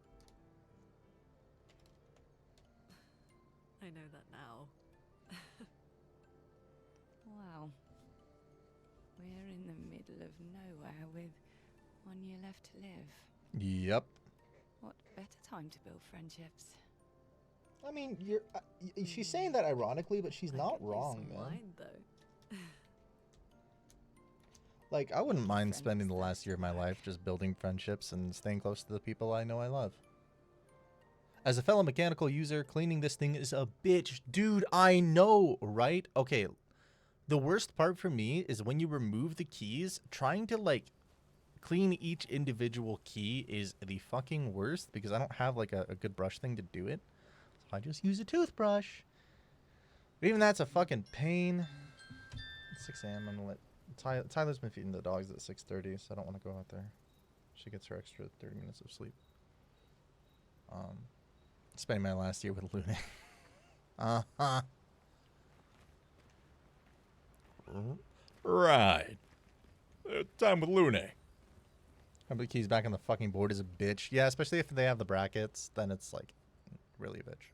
I know that now. Wow. We're in the middle of nowhere with 1 year left to live. Yep. What better time to build friendships? I mean, she's saying that ironically, but she's not wrong, man. Wine, though. Like, I wouldn't mind spending the last year of my life just building friendships and staying close to the people I know I love. As a fellow mechanical user, cleaning this thing is a bitch. Dude, I know, right? Okay, the worst part for me is when you remove the keys, trying to, like, clean each individual key is the fucking worst because I don't have, like, a good brush thing to do it. So I just use a toothbrush. But even that's a fucking pain. It's 6 a.m. I'm gonna let... Tyler's been feeding the dogs at 6:30, so I don't want to go out there. She gets her extra 30 minutes of sleep. Spending my last year with Luna. Uh-huh. Right. Time with Luna. How many keys back on the fucking board is a bitch. Yeah, especially if they have the brackets, then it's like really a bitch.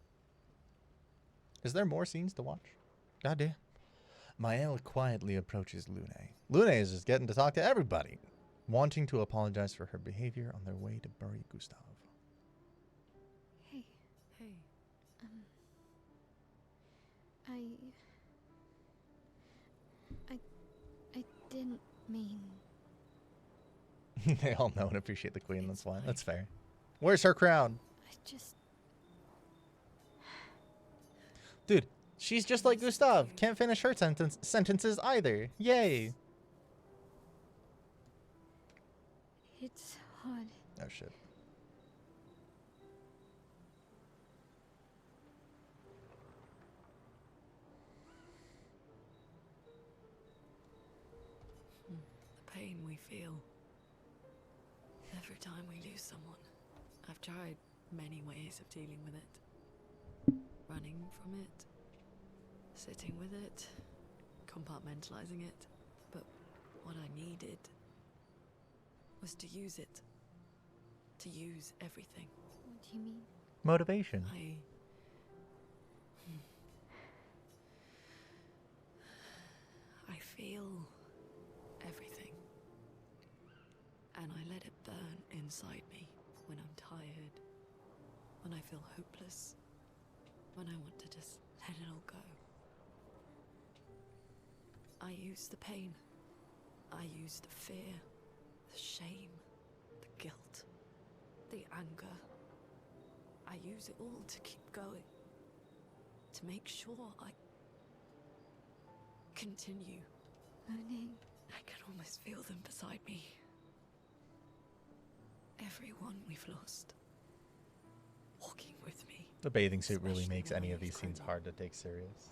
Is there more scenes to watch? Goddamn. Maëlle quietly approaches Lune. Lune is just getting to talk to everybody, wanting to apologize for her behavior on their way to bury Gustav. Hey, Hey, I didn't mean. They all know and appreciate the queen. That's fine. That's fair. Where's her crown? I just. Dude, she's just like Gustav. Can't finish her sentences either. Yay. It's hard. Oh, shit. the pain we feel every time we lose someone. I've tried many ways of dealing with it. Running from it, sitting with it, compartmentalizing it. But what I needed was to use it. To use everything. What do you mean? Motivation. I feel everything. And I let it burn inside me when I'm tired, when I feel hopeless, when I want to just let it all go. I use the pain. I use the fear, the shame, the guilt, the anger. I use it all to keep going, to make sure I continue. Learning. I can almost feel them beside me. Everyone we've lost, walking with me. The bathing suit really Especially makes now any of he's these scenes grown. hard to take serious.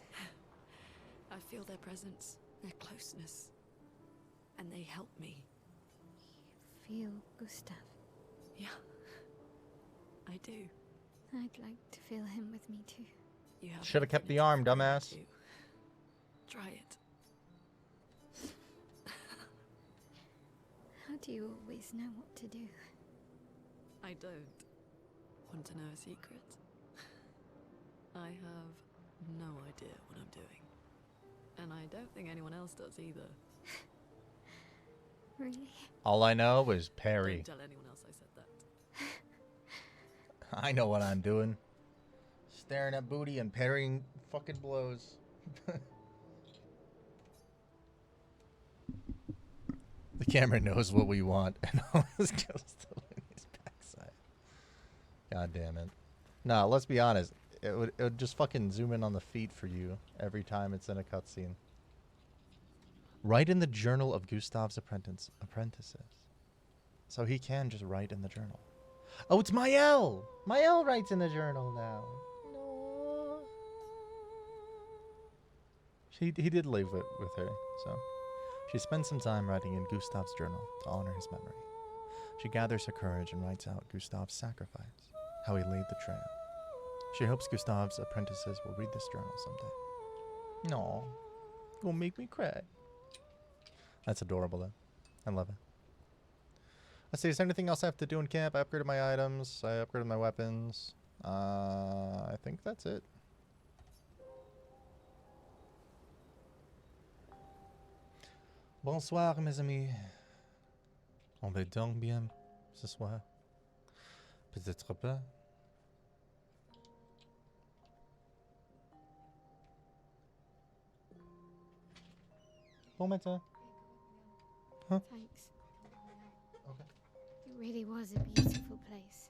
I feel their presence, their closeness, and they help me. You feel Gustav. Yeah, I do. I'd like to feel him with me too. You have Shoulda kept the everything arm, for me dumbass. to. Try it. How do you always know what to do? I don't. Want to know a secret? I have no idea what I'm doing. And I don't think anyone else does either. Really? All I know is Parry. Don't tell anyone else I said that. I know what I'm doing. Staring at booty and parrying fucking blows. The camera knows what we want and always goes to Lenny's backside. God damn it. No, let's be honest. It would just fucking zoom in on the feet for you every time it's in a cutscene. Write in the journal of Gustav's apprentices. So he can just write in the journal. Oh, it's Mael! Mael writes in the journal now. No. He did live with her, so. She spends some time writing in Gustav's journal to honor his memory. She gathers her courage and writes out Gustav's sacrifice, how he laid the trail. She hopes Gustav's apprentices will read this journal someday. No, gonna make me cry. That's adorable, though. I love it. Let's see, is there anything else I have to do in camp? I upgraded my items. I upgraded my weapons. I think that's it. Bonsoir, mes amis. On va donc bien ce soir. Peut-être pas. Bon matin. Huh? Thanks. Okay. It really was a beautiful place.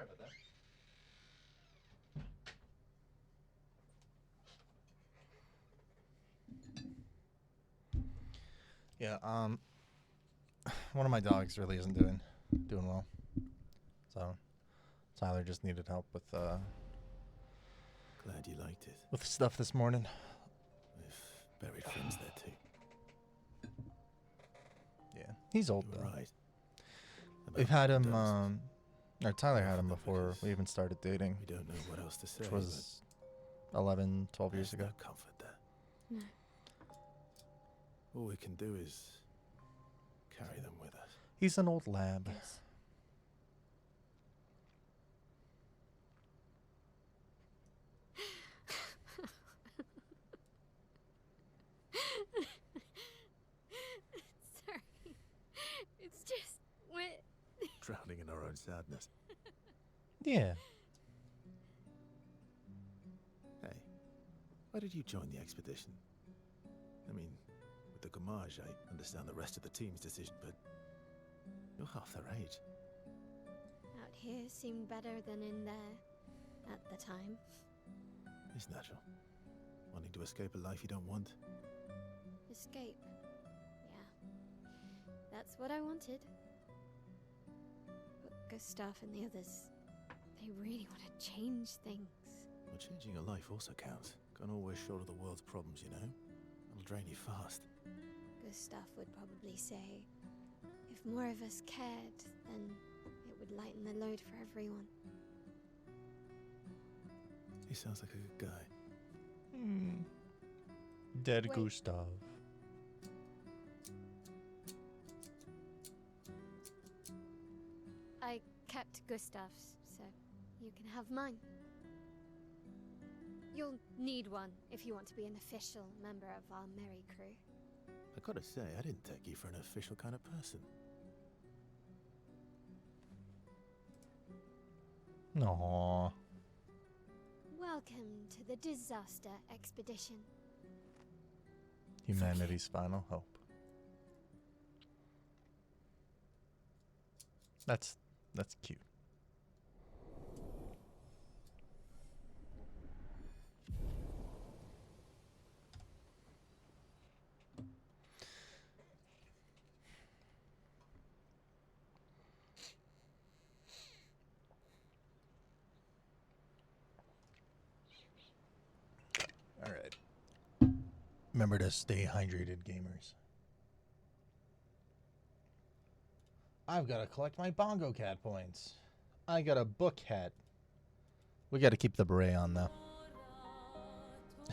Sorry about that. Yeah, one of my dogs really isn't doing well. So Tyler just needed help with Glad you liked it. with stuff this morning. If buried friends there too. Yeah, he's old You were though. right. We've About had him, Dunstan. or Tyler had him Because before we even started dating, We don't know what else to say. which was 11, 12 but years there's ago. no comfort there. No. All we can do is carry them with us. He's an old lab. Yes. Sorry. It's just we're Drowning in our own sadness. Yeah. Hey, why did you join the expedition? I mean, with the Gamage, I understand the rest of the team's decision, but you're half their age. out here seemed better than in there at the time. It's natural. Wanting to escape a life you don't want. Escape. Yeah. That's what I wanted. But Gustav and the others, they really want to change things. Well, changing a life also counts. Can't always shoulder the world's problems, you know? It'll drain you fast. Gustav would probably say, if more of us cared, then it would lighten the load for everyone. He sounds like a good guy. Dead Wait. Gustav. I kept Gustav's, so you can have mine. You'll need one if you want to be an official member of our merry crew. I gotta say, I didn't take you for an official kind of person. Aww. Welcome to the disaster expedition. Humanity's final hope. That's cute. All right. Remember to stay hydrated, gamers. I've got to collect my Bongo Cat points. I got a book hat. We got to keep the beret on, though.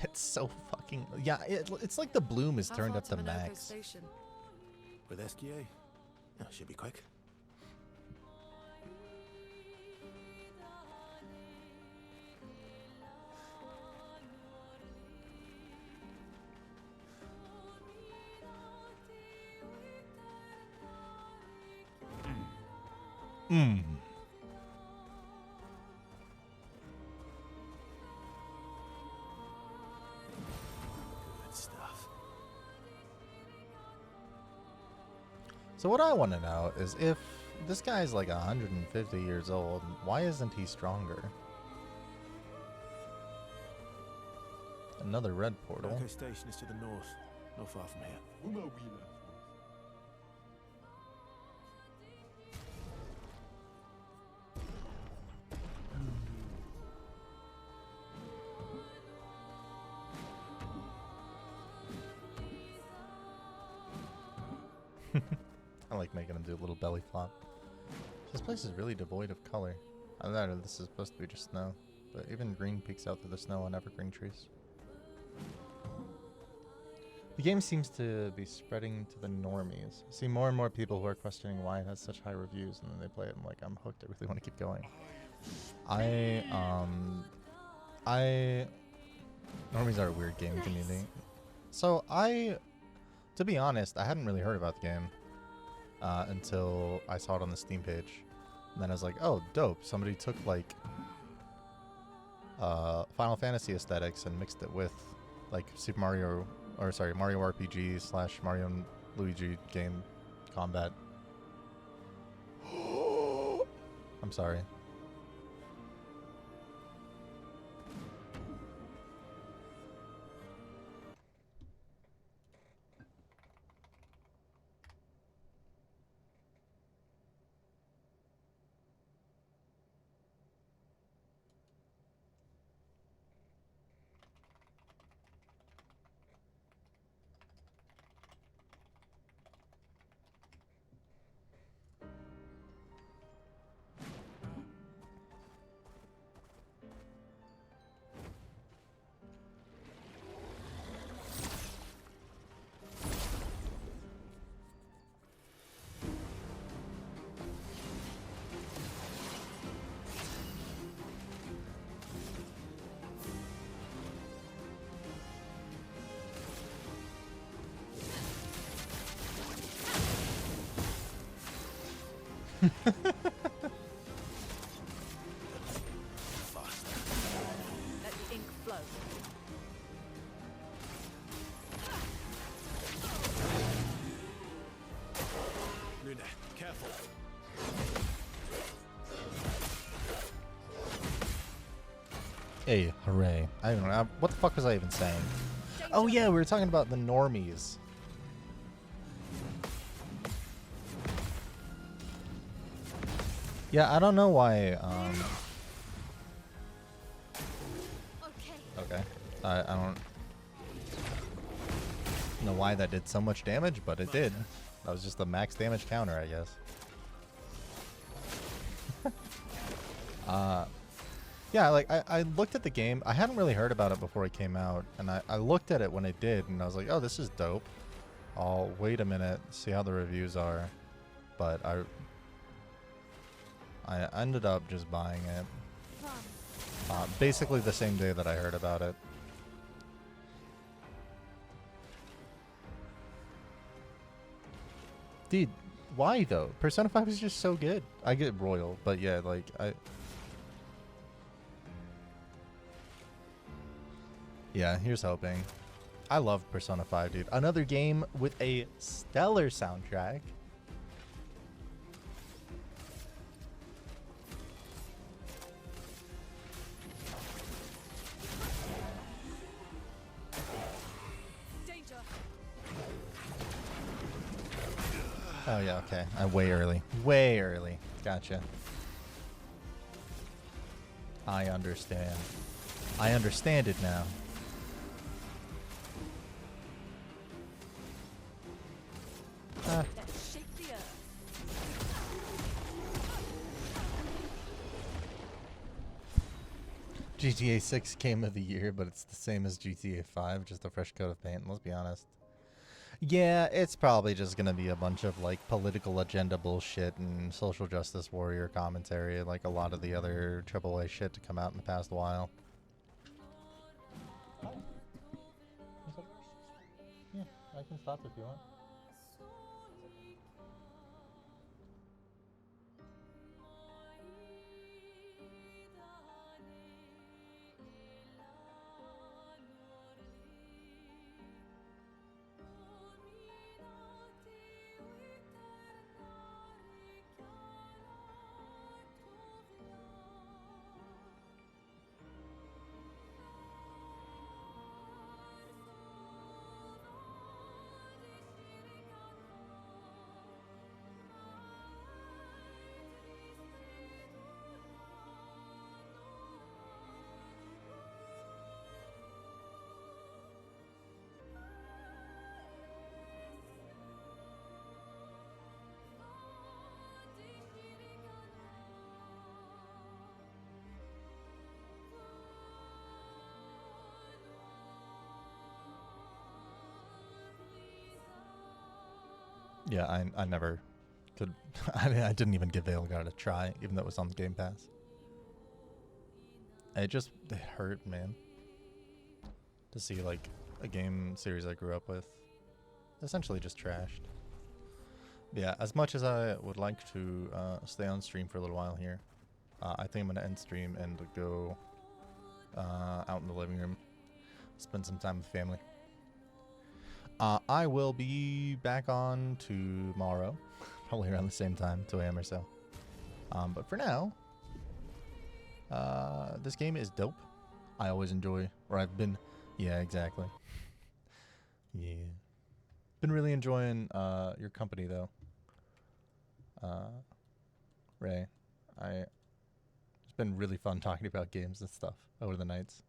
It's so fucking... Yeah, it's like the bloom is How turned far up to Minoko max. Station? With SGA? No, should be quick. Mmm. Good stuff. So what I want to know is if this guy's like 150 years old, why isn't he stronger? Another red portal. Minoko Station is to the north, not far from here. I like making him do a little belly flop. This place is really devoid of color. I know this is supposed to be just snow, but even green peeks out through the snow on evergreen trees. The game seems to be spreading to the normies. I see more and more people who are questioning why it has such high reviews, and then they play it and like, I'm hooked, I really want to keep going. Normies are a weird gaming community. So to be honest, I hadn't really heard about the game until I saw it on the Steam page. And then I was like, oh, dope. Somebody took like Final Fantasy aesthetics and mixed it with like Mario RPG / Mario and Luigi game combat. I'm sorry. Let the ink flow. Luna, careful. Hey, hooray. I don't know. What the fuck was I even saying? Oh, yeah, we were talking about the normies. Yeah, I don't know why. Okay. Okay. I don't know why that did so much damage, but it did. That was just the max damage counter, I guess. Yeah, like, I looked at the game. I hadn't really heard about it before it came out, and I looked at it when it did, and I was like, oh, this is dope. I'll wait a minute, see how the reviews are. But I ended up just buying it. Basically the same day that I heard about it. Dude, why though? Persona 5 is just so good. I get Royal, but yeah, like, yeah, here's hoping. I love Persona 5, dude. Another game with a stellar soundtrack. Danger. Oh yeah, okay. Way early. Way early. Gotcha. I understand. I understand it now. Let's shake the earth. GTA 6 Game of the Year, but it's the same as GTA 5, just a fresh coat of paint, let's be honest. Yeah, it's probably just gonna be a bunch of, like, political agenda bullshit and social justice warrior commentary, like a lot of the other AAA shit to come out in the past while. Yeah, I can stop if you want. Yeah, I never could. I didn't even give Veilguard a try, even though it was on the Game Pass. It hurt, man, to see like a game series I grew up with essentially just trashed. Yeah, as much as I would like to stay on stream for a little while here, I think I'm gonna end stream and go out in the living room, spend some time with family. I will be back on tomorrow, probably around the same time, 2 a.m. or so. But for now, this game is dope. I always enjoy, or I've been, yeah, exactly. Yeah. Been really enjoying your company, though. Ray, it's been really fun talking about games and stuff over the nights.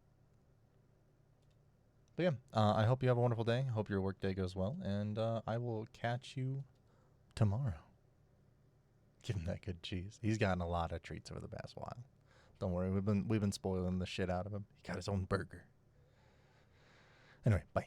But yeah, I hope you have a wonderful day. Hope your work day goes well, and I will catch you tomorrow. Give him that good cheese. He's gotten a lot of treats over the past while. Don't worry, we've been spoiling the shit out of him. He got his own burger. Anyway, bye.